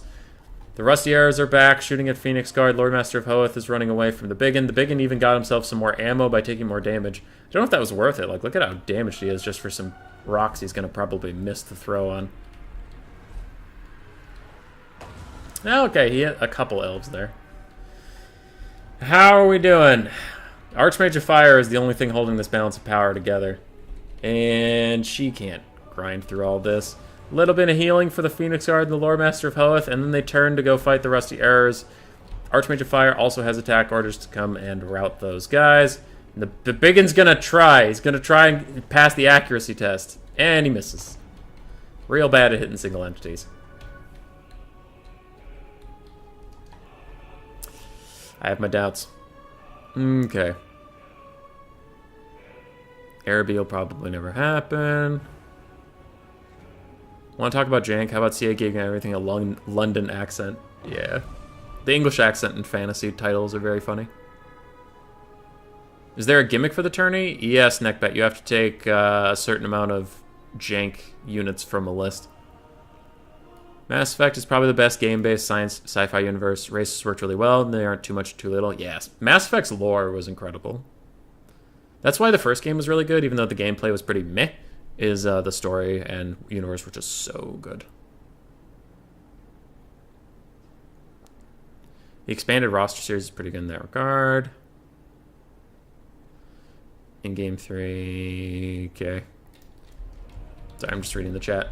S1: The Rusty Arrows are back, shooting at Phoenix Guard. Lordmaster of Hoeth is running away from the Biggin. The Biggin even got himself some more ammo by taking more damage. I don't know if that was worth it. Like, look at how damaged he is just for some rocks he's going to probably miss the throw on. Okay, he hit a couple elves there. How are we doing? Archmage of Fire is the only thing holding this balance of power together. And she can't grind through all this. A little bit of healing for the Phoenix Guard and the Loremaster of Hoeth, and then they turn to go fight the Rusty Errors. Archmage of Fire also has attack orders to come and rout those guys. And the Biggin's gonna try. He's gonna try and pass the accuracy test. And he misses. Real bad at hitting single entities. I have my doubts. Okay. Araby will probably never happen. Want to talk about Jank? How about CA giving everything a London accent? Yeah. The English accent in fantasy titles are very funny. Is there a gimmick for the tourney? Yes, Neckbet. You have to take a certain amount of Jank units from a list. Mass Effect is probably the best game-based science sci-fi universe. Races worked really well, and they aren't too much too little. Yes, Mass Effect's lore was incredible. That's why the first game was really good, even though the gameplay was pretty meh, is the story and universe were just so good. The expanded roster series is pretty good in that regard. In Game 3... Okay. Sorry, I'm just reading the chat.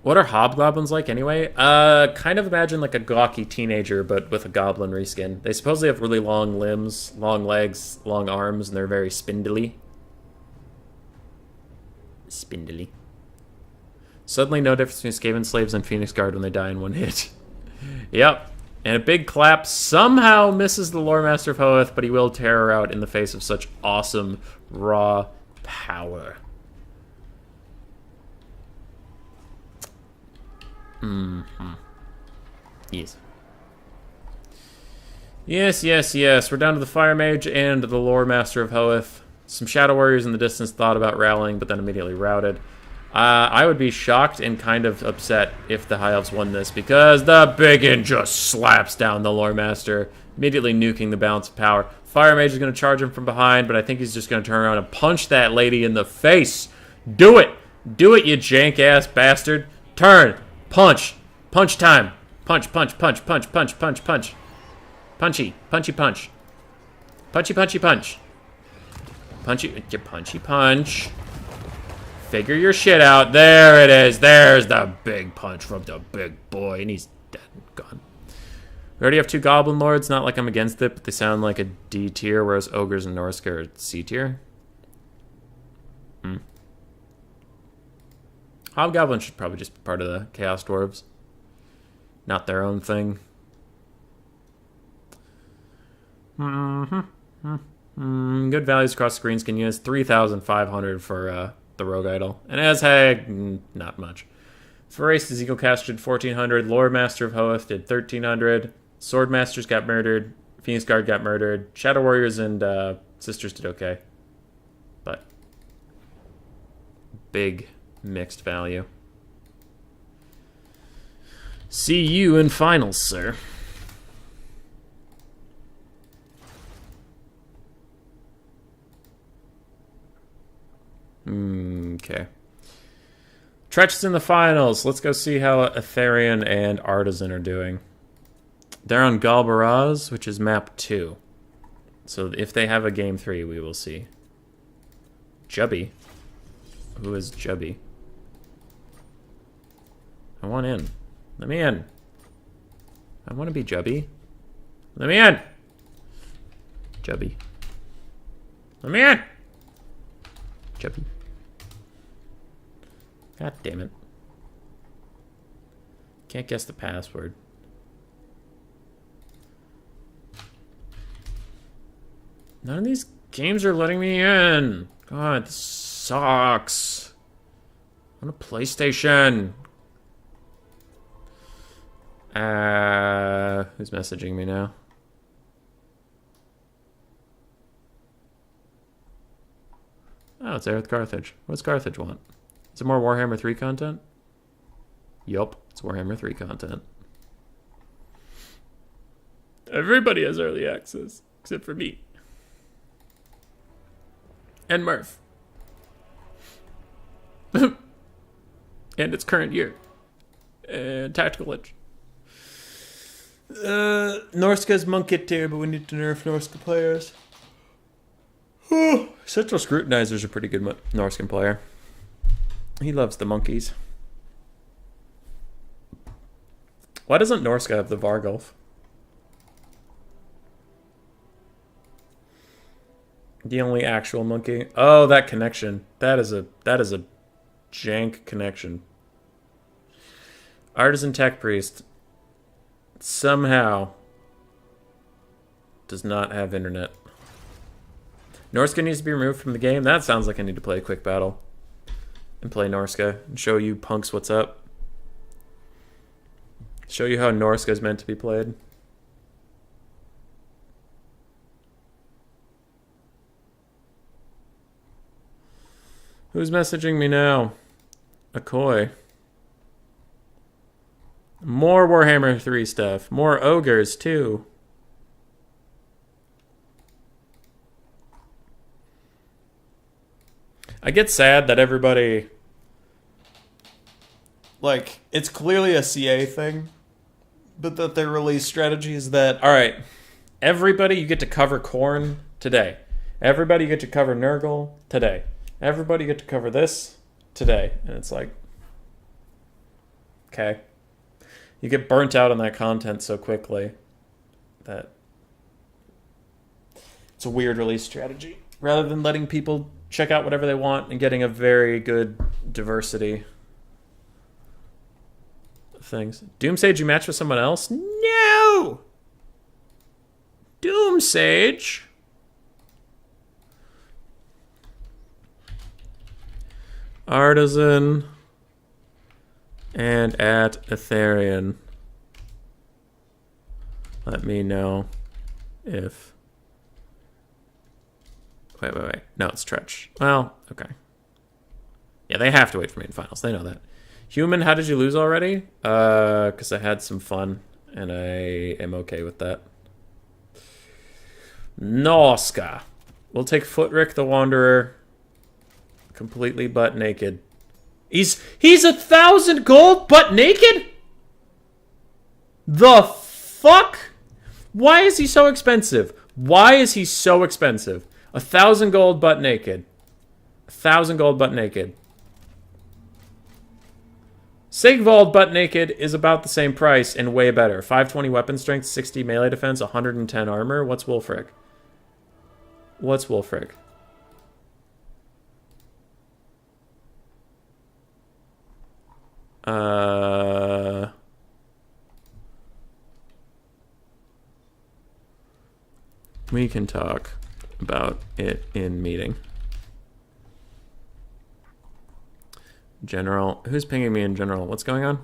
S1: What are hobgoblins like anyway? Kind of imagine like a gawky teenager, but with a goblin reskin. They supposedly have really long limbs, long legs, long arms, and they're very spindly. Spindly. Suddenly no difference between Skaven Slaves and Phoenix Guard when they die in one hit. Yep. And a big clap somehow misses the Lore Master of Hoeth, but he will tear her out in the face of such awesome raw power. Yes. Yes. We're down to the Fire Mage and the Lore Master of Hoeth. Some Shadow Warriors in the distance thought about rallying, but then immediately routed. I would be shocked and kind of upset if the High Elves won this, because the Biggin just slaps down the Lore Master, immediately nuking the balance of power. Fire Mage is going to charge him from behind, but I think he's just going to turn around and punch that lady in the face. Do it! Do it, you jank-ass bastard. Turn. Punch. Punch time. Punch. Punchy. Punchy punch. Punchy punch. Punchy punch. Figure your shit out. There it is. There's the big punch from the big boy. And he's dead and gone. We already have 2 Goblin Lords. Not like I'm against it, but they sound like a D tier, whereas Ogres and Norska are C tier. Hobgoblin should probably just be part of the Chaos Dwarves. Not their own thing. Good values across the Greenskin units. 3,500 for the Rogue Idol. And as Hag, not much. For Ace, the Eagle Caster did 1,400. Lord Master of Hoeth did 1,300. Sword Masters got murdered. Phoenix Guard got murdered. Shadow Warriors and Sisters did okay. But big mixed value. See you in finals, sir. Okay. Tretch in the finals. Let's go see how Aetherian and Artisan are doing. They're on Galbaraz, which is map 2. So if they have a game 3, we will see. Jubby. Who is Jubby? I want in. Let me in. I want to be Jubby. Let me in. Jubby. Let me in. Jubby. God damn it. Can't guess the password. None of these games are letting me in. God, this sucks. I want a PlayStation. Who's messaging me now? Oh, it's Aerith Carthage. What's Carthage want? Is it more Warhammer 3 content? Yup, it's Warhammer 3 content. Everybody has early access, except for me. And Murph. And its current year. And Tactical Edge. Norska's Monkit tier, but we need to nerf Norska players. Central Scrutinizer's a pretty good Norscan player. He loves the monkeys. Why doesn't Norska have the Vargulf? The only actual monkey. Oh, that connection. That is a jank connection. Artisan Tech Priest somehow does not have internet. Norska needs to be removed from the game. That sounds like I need to play a quick battle and play Norska and show you punks what's up. Show you how Norska is meant to be played. Who's messaging me now? Akoi. More Warhammer 3 stuff. More ogres, too. I get sad that everybody... Like, it's clearly a CA thing, but that their release strategy is that, alright, everybody you get to cover Khorne today. Everybody you get to cover Nurgle today. Everybody get to cover this today. And it's like, okay. You get burnt out on that content so quickly that it's a weird release strategy. Rather than letting people check out whatever they want and getting a very good diversity things. Doomsage, you match with someone else? No! Doomsage? Artisan. And at Ethereum. Let me know if... Wait. No, it's Tretch. Well, okay. Yeah, they have to wait for me in finals. They know that. Human, how did you lose already? Because I had some fun, and I am okay with that. Noska. We'll take Footrick the Wanderer. Completely butt naked. He's 1,000 gold butt naked? The fuck? Why is he so expensive? Why is he so expensive? 1,000 gold butt naked. 1,000 gold butt naked. Sigvald butt naked is about the same price and way better. 520 weapon strength, 60 melee defense, 110 armor. What's Wulfric? What's Wulfric? We can talk about it in meeting. General. Who's pinging me in general? What's going on?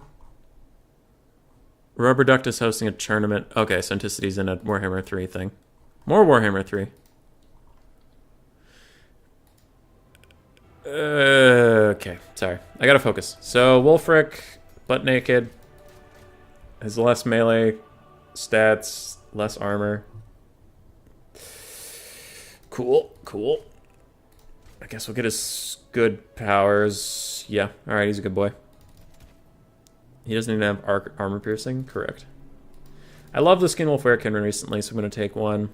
S1: Rubber Duct is hosting a tournament. Okay, so Anticity's in a Warhammer 3 thing. More Warhammer 3. Okay, sorry. I gotta focus. So, Wulfric, butt naked. Has less melee stats, less armor. Cool. I guess we'll get his good powers. Yeah, alright, he's a good boy. He doesn't even have armor piercing? Correct. I love the Skin Wolf Werekin recently, so I'm going to take one.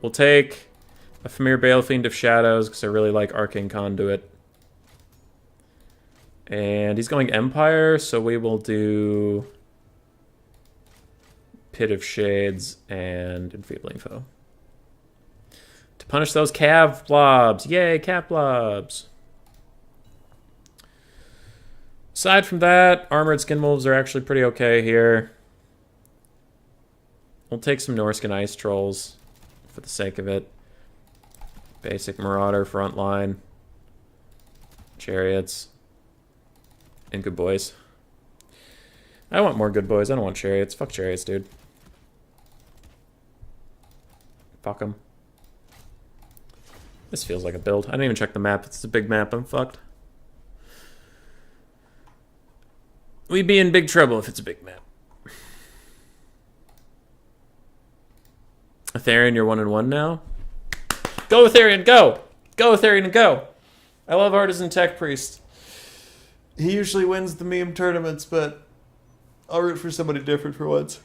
S1: We'll take a Famir Balefiend of Shadows, because I really like Arcane Conduit. And he's going Empire, so we will do Pit of Shades and Enfeebling Foe. To punish those cav blobs. Yay, cav blobs. Aside from that, Armored Skin Wolves are actually pretty okay here. We'll take some Norscan Ice Trolls for the sake of it. Basic Marauder frontline. Chariots. And good boys. I want more good boys. I don't want chariots. Fuck chariots, dude. Fuck them. This feels like a build. I didn't even check the map. It's a big map. I'm fucked. We'd be in big trouble if it's a big map. Aetherian, you're 1-1 now? Go Aetherian, go! Go Aetherian, go! I love Artisan Tech Priest. He usually wins the meme tournaments, but I'll root for somebody different for once.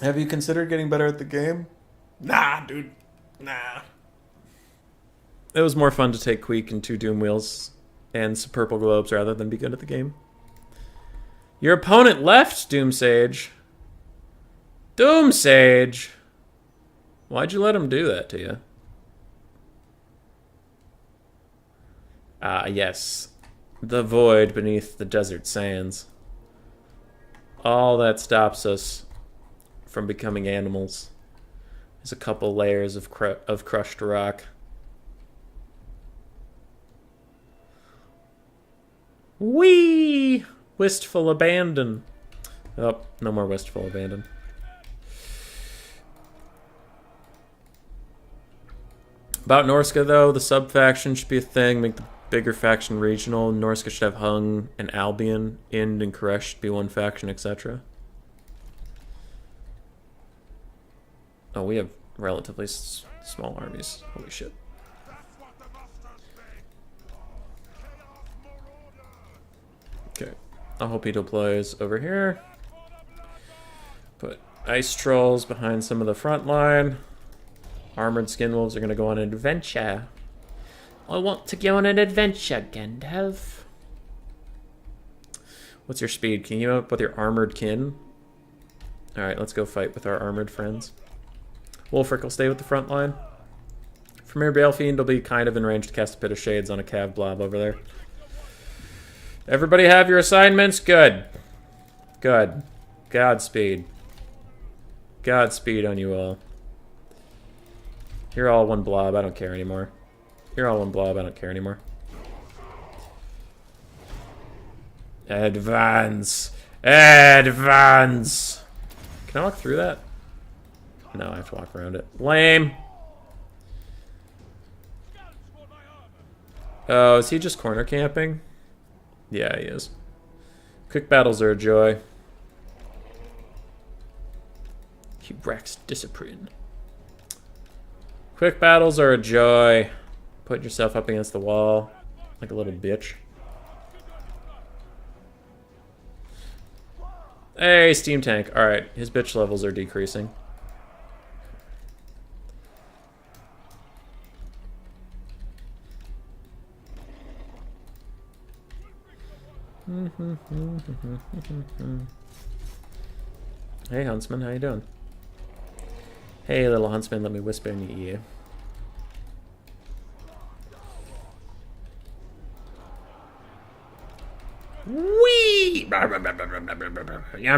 S1: Have you considered getting better at the game? Nah, dude. Nah. It was more fun to take Queek and 2 Doom Wheels and some Purple Globes rather than be good at the game. Your opponent left, Doomsage. Doomsage! Why'd you let him do that to you? Ah, yes. The void beneath the desert sands. All that stops us from becoming animals is a couple layers of crushed rock. Whee! Wistful Abandon. Oh, no more Wistful Abandon. About Norska, though, the sub-faction should be a thing. Make the bigger faction regional. Norska should have Hung and Albion. Ind and Koresh should be one faction, etc. Oh, we have relatively small armies. Holy shit. Okay. I hope he deploys over here. Put Ice Trolls behind some of the front line. Armored Skin Wolves are going to go on an adventure. I want to go on an adventure, Gandalf. What's your speed? Can you keep up with your armored kin? Alright, let's go fight with our armored friends. Wulfric will stay with the front line. From here, Balefiend will be kind of in range to cast a Pit of Shades on a Cav blob over there. Everybody have your assignments? Good. Good. Godspeed. Godspeed on you all. You're all one blob, I don't care anymore. You're all one blob, I don't care anymore. Advance! Advance! Can I walk through that? No, I have to walk around it. Lame! Oh, is he just corner camping? Yeah, he is. Quick battles are a joy. He wrecks discipline. Quick battles are a joy. Put yourself up against the wall like a little bitch. Hey, Steam Tank. Alright, his bitch levels are decreasing. Hey, Huntsman, how you doing? Hey, little Huntsman, let me whisper in your ear. Wee! Yum yum yum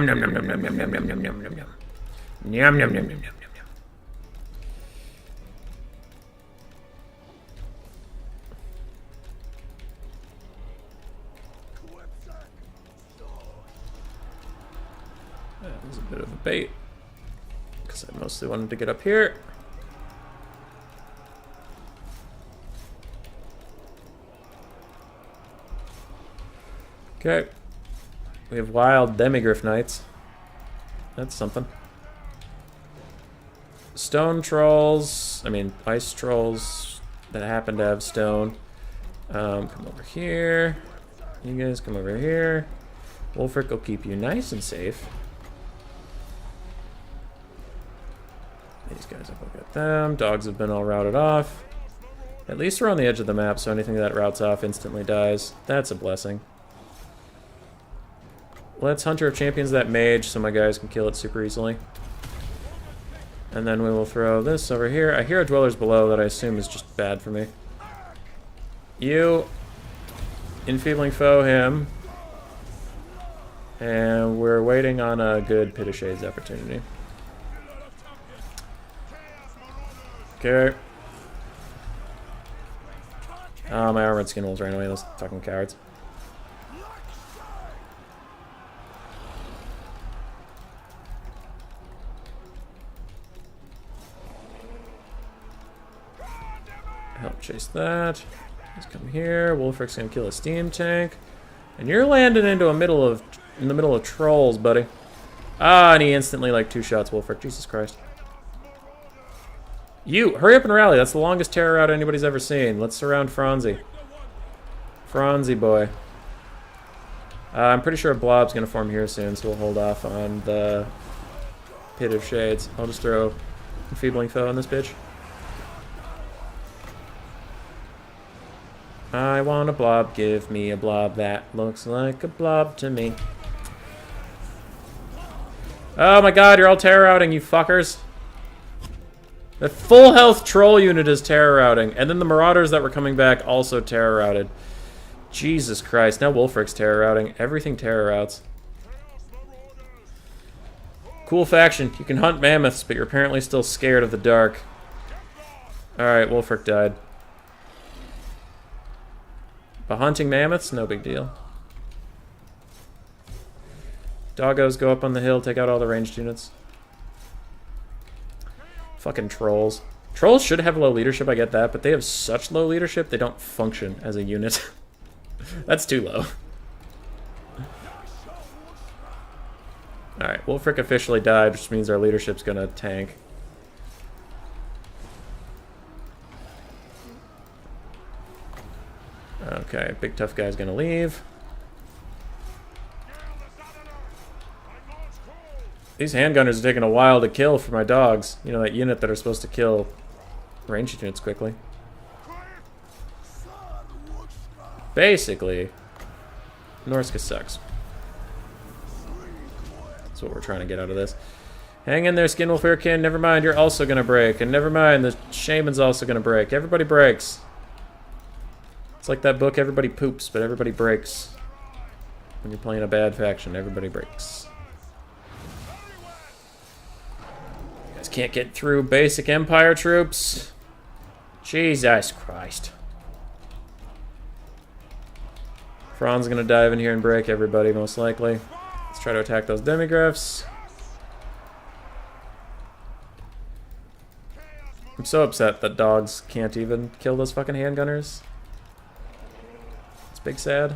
S1: yum yum yum yum yum yum yum yum yum. Yum yum yum yum yum yum. That was a bit of a bait, because I mostly wanted to get up here. Okay. We have wild Demigryph Knights. That's something. Stone trolls, I mean ice trolls that happen to have stone. Come over here. You guys come over here. Wolfric will keep you nice and safe. These guys have looked at them. Dogs have been all routed off. At least we're on the edge of the map, so anything that routes off instantly dies. That's a blessing. Let's Hunter of Champions that mage so my guys can kill it super easily. And then we will throw this over here. I hear a Dwellers Below that I assume is just bad for me. You, Enfeebling Foe him. And we're waiting on a good Pit of Shades opportunity. Okay. Oh, my Armored Skin Wolves ran away, those fucking cowards. Help chase that. Let's come here. Wolfric's gonna kill a steam tank. And you're landing into in the middle of trolls, buddy. Ah, and he instantly like 2 shots Wolfric. Jesus Christ. You, hurry up and rally. That's the longest terror route anybody's ever seen. Let's surround Franzi. Franzi boy. I'm pretty sure a blob's gonna form here soon, so we'll hold off on the Pit of Shades. I'll just throw Enfeebling Foe on this bitch. I want a blob, give me a blob that looks like a blob to me. Oh my god, you're all terror routing, you fuckers. The full health troll unit is terror routing, and then the marauders that were coming back also terror routed. Jesus Christ, now Wolfric's terror routing. Everything terror routes. Cool faction. You can hunt mammoths, but you're apparently still scared of the dark. Alright, Wolfric died. But hunting mammoths, no big deal. Doggos go up on the hill, take out all the ranged units. Fucking trolls. Trolls should have low leadership, I get that, but they have such low leadership, they don't function as a unit. That's too low. Alright, Wolfric officially died, which means our leadership's gonna tank. Okay, big tough guy's gonna leave. These handgunners are taking a while to kill for my dogs. You know, that unit that are supposed to kill ranged units quickly. Basically, Norska sucks. That's what we're trying to get out of this. Hang in there, Skinwolf Hurricane. Never mind, you're also gonna break. And never mind, the Shaman's also gonna break. Everybody breaks. It's like that book, everybody poops, but everybody breaks. When you're playing a bad faction, everybody breaks. You guys can't get through basic Empire troops. Jesus Christ. Fran's gonna dive in here and break everybody, most likely. Let's try to attack those demigryphs. I'm so upset that dogs can't even kill those fucking handgunners. It's big sad.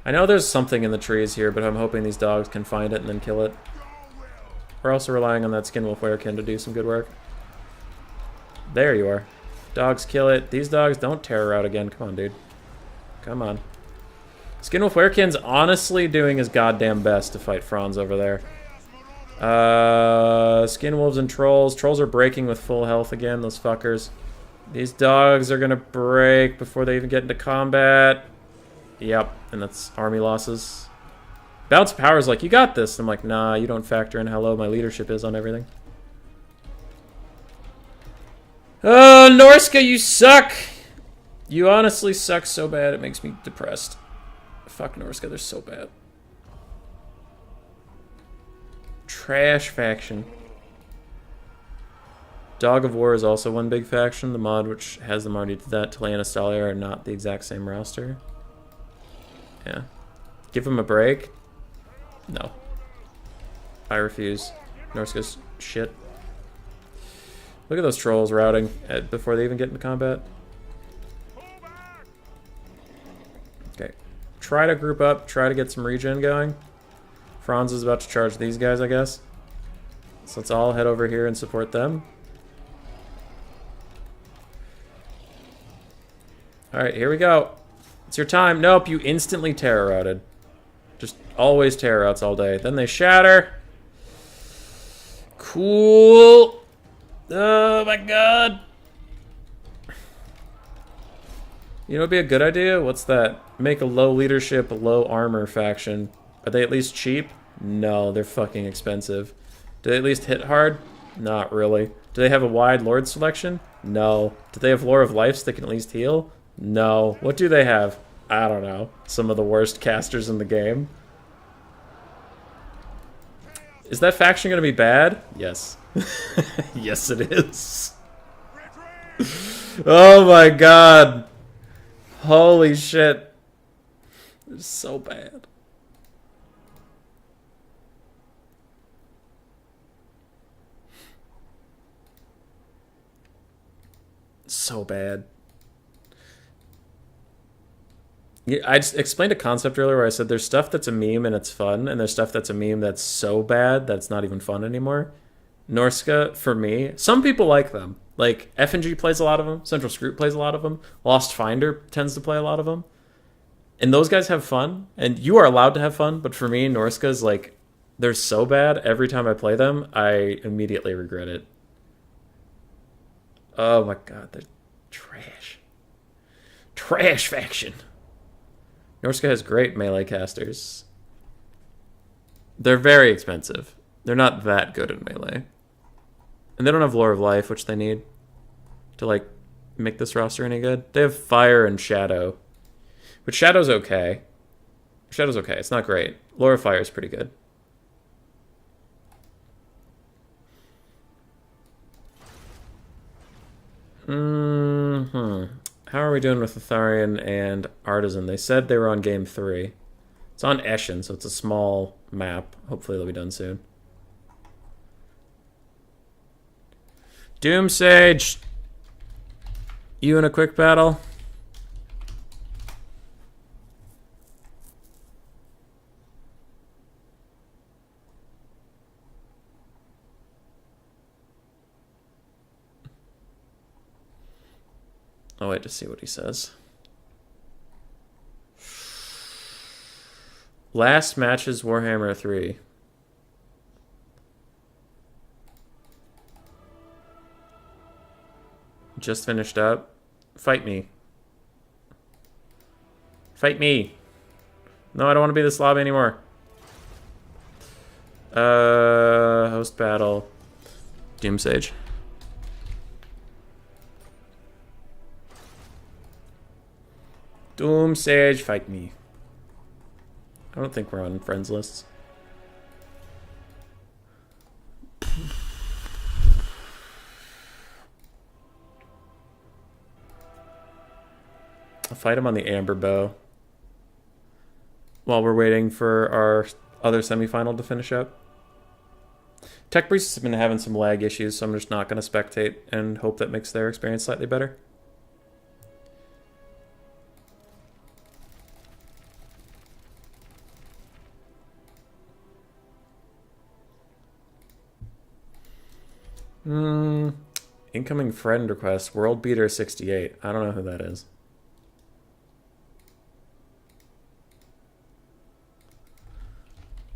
S1: I know there's something in the trees here, but I'm hoping these dogs can find it and then kill it. We're also relying on that Skinwolf Werekin to do some good work. There you are. Dogs kill it. These dogs don't terror out again. Come on, dude. Come on. Skinwolf Werekin's honestly doing his goddamn best to fight Franz over there. Skinwolves and trolls. Trolls are breaking with full health again, those fuckers. These dogs are gonna break before they even get into combat. Yep, and that's army losses. Bounce Power's like, you got this. I'm like, nah, you don't factor in how low my leadership is on everything. Oh, Norska, you suck! You honestly suck so bad, it makes me depressed. Fuck Norska, they're so bad. Trash faction. Dog of War is also one big faction. The mod which has them already to that, Talea and Astalia are not the exact same roster. Yeah. Give them a break? No. I refuse. Norska's shit. Look at those trolls routing before they even get into combat. Okay. Try to group up, try to get some regen going. Franz is about to charge these guys, I guess. So let's all head over here and support them. Alright, here we go. It's your time. Nope, you instantly terror routed. Just always terror outs all day. Then they shatter. Cool. Oh my god. You know what would be a good idea? What's that? Make a low leadership, low armor faction. Are they at least cheap? No, they're fucking expensive. Do they at least hit hard? Not really. Do they have a wide lord selection? No. Do they have Lore of Life so they can at least heal? No. What do they have? I don't know. Some of the worst casters in the game. Is that faction going to be bad? Yes. Yes, it is. Oh my god. Holy shit. It's so bad. So bad. Yeah, I just explained a concept earlier where I said there's stuff that's a meme and it's fun, and there's stuff that's a meme that's so bad that it's not even fun anymore. Norska, for me, some people like them. Like, F&G plays a lot of them. Central Scroot plays a lot of them. Lost Finder tends to play a lot of them. And those guys have fun, and you are allowed to have fun, but for me, Norska's like, they're so bad, every time I play them, I immediately regret it. Oh my god, they're trash. Trash faction. Norska has great melee casters. They're very expensive. They're not that good in melee. And they don't have Lore of Life, which they need to, like, make this roster any good. They have Fire and Shadow. But Shadow's okay. Shadow's okay. It's not great. Lore of Fire is pretty good. How are we doing with Atharian and Artisan? They said they were on game 3. It's on Eschen, so it's a small map. Hopefully they'll be done soon. Doom Sage! You in a quick battle? I'll wait to see what he says. Last matches Warhammer 3. Just finished up. Fight me. Fight me. No, I don't want to be this lobby anymore. Host battle. Doom Sage. Doom Sage, fight me. I don't think we're on friends lists. I'll fight him on the Amber Bow while we're waiting for our other semifinal to finish up. Tech Priest has been having some lag issues, so I'm just not going to spectate and hope that makes their experience slightly better. Incoming friend request, World Beater 68. I don't know who that is.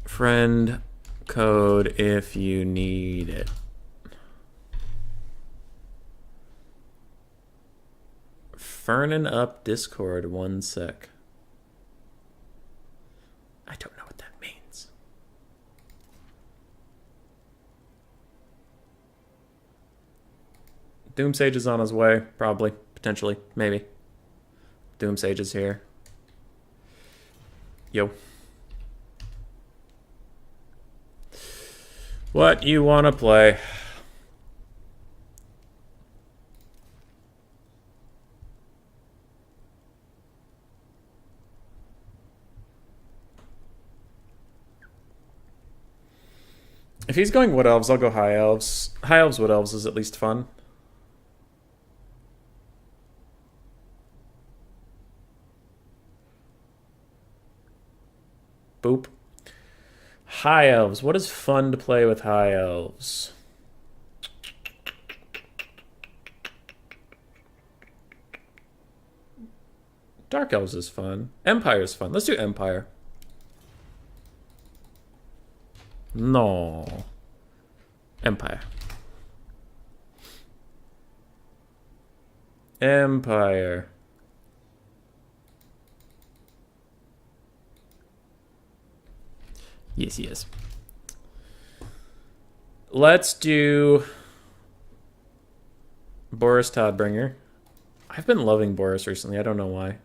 S1: Friend code if you need it. Fernin up Discord, 1 sec. I don't know what that means. Doom Sage is on his way, probably, potentially, maybe. Doom Sage is here. Yo. What you want to play? If he's going Wood Elves, I'll go High Elves. High Elves, Wood Elves is at least fun. Boop. High Elves. What is fun to play with High Elves? Dark Elves is fun. Empire is fun. Let's do Empire. No. Empire. Empire. Yes, yes. Let's do Boris Toddbringer. I've been loving Boris recently. I don't know why.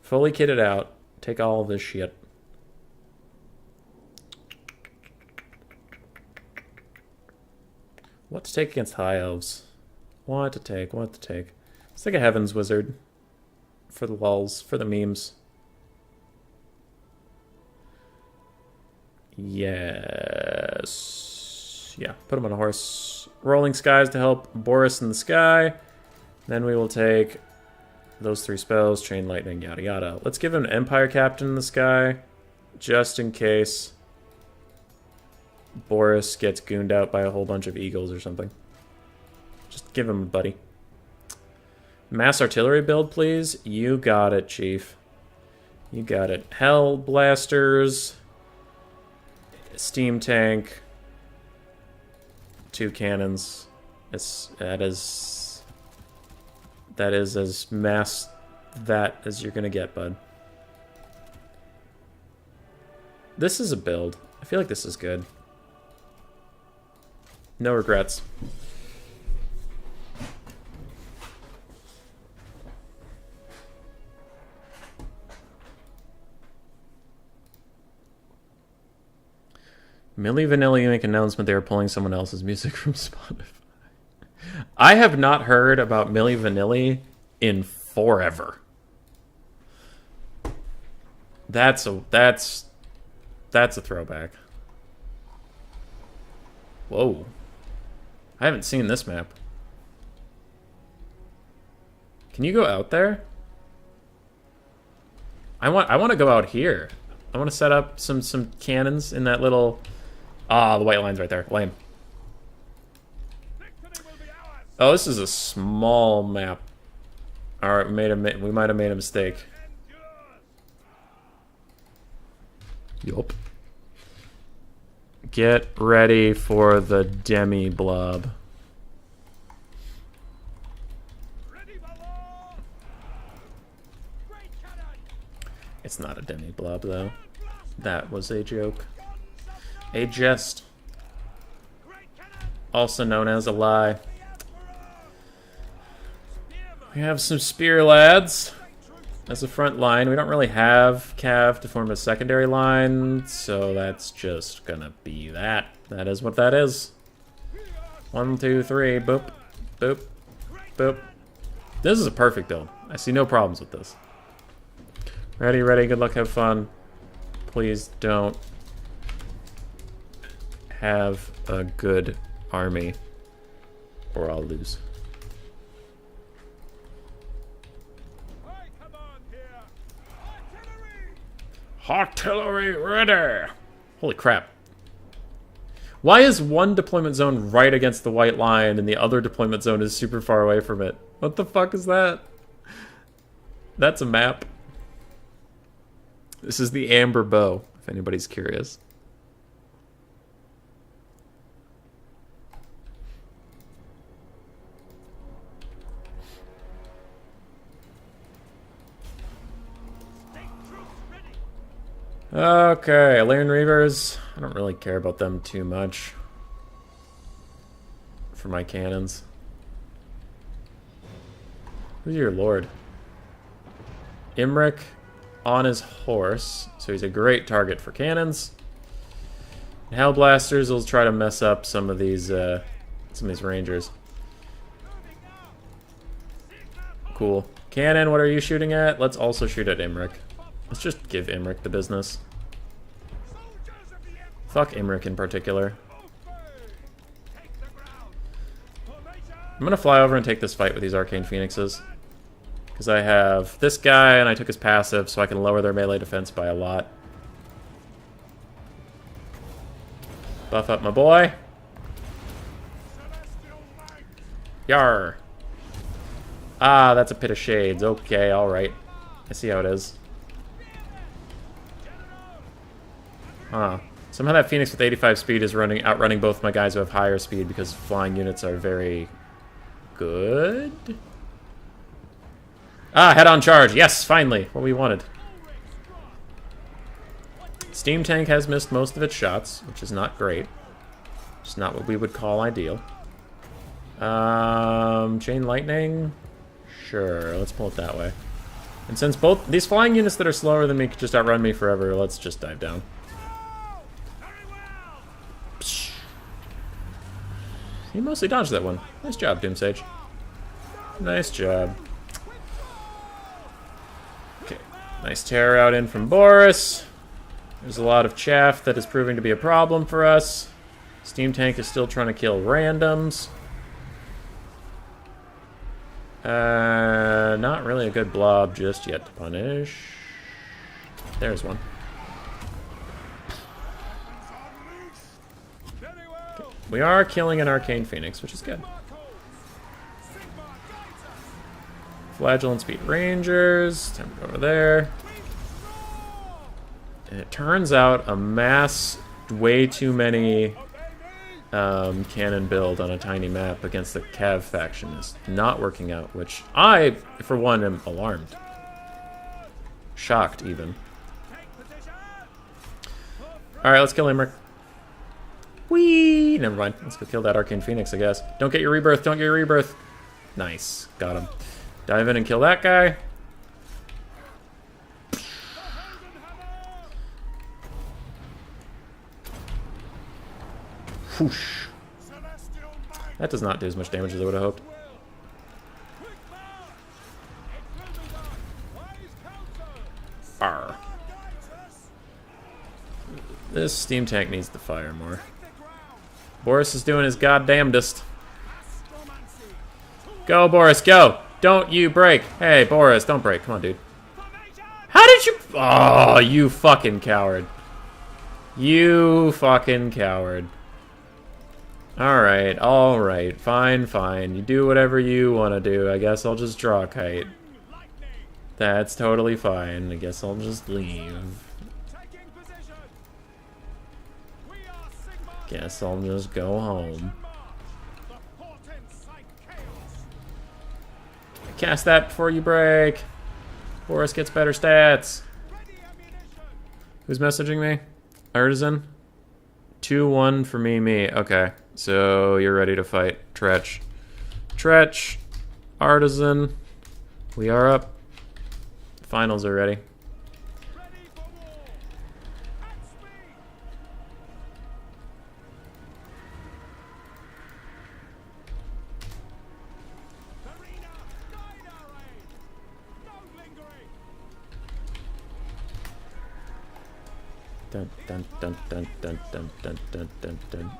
S1: Fully kitted out. Take all of this shit. What to take against High Elves? What to take? What to take? Let's take a Heaven's Wizard. For the lulz. For the memes. Yes. Yeah, put him on a horse. Rolling Skies to help Boris in the sky. Then we will take those 3 spells. Chain Lightning, yada yada. Let's give him an Empire Captain in the sky. Just in case Boris gets gooned out by a whole bunch of eagles or something. Just give him a buddy. Mass Artillery build, please. You got it, Chief. You got it. Hell Blasters. Steam Tank. 2 cannons. That is as mass that as you're gonna get, bud. This is a build. I feel like this is good. No regrets. Milli Vanilli make an announcement they are pulling someone else's music from Spotify. I have not heard about Milli Vanilli in forever. That's a throwback. Whoa. I haven't seen this map. Can you go out there? I want to go out here. I want to set up some cannons in that little... Ah, the white line's right there. Lame. Oh, this is a small map. Alright, we might have made a mistake. Yup. Get ready for the demi-blob. It's not a demi-blob, though. That was a joke. A jest. Also known as a lie. We have some spear lads as a front line. We don't really have cav to form a secondary line, so that's just gonna be that. That is what that is. 1, 2, 3, boop, boop, boop. This is a perfect build. I see no problems with this. Ready, ready, good luck, have fun. Please don't have a good army, or I'll lose. Artillery ready! Holy crap. Why is one deployment zone right against the white line and the other deployment zone is super far away from it? What the fuck is that? That's a map. This is the Amber Bow, if anybody's curious. Okay, Illyrian Reavers. I don't really care about them too much for my cannons. Who's your lord? Imric on his horse, so he's a great target for cannons. Hellblasters will try to mess up some of these rangers. Cool. Cannon, what are you shooting at? Let's also shoot at Imric. Let's just give Imric the business. Fuck Imric in particular. I'm gonna fly over and take this fight with these Arcane Phoenixes. Because I have this guy and I took his passive, so I can lower their melee defense by a lot. Buff up my boy. Yar. Ah, that's a pit of shades. Okay, alright. I see how it is. Huh. Somehow that Phoenix with 85 speed is outrunning both my guys who have higher speed because flying units are very good. Ah, head-on charge. Yes, finally. What we wanted. Steam Tank has missed most of its shots, which is not great. It's not what we would call ideal. Chain Lightning? Sure, let's pull it that way. And since both these flying units that are slower than me could just outrun me forever, let's just dive down. He mostly dodged that one. Nice job, Doomsage. Nice job. Okay, nice terror out in from Boris. There's a lot of chaff that is proving to be a problem for us. Steam Tank is still trying to kill randoms. Not really a good blob just yet to punish. There's one. Okay. We are killing an Arcane Phoenix, which is good. Flagellant Speed Rangers. Time to go over there. And it turns out a mass, way too many cannon build on a tiny map against the Cav faction is not working out, which I, for one, am alarmed. Shocked, even. Alright, let's kill Imric. Whee! Never mind. Let's go kill that Arcane Phoenix, I guess. Don't get your rebirth, don't get your rebirth. Nice. Got him. Dive in and kill that guy. Whoosh. That does not do as much damage as I would have hoped. Arr. This Steam Tank needs to fire more. Boris is doing his goddamnedest. Go, Boris, go! Don't you break! Hey, Boris, don't break. Come on, dude. How did you... Oh, you fucking coward. You fucking coward. Alright, fine. You do whatever you want to do. I guess I'll just draw kite. That's totally fine. I guess I'll just leave. Guess I'll just go home. Cast that before you break. Boris gets better stats. Who's messaging me? Artisan? 2-1 for me. Okay, so you're ready to fight. Tretch. Tretch. Artisan. We are up. Finals are ready. Dun dun dun dun dun dun dun dun dun dun.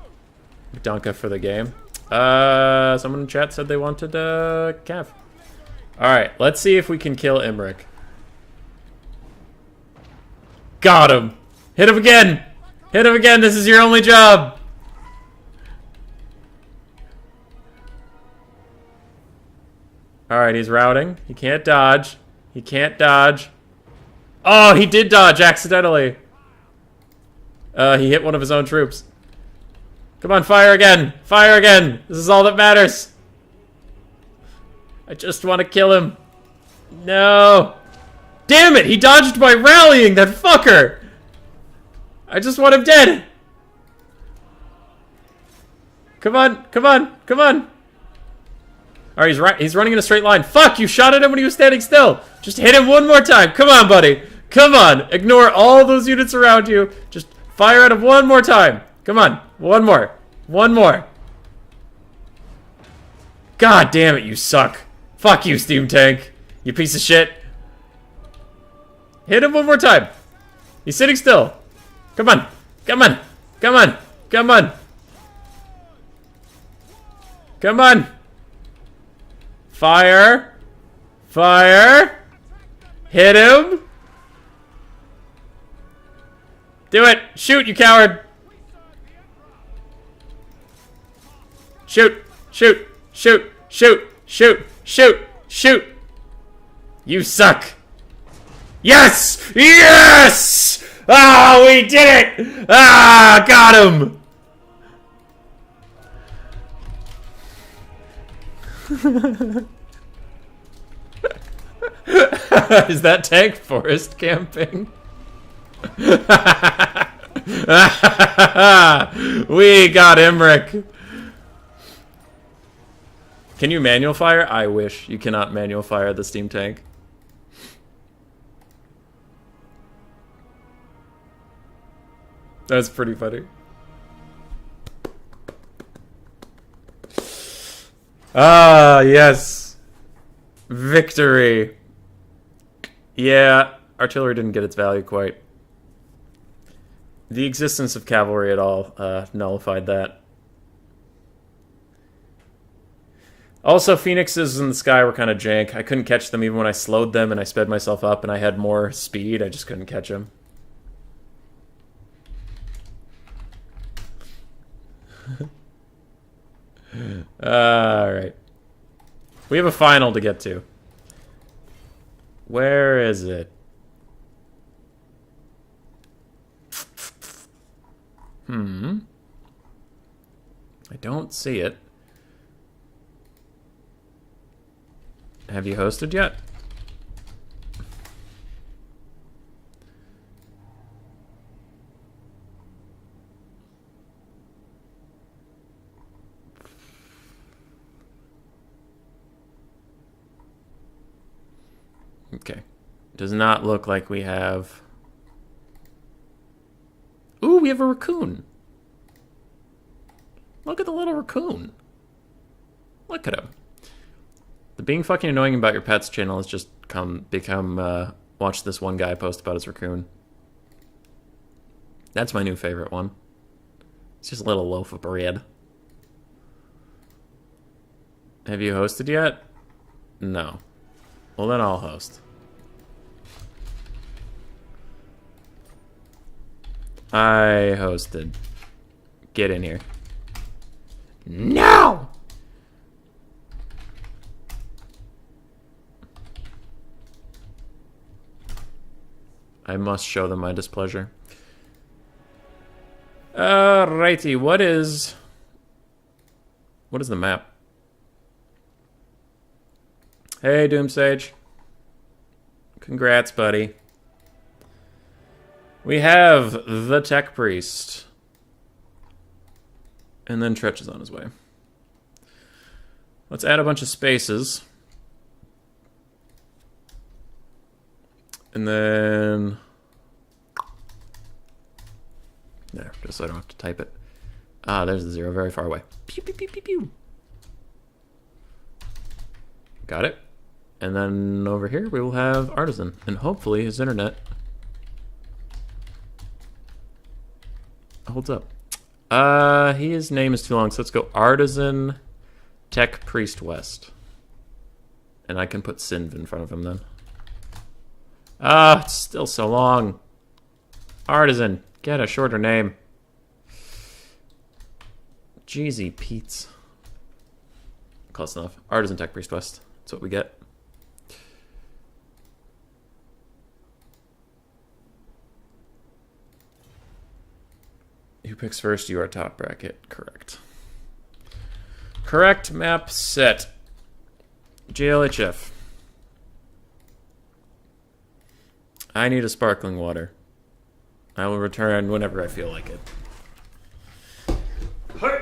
S1: Donka for the game. Someone in chat said they wanted Cav. Alright, let's see if we can kill Imric. Got him! Hit him again! Hit him again, this is your only job! Alright, he's routing. He can't dodge. He can't dodge. Oh, he did dodge accidentally. He hit one of his own troops. Come on, fire again! Fire again! This is all that matters! I just want to kill him. No! Damn it! He dodged by rallying, that fucker! I just want him dead! Come on, come on, come on! Alright, he's running in a straight line. Fuck! You shot at him when he was standing still! Just hit him one more time! Come on, buddy! Come on! Ignore all those units around you! Just fire at him one more time! Come on! One more! One more! God damn it, you suck! Fuck you, Steam Tank! You piece of shit! Hit him one more time! He's sitting still! Come on! Come on! Come on! Come on! Come on! Fire! Fire! Hit him! Do it! Shoot, you coward! Shoot! Shoot! Shoot! Shoot! Shoot! Shoot! Shoot! You suck! Yes! Yes! Ah, we did it! Ah, got him! Is that tank forest camping? We got Imric. Can you manual fire? I wish. You cannot manual fire the steam tank. That's pretty funny. Ah, yes. Victory. Yeah, artillery didn't get its value quite. The existence of cavalry at all nullified that. Also, phoenixes in the sky were kind of jank. I couldn't catch them even when I slowed them and I sped myself up and I had more speed. I just couldn't catch them. Alright. We have a final to get to. Where is it? I don't see it. Have you hosted yet? Okay. Does not look like we have... Ooh, we have a raccoon. Look at the little raccoon. Look at him. The being fucking annoying about your pets channel has just become watch this one guy post about his raccoon. That's my new favorite one. It's just a little loaf of bread. Have you hosted yet? No. Well, then I'll host. I hosted. Get in here. No! I must show them my displeasure. Righty, what is the map? Hey, Doomsage. Congrats, buddy. We have the Tech Priest. And then Tretch is on his way. Let's add a bunch of spaces. And then... There, just so I don't have to type it. Ah, there's the 0, very far away. Pew, pew, pew, pew, pew. Got it. And then over here we will have Artisan. And hopefully his internet holds up. His name is too long, so let's go Artisan Tech Priest West. And I can put Sinv in front of him then. Ah, it's still so long. Artisan, get a shorter name. Jeezy Pete's. Close enough. Artisan Tech Priest West. That's what we get. Who picks first? You are top bracket. Correct. Correct map set. JLHF. I need a sparkling water. I will return whenever I feel like it. Hey.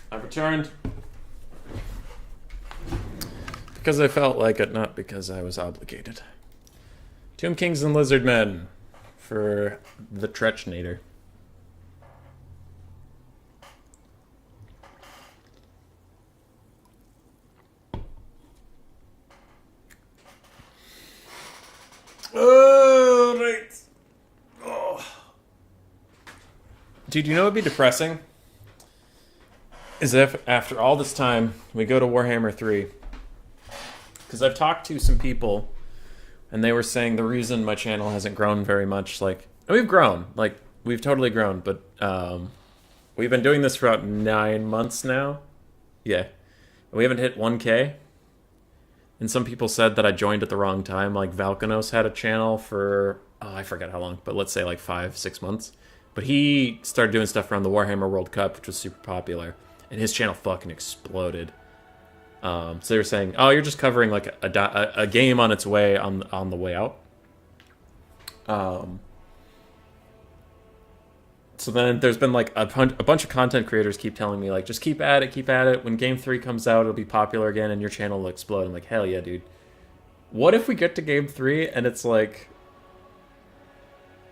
S1: I've returned. Because I felt like it, not because I was obligated. Tomb Kings and Lizard Men for the Tretchnator. Oh, right. Oh. Dude, you know what would be depressing? Is if after all this time we go to Warhammer 3. Because I've talked to some people, and they were saying the reason my channel hasn't grown very much, like, we've grown, like, we've totally grown, but we've been doing this for about 9 months now. Yeah. We haven't hit 1K. And some people said that I joined at the wrong time. Like, Valkanos had a channel for, I forget how long, but let's say like 5-6 months. But he started doing stuff around the Warhammer World Cup, which was super popular. And his channel fucking exploded. So they were saying, "Oh, you're just covering like a game on its way on the way out." So then there's been like a bunch of content creators keep telling me like, just keep at it, keep at it. When Game 3 comes out, it'll be popular again, and your channel will explode. I'm like, hell yeah, dude. What if we get to Game 3 and it's like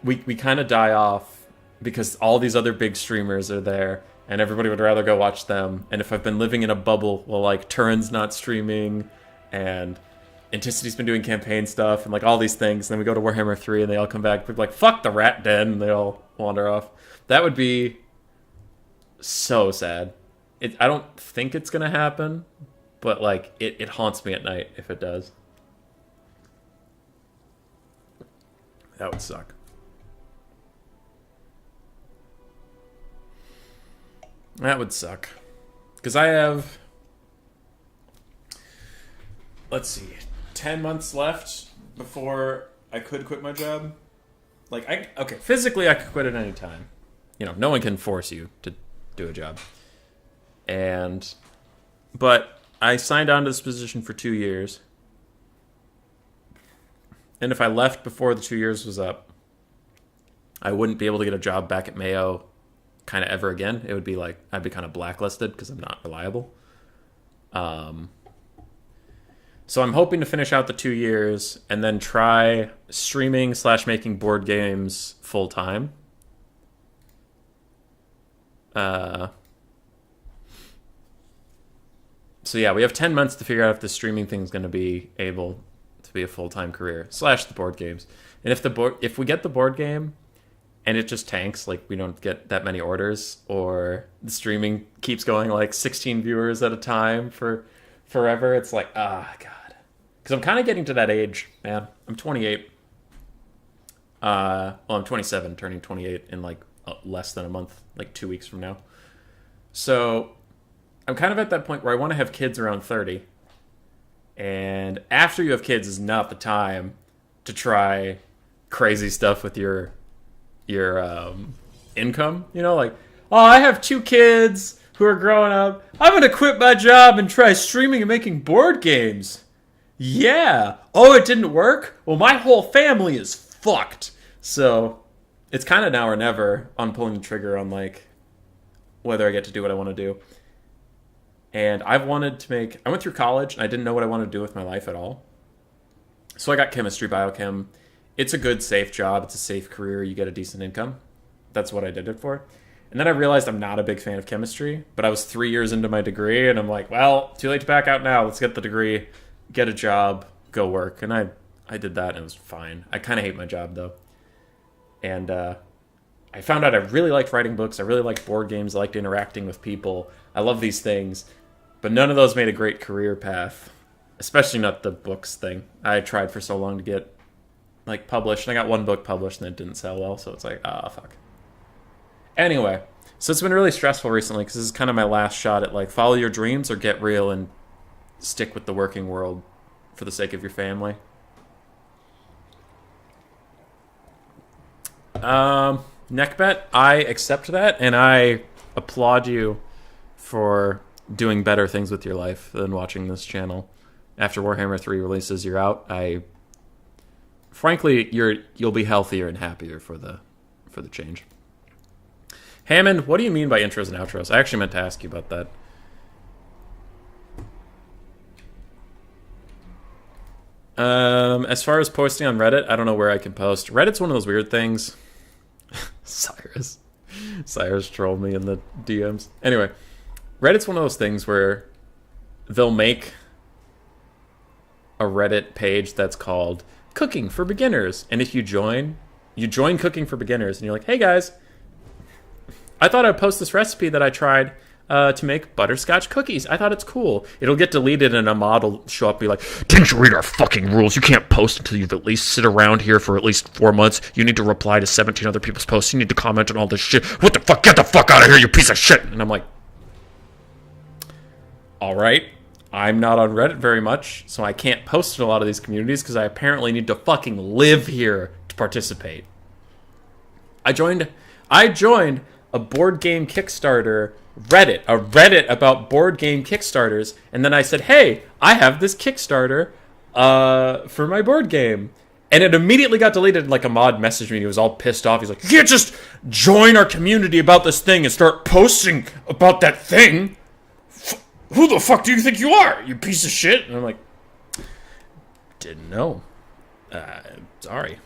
S1: we kind of die off because all these other big streamers are there? And everybody would rather go watch them. And if I've been living in a bubble, well, like, Turin's not streaming, and Anticity's been doing campaign stuff, and, like, all these things. And then we go to Warhammer 3, and they all come back. People are like, fuck the rat den, and they all wander off. That would be so sad. I don't think it's going to happen, but, like, it haunts me at night if it does. That would suck. That would suck. Because I have, let's see, 10 months left before I could quit my job. Like, okay, physically I could quit at any time. You know, no one can force you to do a job. But I signed on to this position for 2 years. And if I left before the 2 years was up, I wouldn't be able to get a job back at Mayo kind of ever again. It would be like I'd be kind of blacklisted because I'm not reliable. So I'm hoping to finish out the 2 years and then try streaming / making board games full time. So yeah, we have 10 months to figure out if the streaming thing is going to be able to be a full-time career / the board games. And if we get the board game and it just tanks, like we don't get that many orders, or the streaming keeps going like 16 viewers at a time for forever, it's like, God. Because I'm kind of getting to that age, man. I'm 28. Well, I'm 27, turning 28 in like less than a month, like 2 weeks from now. So I'm kind of at that point where I want to have kids around 30. And after you have kids is not the time to try crazy stuff with your income. You know, like, oh, I have 2 kids who are growing up. I'm gonna quit my job and try streaming and making board games. Yeah. Oh, it didn't work? Well, my whole family is fucked. So it's kind of now or never on pulling the trigger on, like, whether I get to do what I want to do. And I went through college and I didn't know what I wanted to do with my life at all. So I got chemistry, biochem. It's a good, safe job. It's a safe career. You get a decent income. That's what I did it for. And then I realized I'm not a big fan of chemistry, but I was 3 years into my degree and I'm like, well, too late to back out now. Let's get the degree, get a job, go work. And I did that and it was fine. I kind of hate my job though. And I found out I really liked writing books. I really liked board games. I liked interacting with people. I love these things. But none of those made a great career path, especially not the books thing. I tried for so long to get, like, published, and I got 1 book published and it didn't sell well, so it's like, fuck. Anyway, so it's been really stressful recently because this is kind of my last shot at, like, follow your dreams or get real and stick with the working world for the sake of your family. Neck bet, I accept that, and I applaud you for doing better things with your life than watching this channel. After Warhammer 3 releases, you're out. Frankly, you'll be healthier and happier for the change. Hammond, what do you mean by intros and outros? I actually meant to ask you about that. As far as posting on Reddit, I don't know where I can post. Reddit's one of those weird things. Cyrus trolled me in the DMs. Anyway, Reddit's one of those things where they'll make a Reddit page that's called Cooking for Beginners. And if you join Cooking for Beginners, and you're like, hey guys, I thought I'd post this recipe that I tried to make butterscotch cookies. I thought it's cool. It'll get deleted and a mod will show up and be like, didn't you read our fucking rules? You can't post until you've at least sit around here for at least 4 months. You need to reply to 17 other people's posts. You need to comment on all this shit. What the fuck? Get the fuck out of here, you piece of shit. And I'm like, all right. I'm not on Reddit very much, so I can't post in a lot of these communities because I apparently need to fucking live here to participate. I joined a board game Kickstarter Reddit, a Reddit about board game Kickstarters, and then I said, hey, I have this Kickstarter for my board game. And it immediately got deleted, and like a mod messaged me, and he was all pissed off. He's like, you can't just join our community about this thing and start posting about that thing. Who the fuck do you think you are, you piece of shit? And I'm like, didn't know. Sorry.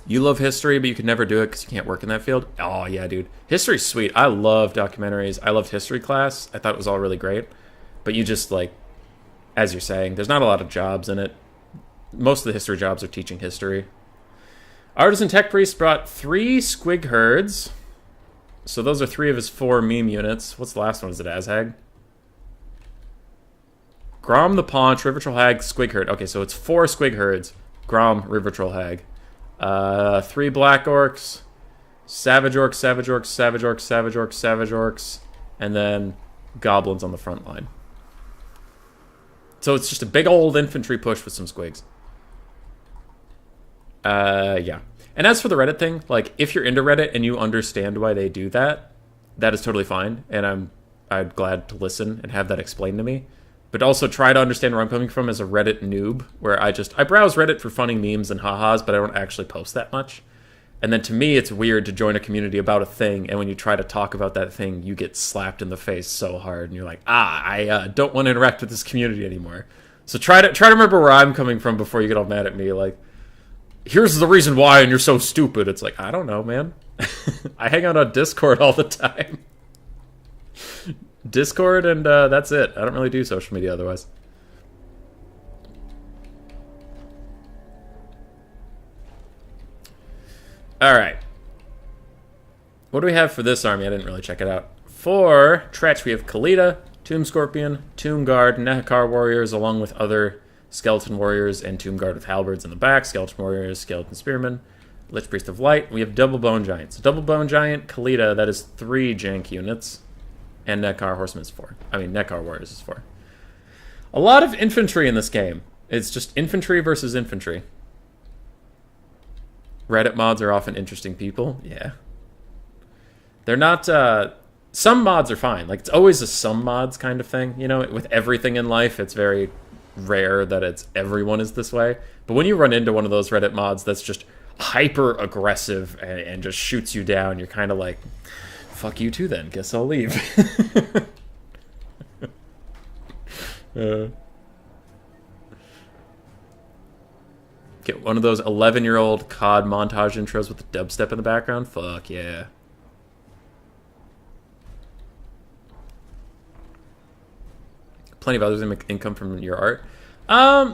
S1: You love history, but you could never do it because you can't work in that field? Oh, yeah, dude. History's sweet. I love documentaries. I loved history class. I thought it was all really great. But you just, like, as you're saying, there's not a lot of jobs in it. Most of the history jobs are teaching history. Artisan Tech Priest brought 3 squig herds. So those are 3 of his 4 meme units. What's the last one? Is it Azhag? Grom the Paunch, River Troll Hag, Squig Herd. Okay, so it's 4 squig herds. Grom, River Troll Hag. 3 Black Orcs, Savage Orcs, Savage Orcs, Savage Orcs, Savage Orcs, Savage Orcs, and then Goblins on the front line. So it's just a big old infantry push with some squigs. Yeah. And as for the Reddit thing, like, if you're into Reddit and you understand why they do that, that is totally fine, and I'm glad to listen and have that explained to me. But also try to understand where I'm coming from as a Reddit noob, where I browse Reddit for funny memes and ha-has, but I don't actually post that much. And then to me, it's weird to join a community about a thing, and when you try to talk about that thing, you get slapped in the face so hard, and you're like, I don't want to interact with this community anymore. So try to remember where I'm coming from before you get all mad at me, like, here's the reason why, and you're so stupid. It's like, I don't know, man. I hang out on Discord all the time. Discord, and that's it. I don't really do social media otherwise. Alright. What do we have for this army? I didn't really check it out. For Tretch, we have Kalita, Tomb Scorpion, Tomb Guard, Nehekar Warriors, along with other Skeleton Warriors, and Tomb Guard with Halberds in the back, Skeleton Warriors, Skeleton Spearmen, Lich Priest of Light. We have Double Bone Giant. So Double Bone Giant, Kalita, that is 3 Jank units. And Nehekar Horsemen is 4. I mean, Nehekar Warriors is 4. A lot of infantry in this game. It's just infantry versus infantry. Reddit mods are often interesting people. Yeah. They're not... some mods are fine. Like, it's always a some mods kind of thing. You know, with everything in life, it's very rare that it's everyone is this way. But when you run into one of those Reddit mods that's just hyper aggressive and just shoots you down, you're kind of like, fuck you too then. Guess I'll leave. Get one of those 11-year-old COD montage intros with the dubstep in the background. Fuck yeah. Plenty of others make income from your art.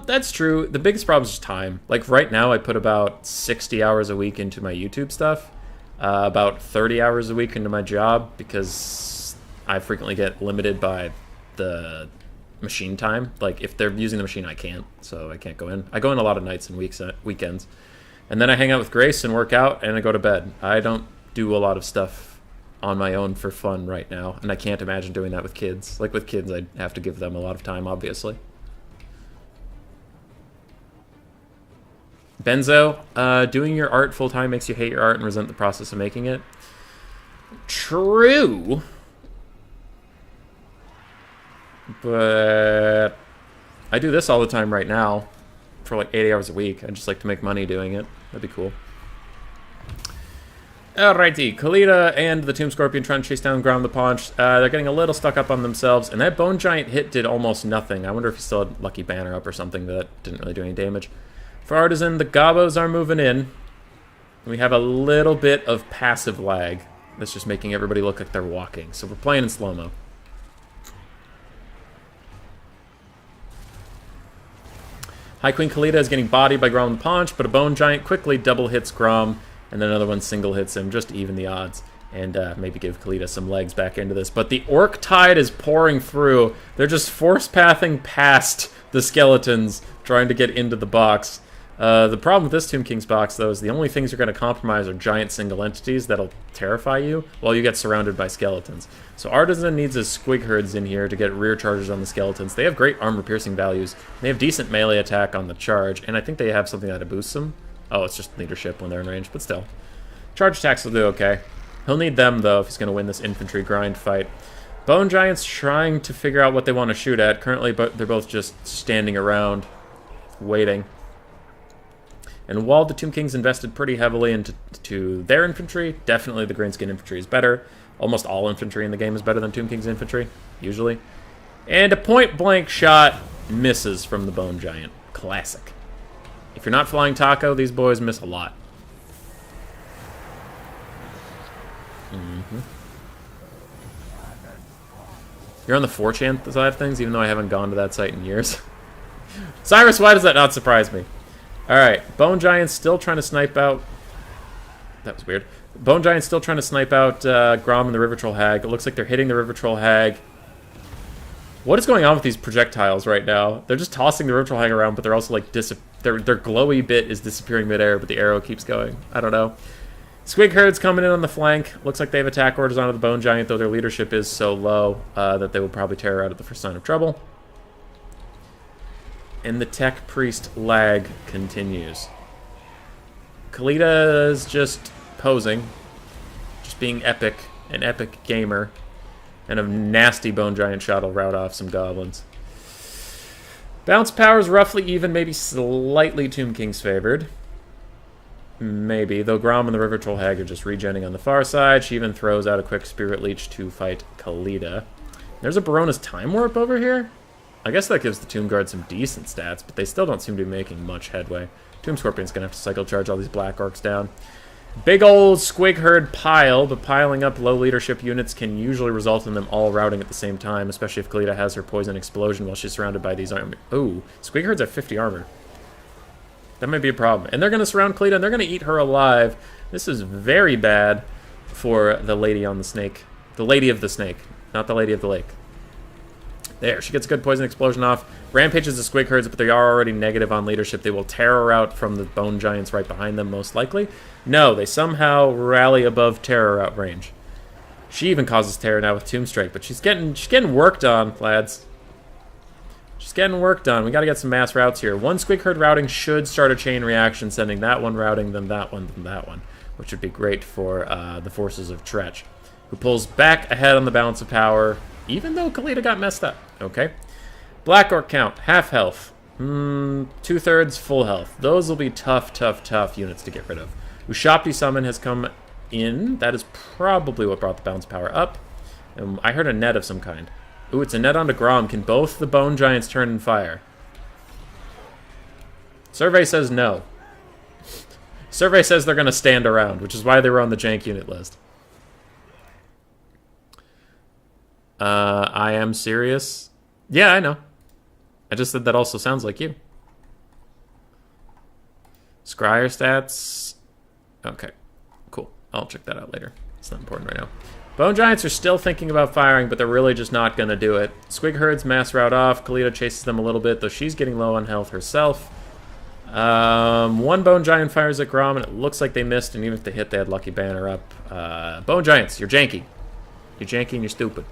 S1: That's true. The biggest problem is just time. Like right now, I put about 60 hours a week into my YouTube stuff, about 30 hours a week into my job because I frequently get limited by the machine time. Like if they're using the machine, I can't, so I can't go in. I go in a lot of nights and weekends, and then I hang out with Grace and work out, and I go to bed. I don't do a lot of stuff on my own for fun right now, and I can't imagine doing that with kids. Like with kids, I'd have to give them a lot of time, obviously. Benzo, doing your art full-time makes you hate your art and resent the process of making it. True. But I do this all the time right now for like 80 hours a week. I just like to make money doing it. That'd be cool. Alrighty, Kalita and the Tomb Scorpion trying to chase down Grom the Paunch. They're getting a little stuck up on themselves, and that Bone Giant hit did almost nothing. I wonder if he still had Lucky Banner up or something that didn't really do any damage. For Artisan, the Gobos are moving in. We have a little bit of passive lag that's just making everybody look like they're walking. So we're playing in slow-mo. High Queen Kalita is getting bodied by Grom the Paunch, but a Bone Giant quickly double hits Grom, and then another one single hits him, just to even the odds, and maybe give Kalita some legs back into this. But the Orc Tide is pouring through. They're just force-pathing past the skeletons, trying to get into the box. The problem with this Tomb King's box, though, is the only things you're going to compromise are giant single entities that'll terrify you while you get surrounded by skeletons. So Artisan needs his Squig Herds in here to get rear charges on the skeletons. They have great armor-piercing values. They have decent melee attack on the charge, and I think they have something that boosts them. Oh, it's just leadership when they're in range, but still. Charge attacks will do okay. He'll need them, though, if he's going to win this infantry grind fight. Bone Giant's trying to figure out what they want to shoot at. Currently, but they're both just standing around, waiting. And while the Tomb King's invested pretty heavily into their infantry, definitely the Greenskin infantry is better. Almost all infantry in the game is better than Tomb King's infantry, usually. And a point-blank shot misses from the Bone Giant. Classic. If you're not flying Taco, these boys miss a lot. You're on the 4chan side of things, even though I haven't gone to that site in years. Cyrus, why does that not surprise me? Alright, Bone Giant's still trying to snipe out... That was weird. Bone Giant's still trying to snipe out Grom and the River Troll Hag. It looks like they're hitting the River Troll Hag. What is going on with these projectiles right now? They're just tossing the River Troll Hag around, but they're also like... Their glowy bit is disappearing midair, but the arrow keeps going. I don't know. Squig Herd's coming in on the flank. Looks like they have attack orders onto the Bone Giant, though their leadership is so low that they will probably tear her out at the first sign of trouble. And the Tech Priest lag continues. Kalita is just posing. Just being epic. An epic gamer. And a nasty Bone Giant shot will rout off some goblins. Bounce power's roughly even, maybe slightly Tomb King's favored. Maybe, though Grom and the River Troll Hag are just regenning on the far side. She even throws out a quick Spirit Leech to fight Kalita. There's a Barona's Time Warp over here? I guess that gives the Tomb Guard some decent stats, but they still don't seem to be making much headway. Tomb Scorpion's gonna have to cycle charge all these Black Orcs down. Big old Squig Herd pile, but piling up low leadership units can usually result in them all routing at the same time, especially if Kalita has her Poison Explosion while she's surrounded by these armor. Ooh, Squig Herd's at 50 armor. That might be a problem. And they're going to surround Kalita, and they're going to eat her alive. This is very bad for the lady on the snake. The lady of the snake, not the lady of the lake. There, she gets a good Poison Explosion off. Rampages the Squig Herds, but they are already negative on leadership. They will tear her out from the Bone Giants right behind them, most likely. No, they somehow rally above terror out range. She even causes terror now with Tomb Strike, but she's getting worked on, lads. Just getting work done. We got to get some mass routes here. One squig herd routing should start a chain reaction, sending that one routing, then that one, then that one, which would be great for the forces of Tretch, who pulls back ahead on the balance of power, even though Khalida got messed up. Okay. Black Orc count, half health. 2/3 full health. Those will be tough, tough, tough units to get rid of. Ushapti Summon has come in. That is probably what brought the balance of power up. And I heard a net of some kind. Ooh, it's a net onto Grom. Can both the Bone Giants turn and fire? Survey says no. Survey says they're going to stand around, which is why they were on the Jank unit list. I am serious. Yeah, I know. I just said that also sounds like you. Scryer stats. Okay, cool. I'll check that out later. It's not important right now. Bone Giants are still thinking about firing, but they're really just not going to do it. Squig Herds mass route off. Khalida chases them a little bit, though she's getting low on health herself. One Bone Giant fires at Grom, and it looks like they missed, and even if they hit, they had Lucky Banner up. Bone Giants, you're janky. You're janky and you're stupid.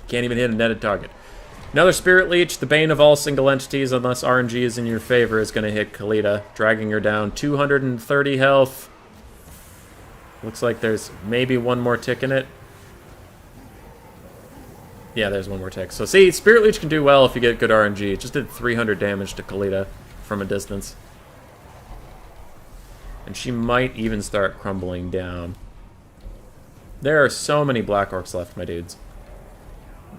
S1: Can't even hit a netted target. Another Spirit Leech, the bane of all single entities, unless RNG is in your favor, is going to hit Khalida, dragging her down 230 health. Looks like there's maybe one more tick in it. Yeah, there's one more tick. So see, Spirit Leech can do well if you get good RNG. It just did 300 damage to Khalida from a distance. And she might even start crumbling down. There are so many Black Orcs left, my dudes.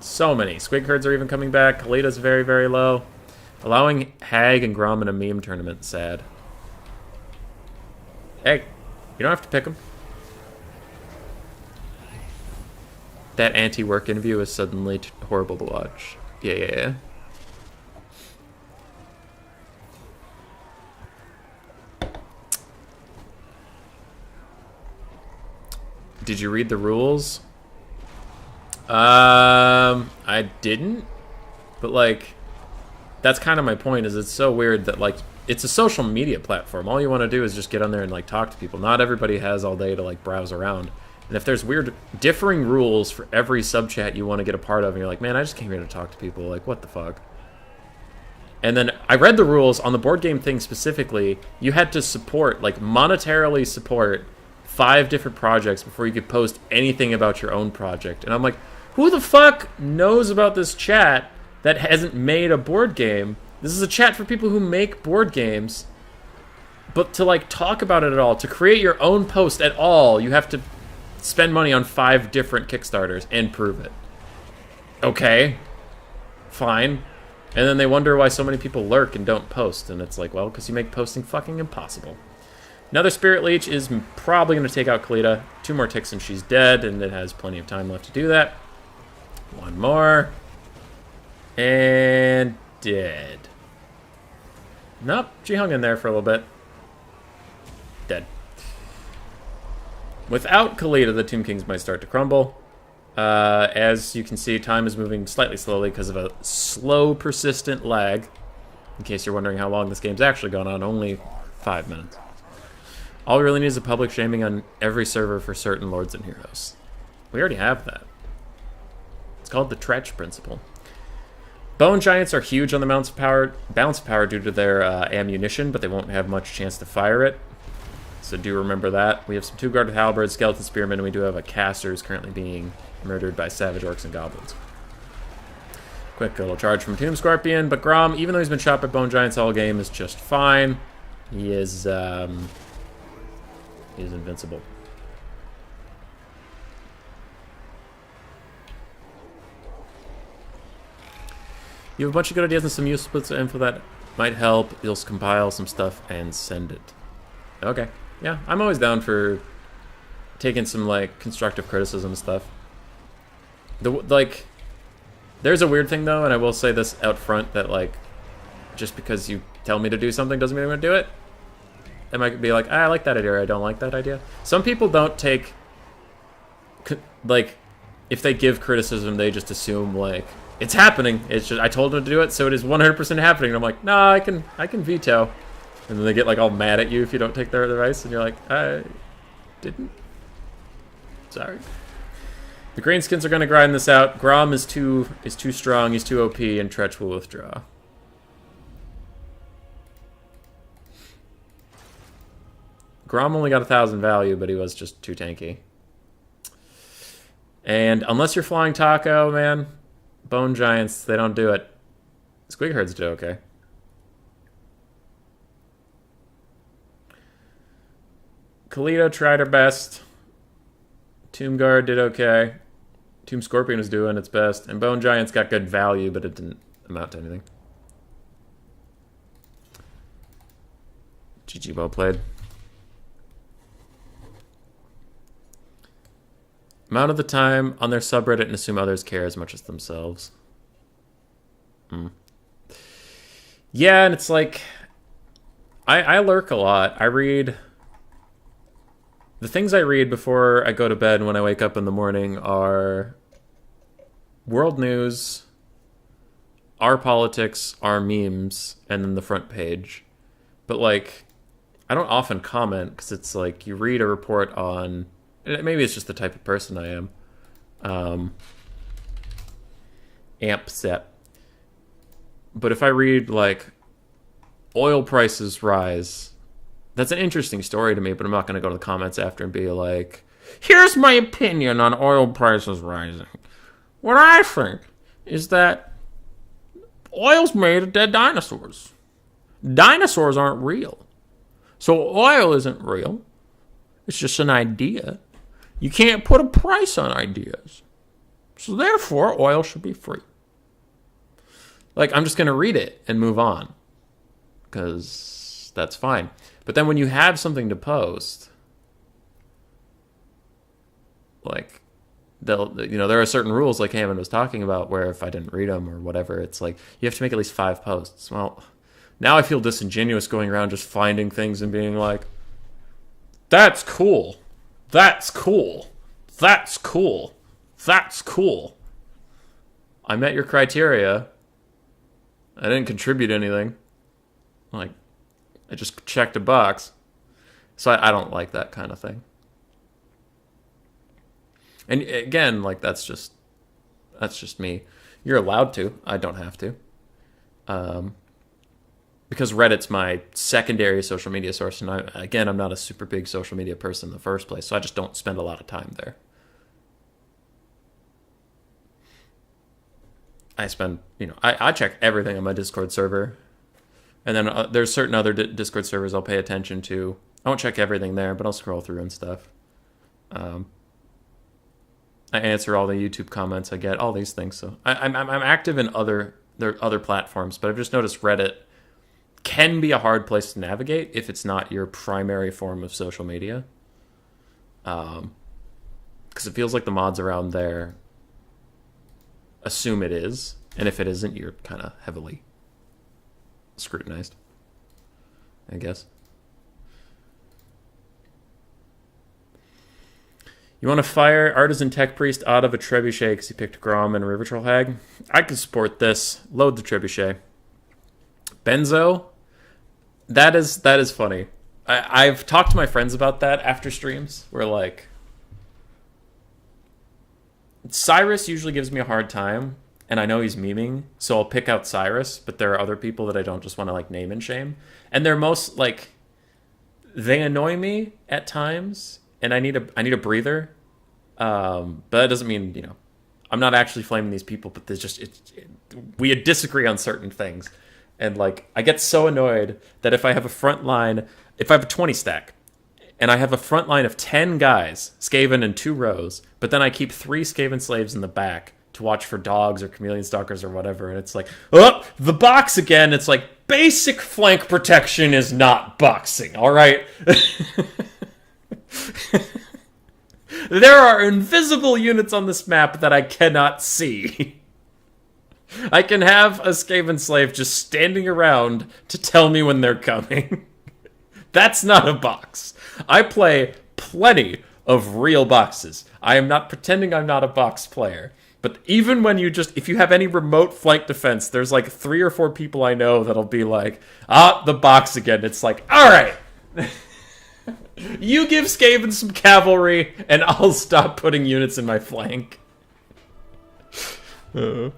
S1: So many. Squig Herds are even coming back. Khalida's very, very low. Allowing Hag and Grom in a meme tournament, sad. Hey, you don't have to pick them. That anti-work interview is suddenly horrible to watch. Yeah. Did you read the rules? I didn't. But, like, that's kind of my point, is it's so weird that, like, it's a social media platform. All you want to do is just get on there and, like, talk to people. Not everybody has all day to, like, browse around. And if there's weird, differing rules for every sub-chat you want to get a part of, and you're like, man, I just came here to talk to people, like, what the fuck? And then I read the rules on the board game thing specifically. You had to support, like, monetarily support 5 different projects before you could post anything about your own project. And I'm like, who the fuck knows about this chat that hasn't made a board game? This is a chat for people who make board games. But to, like, talk about it at all, to create your own post at all, you have to spend money on 5 different Kickstarters and prove it. Okay. Fine. And then they wonder why so many people lurk and don't post. And it's like, well, because you make posting fucking impossible. Another Spirit Leech is probably going to take out Khalida. 2 more ticks and she's dead, and it has plenty of time left to do that. 1 more. And dead. Nope, she hung in there for a little bit. Dead. Without Khalida, the Tomb Kings might start to crumble. As you can see, time is moving slightly slowly because of a slow, persistent lag. In case you're wondering how long this game's actually gone on, only 5 minutes. All we really need is a public shaming on every server for certain lords and heroes. We already have that. It's called the Tretch Principle. Bone Giants are huge on the balance of power due to their ammunition, but they won't have much chance to fire it. So do remember that. We have some 2-guarded halberds, skeleton spearmen, and we do have a caster who's currently being murdered by savage orcs and goblins. Quick little charge from Tomb Scorpion, but Grom, even though he's been shot by Bone Giants all game, is just fine. He is invincible. You have a bunch of good ideas and some useful bits of info that might help. You'll compile some stuff and send it. Okay. Yeah, I'm always down for taking some, like, constructive criticism stuff. There's a weird thing, though, and I will say this out front, that, like, just because you tell me to do something doesn't mean I'm going to do it. I might be like, I like that idea, or I don't like that idea. Some people don't take, like, if they give criticism, they just assume, like, it's happening. It's just, I told them to do it, so it is 100% happening. And I'm like, nah, I can veto. And then they get, like, all mad at you if you don't take their advice, and you're like, I didn't. Sorry. The greenskins are going to grind this out. Grom is too strong. He's too OP, and Tretch will withdraw. Grom only got 1,000 value, but he was just too tanky. And unless you're flying Taco, man, Bone Giants, they don't do it. Squig Herds do okay. Kalito tried her best. Tomb Guard did okay. Tomb Scorpion was doing its best. And Bone Giants got good value, but it didn't amount to anything. GG, well played. Amount of the time on their subreddit and assume others care as much as themselves. Yeah, and it's like... I lurk a lot. I read... The things I read before I go to bed and when I wake up in the morning are... world news, our politics, our memes, and then the front page. But, like, I don't often comment because it's like you read a report on... Maybe it's just the type of person I am. Amp set. But if I read, like, oil prices rise, that's an interesting story to me, but I'm not going to go to the comments after and be like, here's my opinion on oil prices rising. What I think is that oil's made of dead dinosaurs. Dinosaurs aren't real. So oil isn't real. It's just an idea. You can't put a price on ideas. So therefore, oil should be free. Like, I'm just going to read it and move on. Because that's fine. But then when you have something to post, like, there are certain rules, like Hammond was talking about, where if I didn't read them or whatever, it's like, you have to make at least 5 posts. Well, now I feel disingenuous going around just finding things and being like, that's cool. That's cool. That's cool. That's cool. I met your criteria. I didn't contribute anything. Like, I just checked a box. So I don't like that kind of thing. And again, like, that's just me. You're allowed to. I don't have to. Because Reddit's my secondary social media source, and I'm not a super big social media person in the first place, so I just don't spend a lot of time there. I check everything on my Discord server, and then there's certain other Discord servers I'll pay attention to. I won't check everything there, but I'll scroll through and stuff. I answer all the YouTube comments I get, all these things. So I'm active in other platforms, but I've just noticed Reddit can be a hard place to navigate if it's not your primary form of social media. Because it feels like the mods around there assume it is, and if it isn't, you're kind of heavily scrutinized, I guess. You want to fire Artisan Tech Priest out of a Trebuchet because he picked Grom and River Troll Hag? I can support this. Load the Trebuchet. Benzo, that is funny. I've talked to my friends about that after streams, where, like, Cyrus usually gives me a hard time, and I know he's memeing, so I'll pick out Cyrus, but there are other people that I don't just want to, like, name and shame. And they're most, like, they annoy me at times, and I need a breather. But that doesn't mean, I'm not actually flaming these people, but there's just, we disagree on certain things. And, like, I get so annoyed that if I have a 20 stack, and I have a front line of 10 guys, Skaven in 2 rows, but then I keep 3 Skaven slaves in the back to watch for dogs or chameleon stalkers or whatever, and it's like, oh, the box again. It's like, basic flank protection is not boxing, all right? There are invisible units on this map that I cannot see. I can have a Skaven slave just standing around to tell me when they're coming. That's not a box. I play plenty of real boxes. I am not pretending I'm not a box player. But even when if you have any remote flank defense, there's like 3 or 4 people I know that'll be like, the box again. It's like, all right. You give Skaven some cavalry, and I'll stop putting units in my flank. Alright,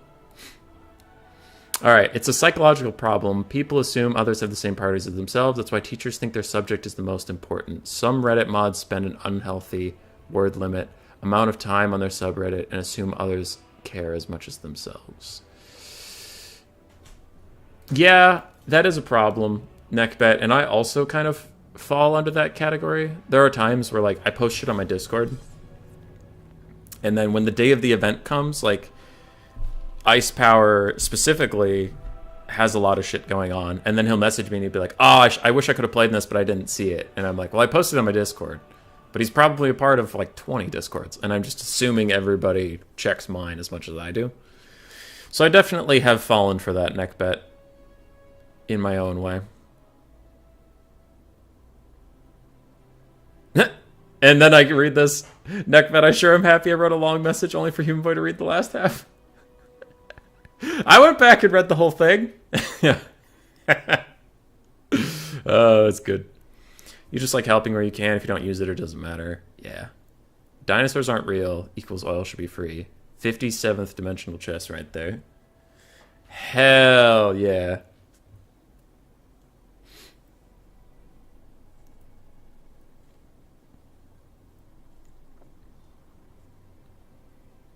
S1: it's a psychological problem. People assume others have the same priorities as themselves. That's why teachers think their subject is the most important. Some Reddit mods spend an unhealthy word limit amount of time on their subreddit and assume others care as much as themselves. Yeah, that is a problem, Neckbet, and I also kind of fall under that category. There are times where, like, I post shit on my Discord, and then when the day of the event comes, like, Ice Power specifically has a lot of shit going on, and then he'll message me and he'd be like, oh, I wish I could have played in this, but I didn't see it. And I'm like, well, I posted it on my Discord. But he's probably a part of, like, 20 Discords, and I'm just assuming everybody checks mine as much as I do. So I definitely have fallen for that Neckbet in my own way. And then I read this. Neckbet, I sure am happy I wrote a long message only for Human Boy to read the last half. I went back and read the whole thing. Yeah. Oh, it's good. You just like helping where you can. If you don't use it, it doesn't matter. Yeah. Dinosaurs aren't real equals oil should be free. 57th dimensional chess right there. Hell yeah.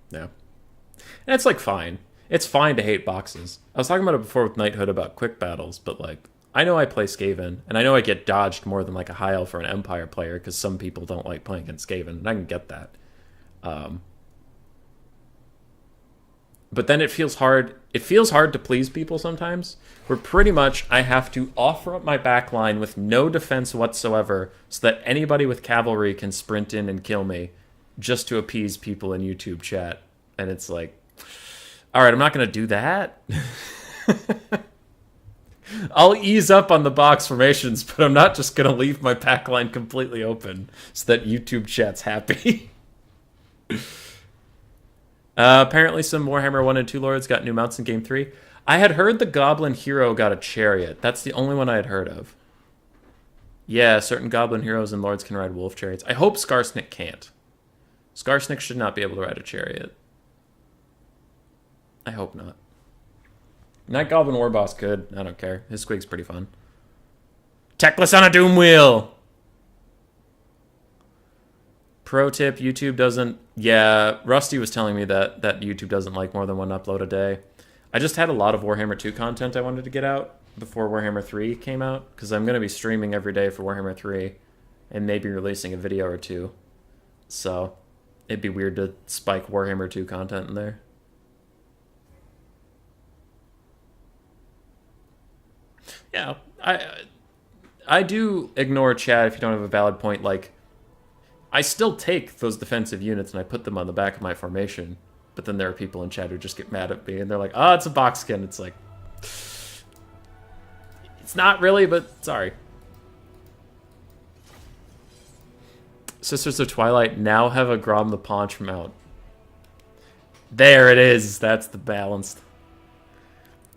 S1: Yeah. And it's like fine. It's fine to hate boxes. I was talking about it before with Knighthood about quick battles, but like, I know I play Skaven, and I know I get dodged more than like a high elf or an Empire player because some people don't like playing against Skaven, and I can get that. But then it feels hard. It feels hard to please people sometimes, where pretty much I have to offer up my backline with no defense whatsoever so that anybody with cavalry can sprint in and kill me just to appease people in YouTube chat. And it's like, all right, I'm not going to do that. I'll ease up on the box formations, but I'm not just going to leave my backline completely open so that YouTube chat's happy. Apparently some Warhammer 1 and 2 lords got new mounts in Game 3. I had heard the Goblin Hero got a chariot. That's the only one I had heard of. Yeah, certain Goblin Heroes and lords can ride wolf chariots. I hope Skarsnik can't. Skarsnik should not be able to ride a chariot. I hope not. Night Goblin Warboss could. I don't care. His squig's pretty fun. Techless on a Doom Wheel! Pro tip, YouTube doesn't... Yeah, Rusty was telling me that YouTube doesn't like more than one upload a day. I just had a lot of Warhammer 2 content I wanted to get out before Warhammer 3 came out, because I'm going to be streaming every day for Warhammer 3 and maybe releasing a video or two. So it'd be weird to spike Warhammer 2 content in there. Yeah, I do ignore chat if you don't have a valid point. Like, I still take those defensive units and I put them on the back of my formation, but then there are people in chat who just get mad at me and they're like, oh, it's a box skin. It's like, it's not really, but sorry. Sisters of Twilight now have a Grom the Paunch mount. There it is. That's the balanced.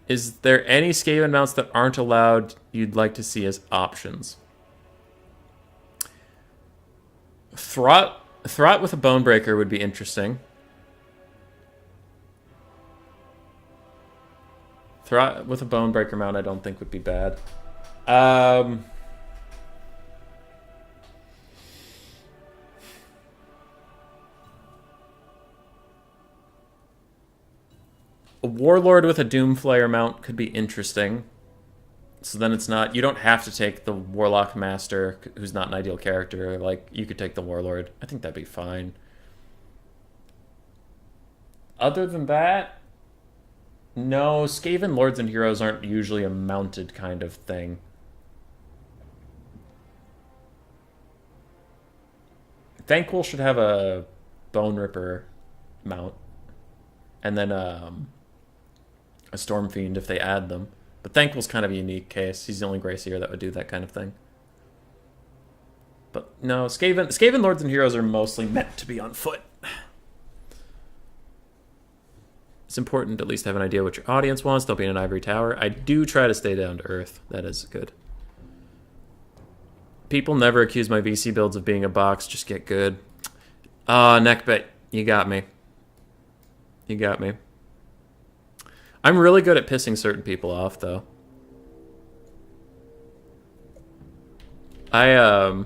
S1: Is there any Skaven mounts that aren't allowed you'd like to see as options? Throt with a Bonebreaker would be interesting. Throt with a Bonebreaker mount I don't think would be bad. A Warlord with a Doomflayer mount could be interesting. So then it's not... You don't have to take the Warlock Master, who's not an ideal character. Like, you could take the Warlord. I think that'd be fine. Other than that... No, Skaven Lords and Heroes aren't usually a mounted kind of thing. Thankful should have a Bone Ripper mount. And then, a Storm Fiend if they add them. But Thankful's kind of a unique case. He's the only Gracier that would do that kind of thing. But no, Skaven Lords and Heroes are mostly meant to be on foot. It's important to at least have an idea what your audience wants. Don't be in an ivory tower. I do try to stay down to earth. That is good. People never accuse my VC builds of being a box. Just get good. Neckbait. You got me. You got me. I'm really good at pissing certain people off, though. I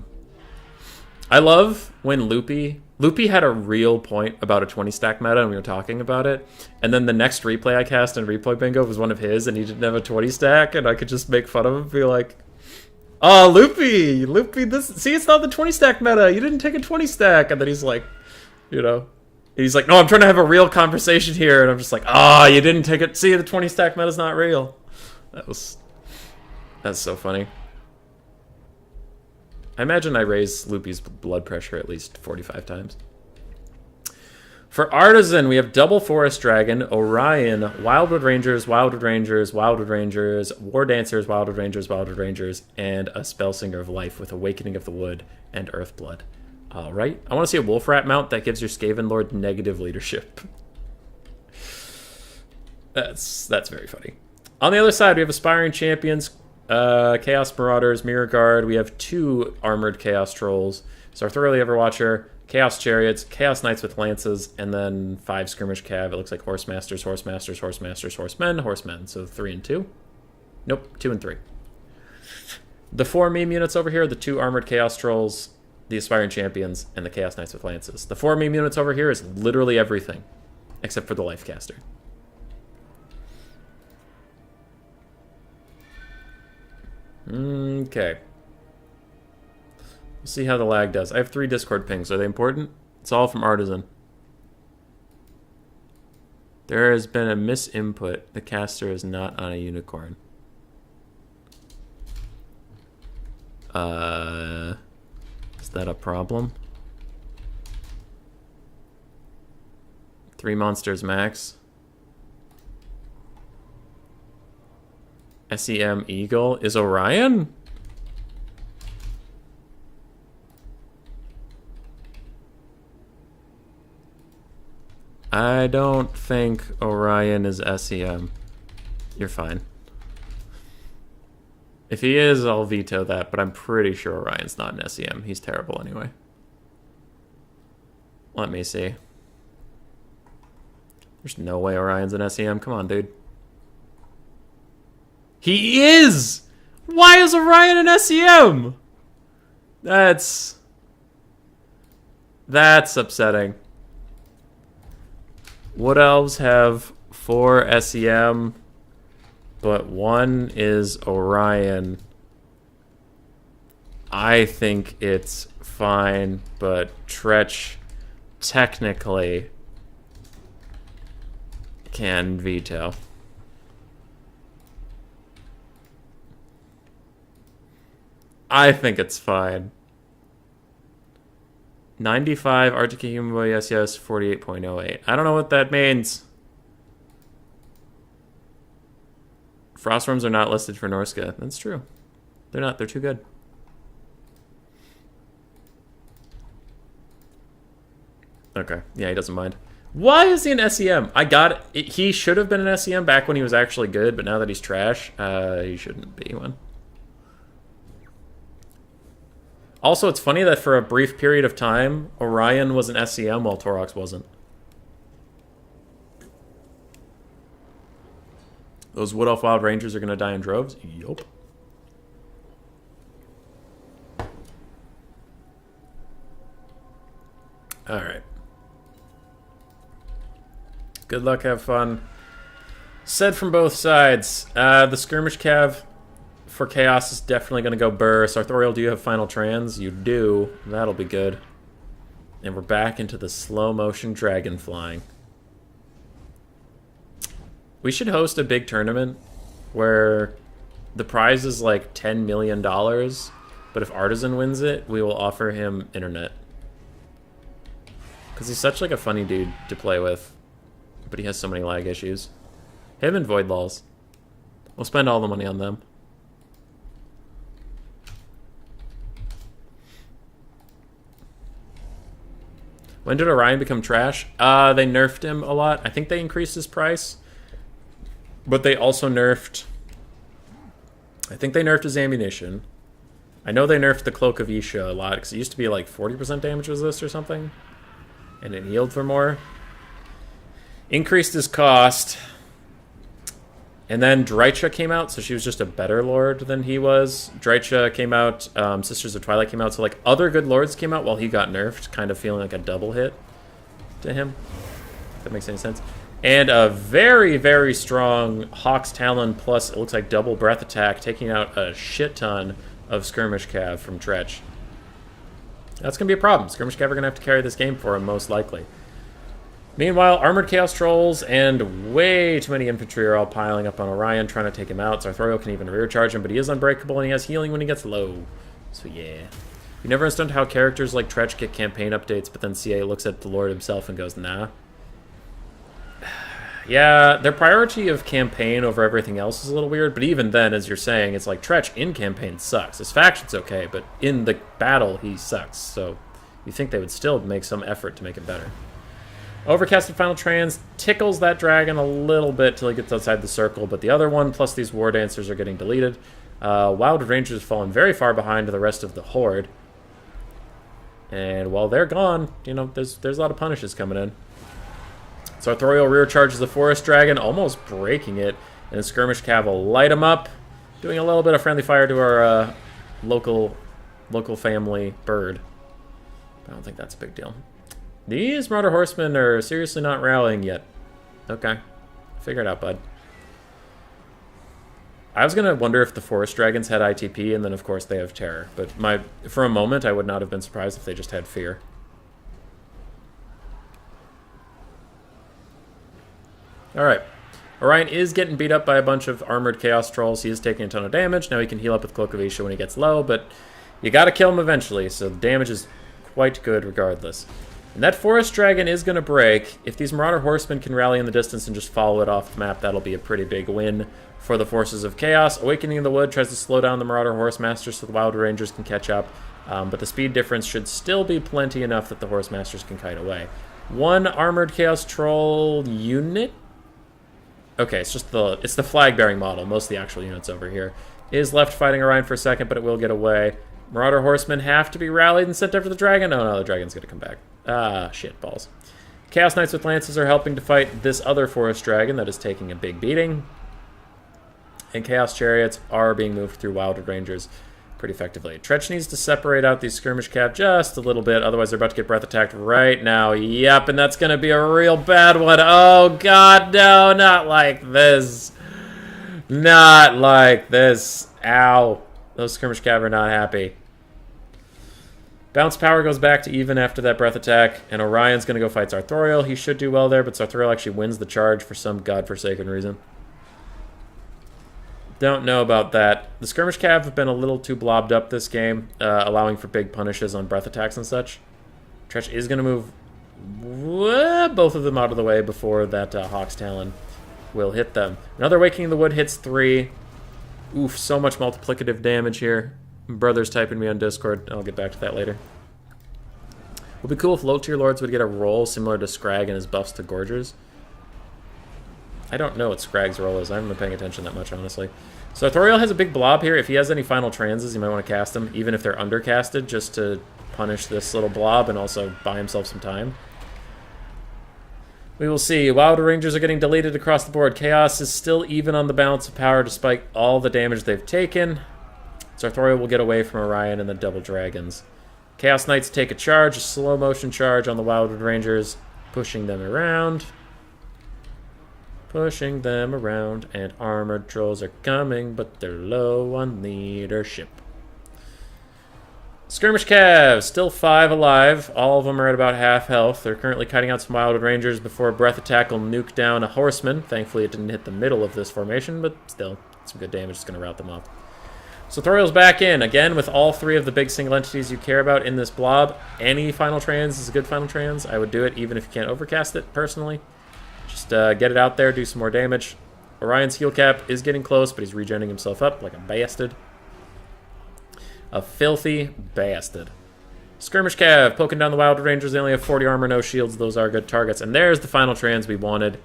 S1: love when Loopy had a real point about a 20 stack meta, and we were talking about it. And then the next replay I cast in Replay Bingo was one of his, and he didn't have a 20 stack, and I could just make fun of him and be like, "Oh, Loopy, it's not the 20 stack meta. You didn't take a 20 stack." And then he's like, he's like, "No, I'm trying to have a real conversation here." And I'm just like, "Ah, you didn't take it. See, the 20 stack meta's not real." That's so funny. I imagine I raised Loopy's blood pressure at least 45 times. For Artisan, we have Double Forest Dragon, Orion, Wildwood Rangers, Wildwood Rangers, Wildwood Rangers, War Dancers, Wildwood Rangers, Wildwood Rangers, and a Spellsinger of Life with Awakening of the Wood and Earthblood. All right. I want to see a Wolf Rat mount that gives your Skaven Lord negative leadership. That's very funny. On the other side, we have Aspiring Champions, Chaos Marauders, Mirror Guard. We have 2 Armored Chaos Trolls, Sarthoraly Everwatcher, Chaos Chariots, Chaos Knights with Lances, and then 5 Skirmish Cav. It looks like Horsemasters, Horsemasters, Horsemasters, Horsemen, Horsemen. So 3 and 2. Nope, 2 and 3. The 4 meme units over here, the 2 Armored Chaos Trolls, the Aspiring Champions, and the Chaos Knights with Lances. The 4 meme units over here is literally everything, except for the Lifecaster. Okay. We'll see how the lag does. I have 3 Discord pings. Are they important? It's all from Artisan. There has been a misinput. The caster is not on a unicorn. Is that a problem? 3 monsters max. SEM Eagle is Orion? I don't think Orion is SEM. You're fine. If he is, I'll veto that, but I'm pretty sure Orion's not an SEM. He's terrible anyway. Let me see. There's no way Orion's an SEM. Come on, dude. He is! Why is Orion an SEM? That's upsetting. Wood Elves have 4 SEM, but 1 is Orion. I think it's fine, but Tretch technically can veto. I think it's fine. 95 Arctic Human Boy, yes, 48.08. I don't know what that means. Frostworms are not listed for Norska. That's true. They're not. They're too good. Okay. Yeah, he doesn't mind. Why is he an SEM? I got it. He should have been an SEM back when he was actually good, but now that he's trash, he shouldn't be one. Also, it's funny that for a brief period of time, Orion was an SEM while Torox wasn't. Those Wood Elf Wild Rangers are going to die in droves? Yup. Alright. Good luck, have fun. Said from both sides. The Skirmish Cav for Chaos is definitely going to go burr. Sartorial, do you have Final Trans? You do. That'll be good. And we're back into the slow motion dragon flying. We should host a big tournament where the prize is like $10 million, but if Artisan wins it, we will offer him internet. Because he's such like a funny dude to play with, but he has so many lag issues. Him and Void Laws. We'll spend all the money on them. When did Orion become trash? They nerfed him a lot. I think they increased his price. But they also nerfed... I think they nerfed his ammunition. I know they nerfed the Cloak of Isha a lot, because it used to be like 40% damage resist or something. And it healed for more. Increased his cost. And then Drycha came out, so she was just a better lord than he was. Drycha came out, Sisters of Twilight came out, so like other good lords came out while he got nerfed, kind of feeling like a double hit to him. If that makes any sense. And a very, very strong Hawk's Talon plus, it looks like double breath attack, taking out a shit ton of Skirmish Cav from Tretch. That's going to be a problem. Skirmish Cav are going to have to carry this game for him, most likely. Meanwhile, Armored Chaos Trolls and way too many infantry are all piling up on Orion, trying to take him out. Sartorial can even rear charge him, but he is unbreakable and he has healing when he gets low. So yeah. You never understand how characters like Tretch get campaign updates, but then CA looks at the Lord himself and goes, nah. Yeah, their priority of campaign over everything else is a little weird, but even then, as you're saying, it's like Tretch in campaign sucks. His faction's okay, but in the battle, he sucks. So you think they would still make some effort to make it better. Overcasted Final Trans tickles that dragon a little bit till he gets outside the circle, but the other one, plus these War Dancers, are getting deleted. Wild Rangers have fallen very far behind the rest of the Horde. And while they're gone, you know, there's a lot of punishes coming in. Sartorial rear charges the Forest Dragon, almost breaking it, and Skirmish Cav will light him up, doing a little bit of friendly fire to our local family bird. I don't think that's a big deal. These Marauder Horsemen are seriously not rallying yet. Okay. Figure it out, bud. I was going to wonder if the Forest Dragons had ITP, and then of course they have Terror. But for a moment, I would not have been surprised if they just had Fear. Alright. Orion is getting beat up by a bunch of armored Chaos Trolls. He is taking a ton of damage. Now he can heal up with Cloak of Isha when he gets low, but you gotta kill him eventually, so the damage is quite good regardless. And that Forest Dragon is going to break. If these Marauder Horsemen can rally in the distance and just follow it off the map, that'll be a pretty big win for the Forces of Chaos. Awakening in the Wood tries to slow down the Marauder Horsemasters so the Wild Rangers can catch up. But the speed difference should still be plenty enough that the Horsemasters can kite away. One Armored Chaos Troll unit? Okay, it's the flag-bearing model. Most of the actual units over here is left fighting Orion for a second, but it will get away. Marauder Horsemen have to be rallied and sent after the dragon. Oh no, the dragon's going to come back. Ah, shit balls. Chaos Knights with Lances are helping to fight this other Forest Dragon that is taking a big beating. And Chaos Chariots are being moved through Wild Rangers pretty effectively. Tretch needs to separate out these Skirmish Cav just a little bit, otherwise they're about to get breath attacked right now. Yep, and that's going to be a real bad one. Oh god, no, not like this. Not like this. Ow. Those Skirmish Cav are not happy. Bounce power goes back to even after that breath attack, and Orion's going to go fight Sartorial. He should do well there, but Sartorial actually wins the charge for some godforsaken reason. Don't know about that. The Skirmish Cav have been a little too blobbed up this game, allowing for big punishes on breath attacks and such. Tretch is going to move both of them out of the way before that Hawk's Talon will hit them. Another Waking in the Wood hits 3. Oof, so much multiplicative damage here. Brother's typing me on Discord. I'll get back to that later. Would be cool if low-tier lords would get a role similar to Scrag and his buffs to Gorgers. I don't know what Scrag's role is. I haven't been paying attention that much, honestly. So Thoriel has a big blob here. If he has any final transes, you might want to cast them, even if they're undercasted, just to punish this little blob and also buy himself some time. We will see. Wild Rangers are getting deleted across the board. Chaos is still even on the balance of power despite all the damage they've taken. Sartorial will get away from Orion and the Double Dragons. Chaos Knights take a charge, a slow motion charge on the Wild Rangers, pushing them around. Pushing them around, and Armored Trolls are coming, but they're low on leadership. Skirmish Cav, still 5 alive. All of them are at about half health. They're currently kiting out some Wild Rangers before a breath attack will nuke down a Horseman. Thankfully, it didn't hit the middle of this formation, but still, some good damage is going to rout them off. So Thoriel's back in, again, with all 3 of the big single entities you care about in this blob. Any final trans is a good final trans. I would do it even if you can't overcast it, personally. Just get it out there, do some more damage. Orion's heal cap is getting close, but he's regenerating himself up like a bastard. A filthy bastard. Skirmish Cav, poking down the Wild Rangers. They only have 40 armor, no shields. Those are good targets. And there's the final trans we wanted.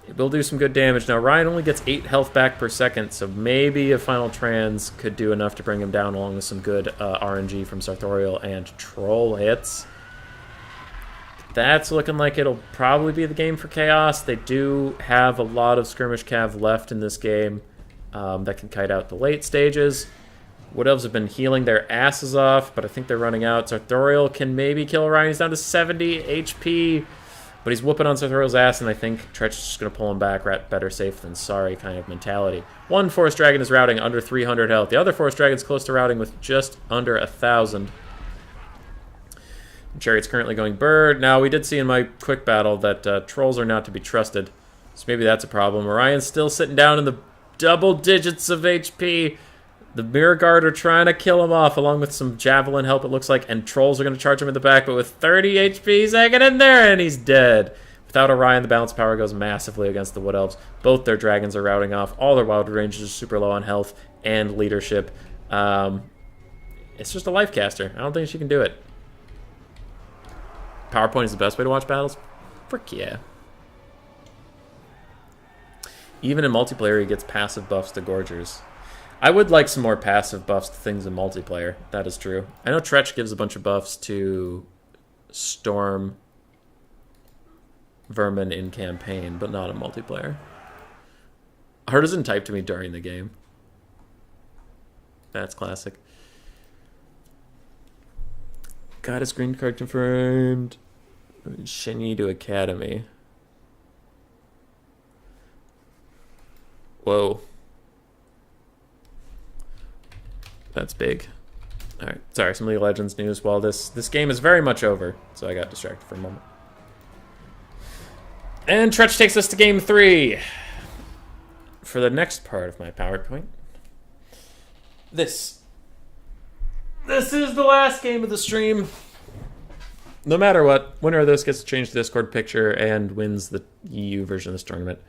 S1: It will do some good damage. Now, Ryan only gets 8 health back per second, so maybe a final trans could do enough to bring him down along with some good RNG from Sartorial and Troll hits. That's looking like it'll probably be the game for Chaos. They do have a lot of skirmish cav left in this game that can kite out the late stages. Wood Elves have been healing their asses off, but I think they're running out. Sartorial can maybe kill Orion. He's down to 70 HP, but he's whooping on Sartorial's ass, and I think Tretch is just going to pull him back. Better safe than sorry kind of mentality. One Forest Dragon is routing under 300 health. The other Forest Dragon's close to routing with just under 1,000. Chariot's currently going bird. Now, we did see in my quick battle that trolls are not to be trusted, so maybe that's a problem. Orion's still sitting down in the double digits of HP. The Mirror Guard are trying to kill him off, along with some Javelin help, it looks like, and trolls are going to charge him in the back, but with 30 HP, he's hanging in there, and he's dead. Without Orion, the balance power goes massively against the Wood Elves. Both their dragons are routing off. All their wild ranges are super low on health and leadership. It's just a life caster. I don't think she can do it. PowerPoint is the best way to watch battles? Frick yeah. Even in multiplayer, he gets passive buffs to Gorgers. I would like some more passive buffs to things in multiplayer. That is true. I know Tretch gives a bunch of buffs to Storm Vermin in campaign, but not in multiplayer. Heart doesn't type to me during the game. That's classic. Got his green card confirmed. Shinny to Academy. Whoa. That's big. Alright, sorry, some League of Legends news. Well, this game is very much over, so I got distracted for a moment. And Tretch takes us to game 3. For the next part of my PowerPoint. This is the last game of the stream. No matter what, winner of this gets to change the Discord picture and wins the EU version of this tournament.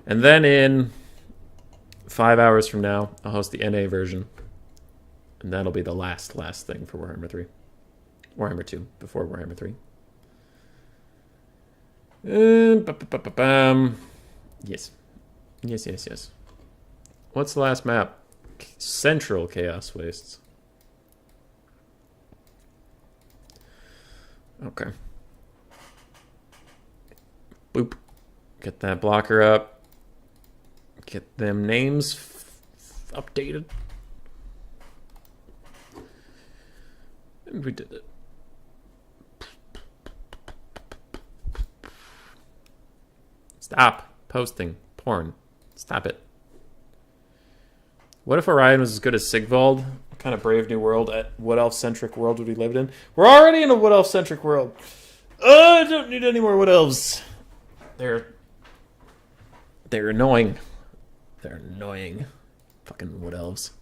S1: And then in 5 hours from now, I'll host the NA version. And that'll be the last thing for Warhammer 3. Warhammer 2, before Warhammer 3. Yes. Yes. What's the last map? Central Chaos Wastes. Okay. Boop. Get that blocker up. Get them names updated. And we did it. Stop posting porn. Stop it. What if Orion was as good as Sigvald? What kind of brave new world at Wood Elf-centric world would we live in? We're already in a Wood Elf-centric world. I don't need any more Wood Elves. They're annoying. They're annoying. Fucking Wood Elves.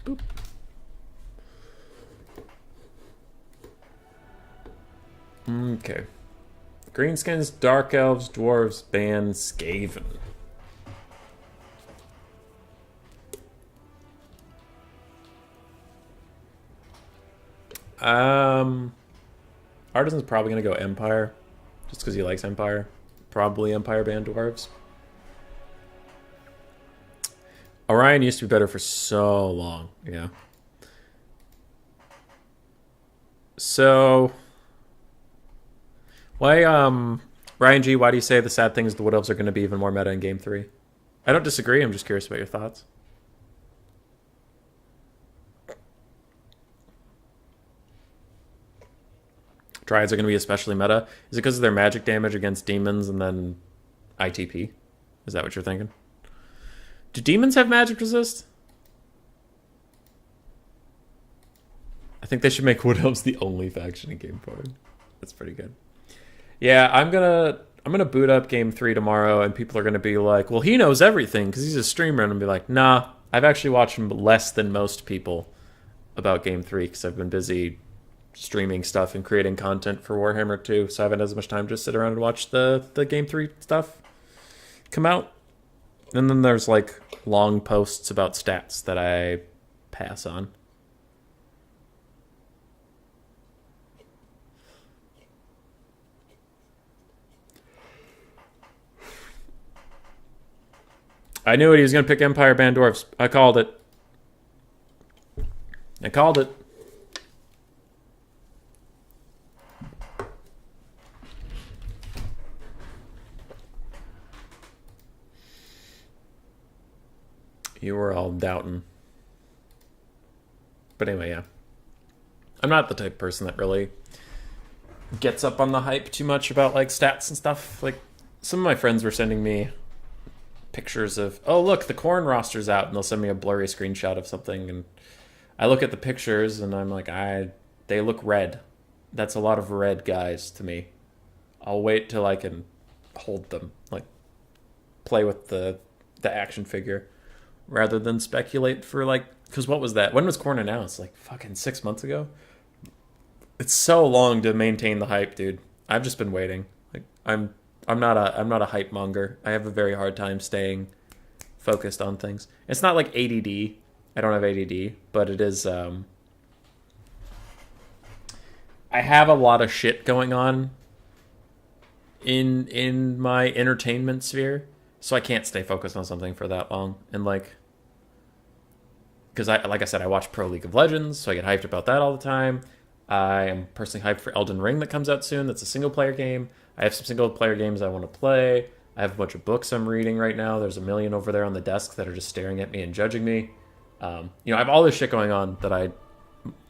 S1: Boop. Okay. Greenskins, Dark Elves, Dwarves, ban Skaven. Artisan's probably gonna go Empire, just because he likes Empire. Probably Empire ban Dwarves. Orion used to be better for so long, yeah. So, why, Ryan G, why do you say the sad thing is the Wood Elves are going to be even more meta in Game 3? I don't disagree, I'm just curious about your thoughts. Dryads are going to be especially meta. Is it because of their magic damage against demons and then ITP? Is that what you're thinking? Do demons have magic resist? I think they should make Wood Elves the only faction in Game 4. That's pretty good. Yeah, I'm gonna boot up Game 3 tomorrow, and people are gonna be like, "Well, he knows everything because he's a streamer," and I'll be like, "Nah, I've actually watched less than most people about Game 3 because I've been busy streaming stuff and creating content for Warhammer 2, so I haven't had as much time to just sit around and watch the Game 3 stuff come out." And then there's like long posts about stats that I pass on. I knew it. He was going to pick Empire Band Dwarves. I called it. I called it. You were all doubting. But anyway, yeah. I'm not the type of person that really gets up on the hype too much about like stats and stuff. Like some of my friends were sending me pictures of, oh look, the corn roster's out, and they'll send me a blurry screenshot of something, and I look at the pictures and I'm like, they look red. That's a lot of red guys to me. I'll wait till I can hold them, like play with the action figure, rather than speculate for like, because what was that? When was corn announced? Like fucking 6 months ago? It's so long to maintain the hype, dude. I've just been waiting. Like I'm not a hype monger. I have a very hard time staying focused on things. It's not like ADD. I don't have ADD, but it is I have a lot of shit going on in my entertainment sphere, so I can't stay focused on something for that long. And like, because like I said, I watch Pro League of Legends, so I get hyped about that all the time. I am personally hyped for Elden Ring that comes out soon. That's a single-player game. I have some single-player games I want to play. I have a bunch of books I'm reading right now. There's a million over there on the desk that are just staring at me and judging me. I have all this shit going on that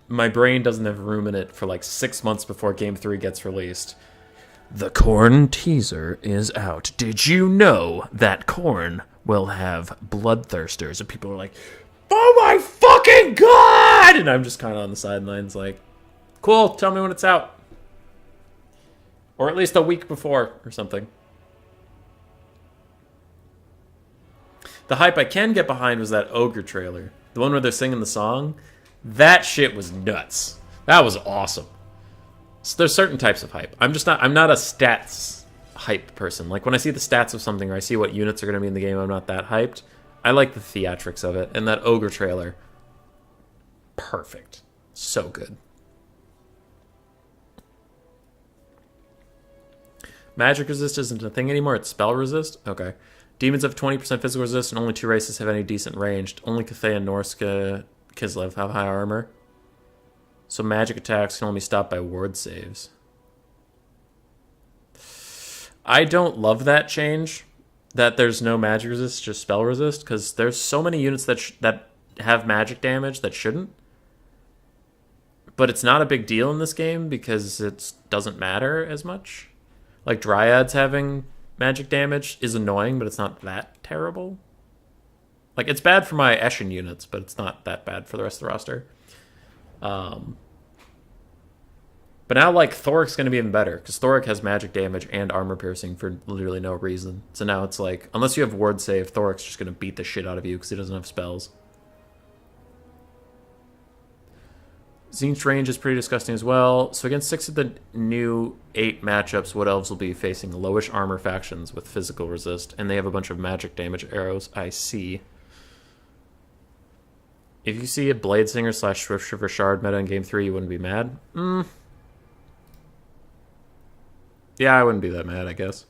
S1: my brain doesn't have room in it for like 6 months before Game 3 gets released. The Korn teaser is out. Did you know that Korn will have Bloodthirsters? And people are like, oh my fucking god! And I'm just kind of on the sidelines like, cool, tell me when it's out. Or at least a week before or something. The hype I can get behind was that Ogre trailer. The one where they're singing the song. That shit was nuts. That was awesome. So there's certain types of hype. I'm not a stats hype person. Like when I see the stats of something or I see what units are going to be in the game, I'm not that hyped. I like the theatrics of it. And that Ogre trailer, perfect. So good. Magic resist isn't a thing anymore. It's spell resist. Okay. Demons have 20% physical resist, and only 2 races have any decent ranged. Only Cathay and Norska Kislev have high armor. So magic attacks can only be stopped by ward saves. I don't love that change, that there's no magic resist, just spell resist, because there's so many units that have magic damage that shouldn't. But it's not a big deal in this game because it doesn't matter as much. Like Dryads having magic damage is annoying, but it's not that terrible. Like, it's bad for my Eshin units, but it's not that bad for the rest of the roster. But now, like, Thoric's going to be even better, because Thoric has magic damage and armor piercing for literally no reason. So now it's like, unless you have ward save, Thoric's just going to beat the shit out of you because he doesn't have spells. Tzeentch range is pretty disgusting as well. So against 6 of the new 8 matchups, Wood Elves will be facing lowish armor factions with physical resist, and they have a bunch of magic damage arrows. I see. If you see a Bladesinger / Swiftshiver Shard meta in Game 3, you wouldn't be mad? Yeah, I wouldn't be that mad, I guess.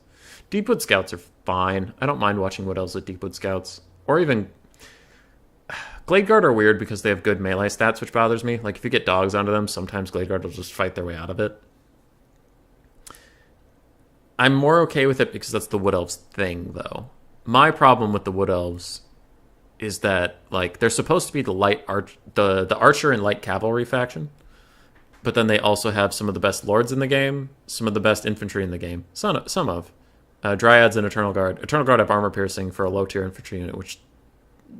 S1: Deepwood Scouts are fine. I don't mind watching Wood Elves with Deepwood Scouts. Or even... Glade Guard are weird because they have good melee stats, which bothers me. Like, if you get dogs onto them, sometimes Glade Guard will just fight their way out of it. I'm more okay with it because that's the Wood Elves thing, though. My problem with the Wood Elves is that, like, they're supposed to be the the Archer and Light Cavalry faction, but then they also have some of the best Lords in the game, some of the best infantry in the game. Some of. Dryads and Eternal Guard. Eternal Guard have armor piercing for a low-tier infantry unit, which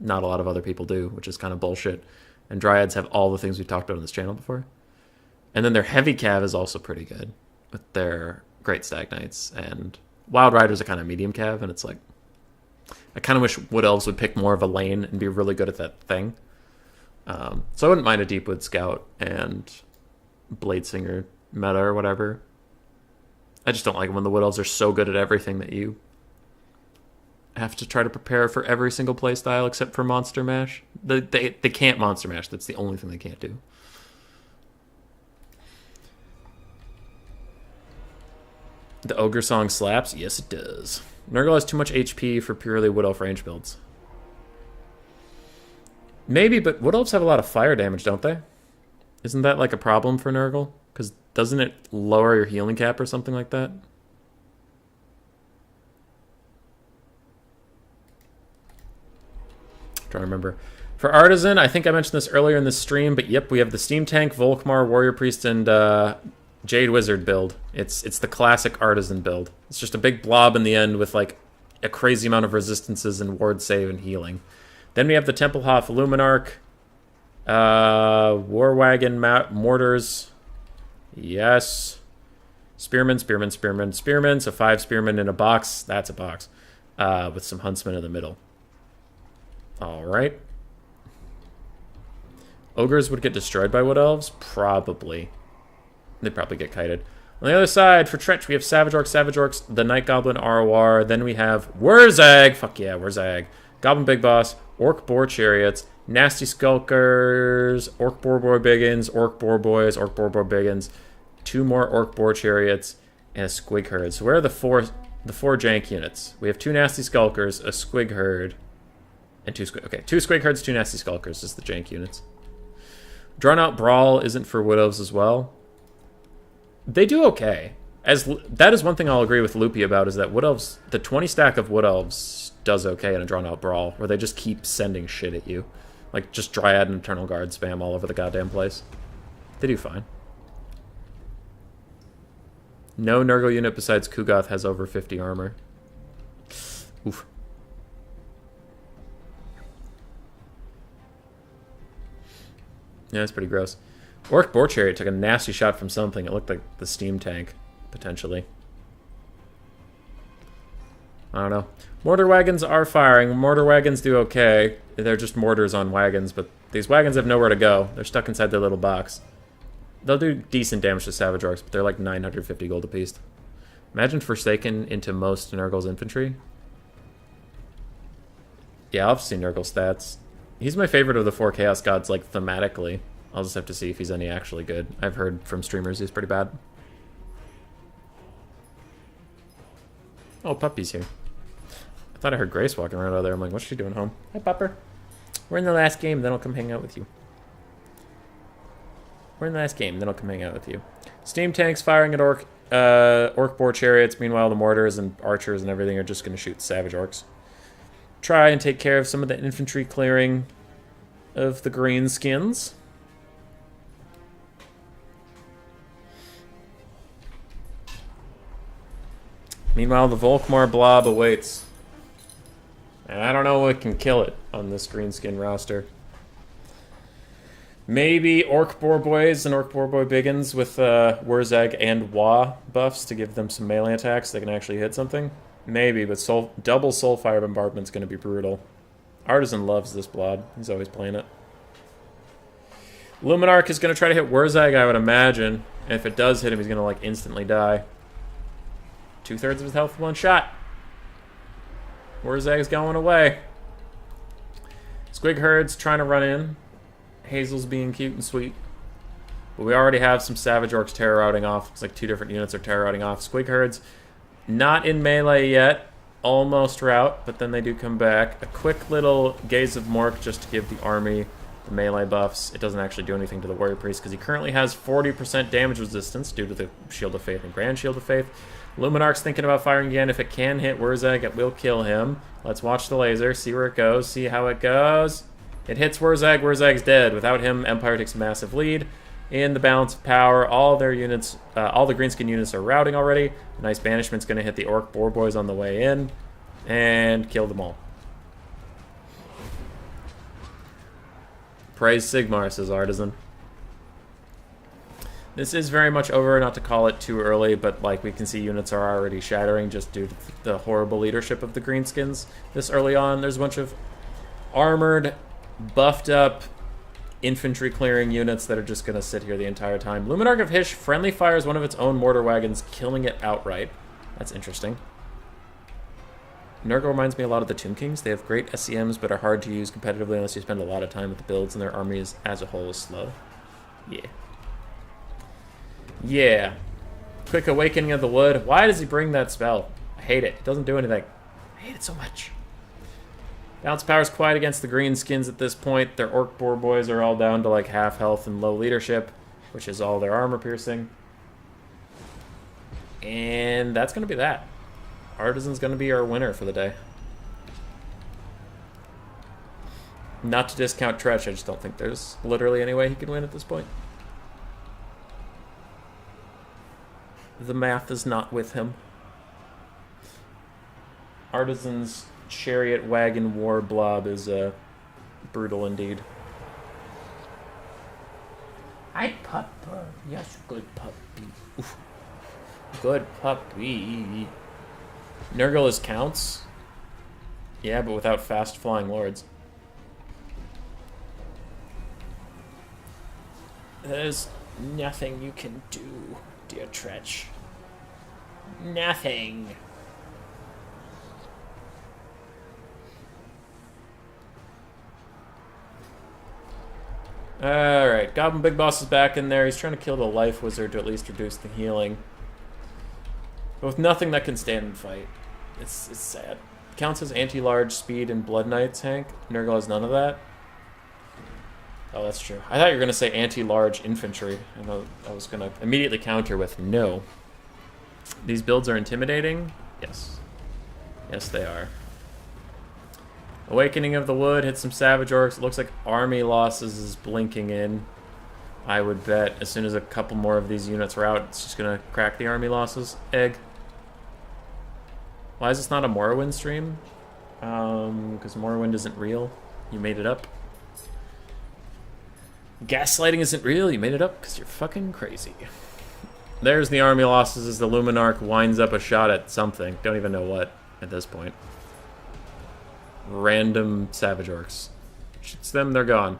S1: not a lot of other people do, which is kind of bullshit. And Dryads have all the things we've talked about on this channel before. And then their Heavy Cav is also pretty good with their Great Stag Knights. And Wild Riders are kind of medium Cav, and it's like, I kind of wish Wood Elves would pick more of a lane and be really good at that thing. So I wouldn't mind a Deepwood Scout and Bladesinger meta or whatever. I just don't like it when the Wood Elves are so good at everything that you have to try to prepare for every single playstyle except for Monster Mash. They can't Monster Mash. That's the only thing they can't do. The Ogre song slaps? Yes, it does. Nurgle has too much HP for purely Wood Elf range builds. Maybe, but Wood Elves have a lot of fire damage, don't they? Isn't that like a problem for Nurgle? Because doesn't it lower your healing cap or something like that? I'm trying to remember. For Artisan, I think I mentioned this earlier in the stream, but yep, we have the Steam Tank, Volkmar, Warrior Priest, and Jade Wizard build. It's the classic Artisan build. It's just a big blob in the end with like a crazy amount of resistances and ward save and healing. Then we have the Templehof Luminarch, War Wagon Mortars, yes, Spearmen, Spearmen, Spearmen, Spearmen, so 5 Spearmen in a box, that's a box, with some Huntsmen in the middle. Alright. Ogres would get destroyed by Wood Elves? Probably. They'd probably get kited. On the other side, for Tretch, we have Savage Orcs, the Night Goblin ROR, then we have Wurzag, fuck yeah, Wurzag, Goblin Big Boss, Orc Boar Chariots, Nasty Skulkers, Orc Boar Boy Biggins, Orc Boar Boys, Orc Boar Boy Biggins, 2 more Orc Boar Chariots, and a Squig Herd. So where are the four Jank units? We have 2 Nasty Skulkers, a Squig Herd, and 2 Squig... Okay, 2 Squig Herds, 2 Nasty Skulkers is the Jank units. Drawn Out Brawl isn't for Wood Elves as well. They do okay. That is one thing I'll agree with Loopy about, is that Wood Elves, the 20 stack of Wood Elves does okay in a Drawn Out Brawl, where they just keep sending shit at you. Like, just Dryad and Eternal Guard spam all over the goddamn place. They do fine. No Nurgle unit besides Kugoth has over 50 armor. Oof. Yeah, that's pretty gross. Orc Boar Chariot took a nasty shot from something. It looked like the Steam Tank, potentially. I don't know. Mortar wagons are firing. Mortar wagons do okay. They're just mortars on wagons, but these wagons have nowhere to go. They're stuck inside their little box. They'll do decent damage to Savage Orcs, but they're like 950 gold apiece. Imagine Forsaken into most Nurgle's infantry. Yeah, I've seen Nurgle stats. He's my favorite of the 4 Chaos Gods, like, thematically. I'll just have to see if he's any actually good. I've heard from streamers he's pretty bad. Oh, Puppy's here. I thought I heard Grace walking around out there. I'm like, what's she doing home? Hi, Pupper. We're in the last game, then I'll come hang out with you. We're in the last game, then I'll come hang out with you. Steam tanks firing at Orc Boar Chariots. Meanwhile, the mortars and archers and everything are just going to shoot Savage Orcs. Try and take care of some of the infantry clearing of the greenskins. Meanwhile, the Volkmar blob awaits. And I don't know what can kill it on this greenskin roster. Maybe Orc Boar Boys and Orc Boar Boy Biggins with Wurzag and Wa buffs to give them some melee attacks so they can actually hit something. Maybe, but double Soulfire Bombardment's going to be brutal. Artisan loves this blob. He's always playing it. Luminarch is going to try to hit Wurzag, I would imagine. And if it does hit him, he's going to like instantly die. 2/3 of his health with 1 shot. Wurzag's going away. Squig Herd's trying to run in. Hazel's being cute and sweet. But we already have some Savage Orcs terror routing off. It's like 2 different units are terror routing off. Squig Herd's not in melee yet. Almost rout, but then they do come back. A quick little Gaze of Mork just to give the army the melee buffs. It doesn't actually do anything to the Warrior Priest because he currently has 40% damage resistance due to the Shield of Faith and Grand Shield of Faith. Luminarch's thinking about firing again. If it can hit Wurzag, it will kill him. Let's watch the laser, see where it goes, see how it goes. It hits Wurzag. Wurzag's dead. Without him, Empire takes a massive lead. In the balance of power, all their units, all the greenskin units are routing already. A nice banishment's going to hit the Orc Boar Boys on the way in and kill them all. Praise Sigmar, says Artisan. This is very much over, not to call it too early, but like we can see units are already shattering just due to the horrible leadership of the greenskins this early on. There's a bunch of armored, buffed up infantry clearing units that are just going to sit here the entire time. Luminarch of Hysh friendly fires one of its own mortar wagons, killing it outright. That's interesting. Nurgle reminds me a lot of the Tomb Kings. They have great SCMs, but are hard to use competitively unless you spend a lot of time with the builds, and their army is, as a whole, is slow. Yeah. Yeah. Quick Awakening of the Wood. Why does he bring that spell? I hate it. It doesn't do anything. I hate it so much. Balance power's quiet against the greenskins at this point. Their orc boar boys are all down to like half health and low leadership, which is all their armor piercing. And that's going to be that. Artisan's going to be our winner for the day. Not to discount Tretch, I just don't think there's literally any way he can win at this point. The math is not with him. Artisan's chariot wagon war blob is brutal indeed.
S2: Hi, Pupper. Yes, good puppy.
S1: Oof. Good puppy. Nurgle is counts. Yeah, but without fast flying lords.
S2: There's nothing you can do, dear Tretch. Nothing.
S1: Alright, Goblin Big Boss is back in there. He's trying to kill the Life Wizard to at least reduce the healing. But with nothing that can stand and fight. It's sad. Counts as anti-large speed and Blood Knights, Hank. Nurgle has none of that. Oh, that's true. I thought you were going to say anti-large infantry. And I was going to immediately counter with no. These builds are intimidating? Yes. Yes, they are. Awakening of the Wood, hit some Savage Orcs. It looks like army losses is blinking in. I would bet as soon as a couple more of these units are out, it's just going to crack the army losses egg. Why is this not a Morrowind stream? Because Morrowind isn't real. You made it up. Gaslighting isn't real. You made it up because you're fucking crazy. There's the army losses as the Luminarch winds up a shot at something. Don't even know what at this point. Random Savage Orcs. Shoots them, they're gone.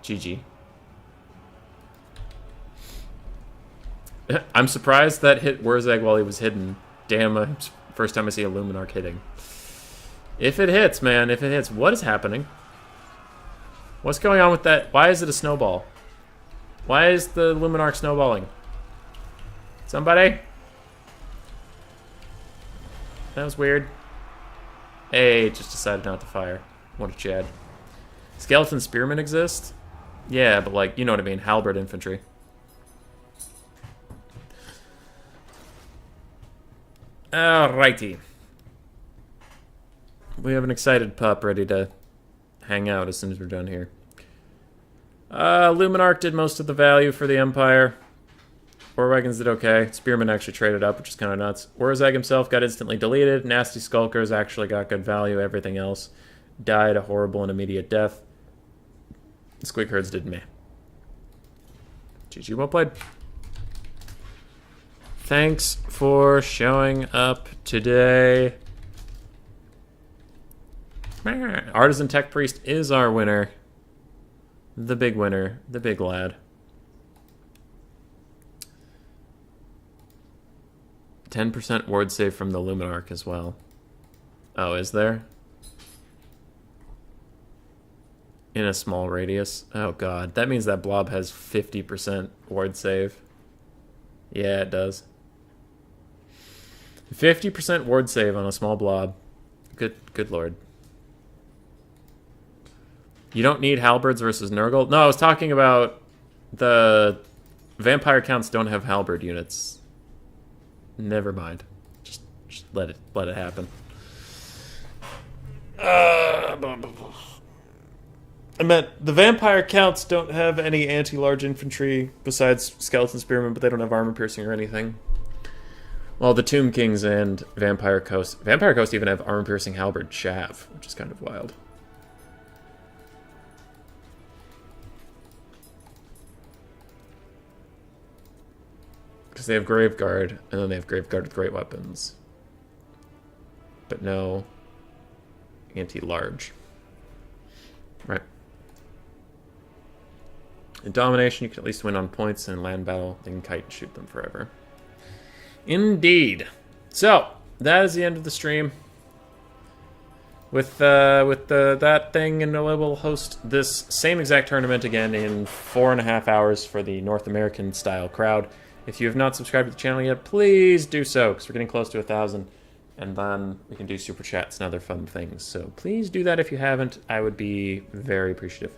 S1: GG. I'm surprised that hit Wurzag while he was hidden. Damn, first time I see a Luminarch hitting. If it hits, man, if it hits. What is happening? What's going on with that? Why is it a snowball? Why is the Luminarch snowballing? Somebody? That was weird. Hey, just decided not to fire. What a Chad. Skeleton Spearmen exist? Yeah, but like, you know what I mean. Halberd infantry. Alrighty. We have an excited pup ready to hang out as soon as we're done here. Luminarch did most of the value for the Empire. War Wagons did okay. Spearmen actually traded up, which is kind of nuts. Wurzag himself got instantly deleted. Nasty Skulkers actually got good value. Everything else died a horrible and immediate death. Squeak Herds did meh. GG, well played. Thanks for showing up today. Artisan Tech Priest is our winner. The big winner. The big lad. 10% ward save from the Luminarch as well. Oh, is there? In a small radius? Oh god, that means that blob has 50% ward save. Yeah, it does. 50% ward save on a small blob. Good lord. You don't need halberds versus Nurgle? No, I was talking about the vampire counts don't have halberd units. Never mind. Just let it happen. I meant the vampire counts don't have any anti-large infantry besides skeleton spearmen, but they don't have armor piercing or anything. Well, the Tomb Kings and Vampire Coast even have armor piercing halberd chav, which is kind of wild. Because they have Graveguard, and then they have Graveguard with great weapons. But no anti-large. Right. In Domination, you can at least win on points, and in Land Battle, they can kite and shoot them forever. Indeed. So, that is the end of the stream. With that thing, and we'll host this same exact tournament again in 4.5 hours for the North American style crowd. If you have not subscribed to the channel yet, please do so, because we're getting close to 1,000. and then we can do super chats and other fun things. So please do that if you haven't. I would be very appreciative.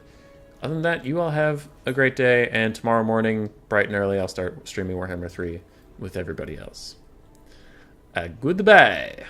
S1: Other than that, you all have a great day, and tomorrow morning, bright and early, I'll start streaming Warhammer 3 with everybody else. Goodbye.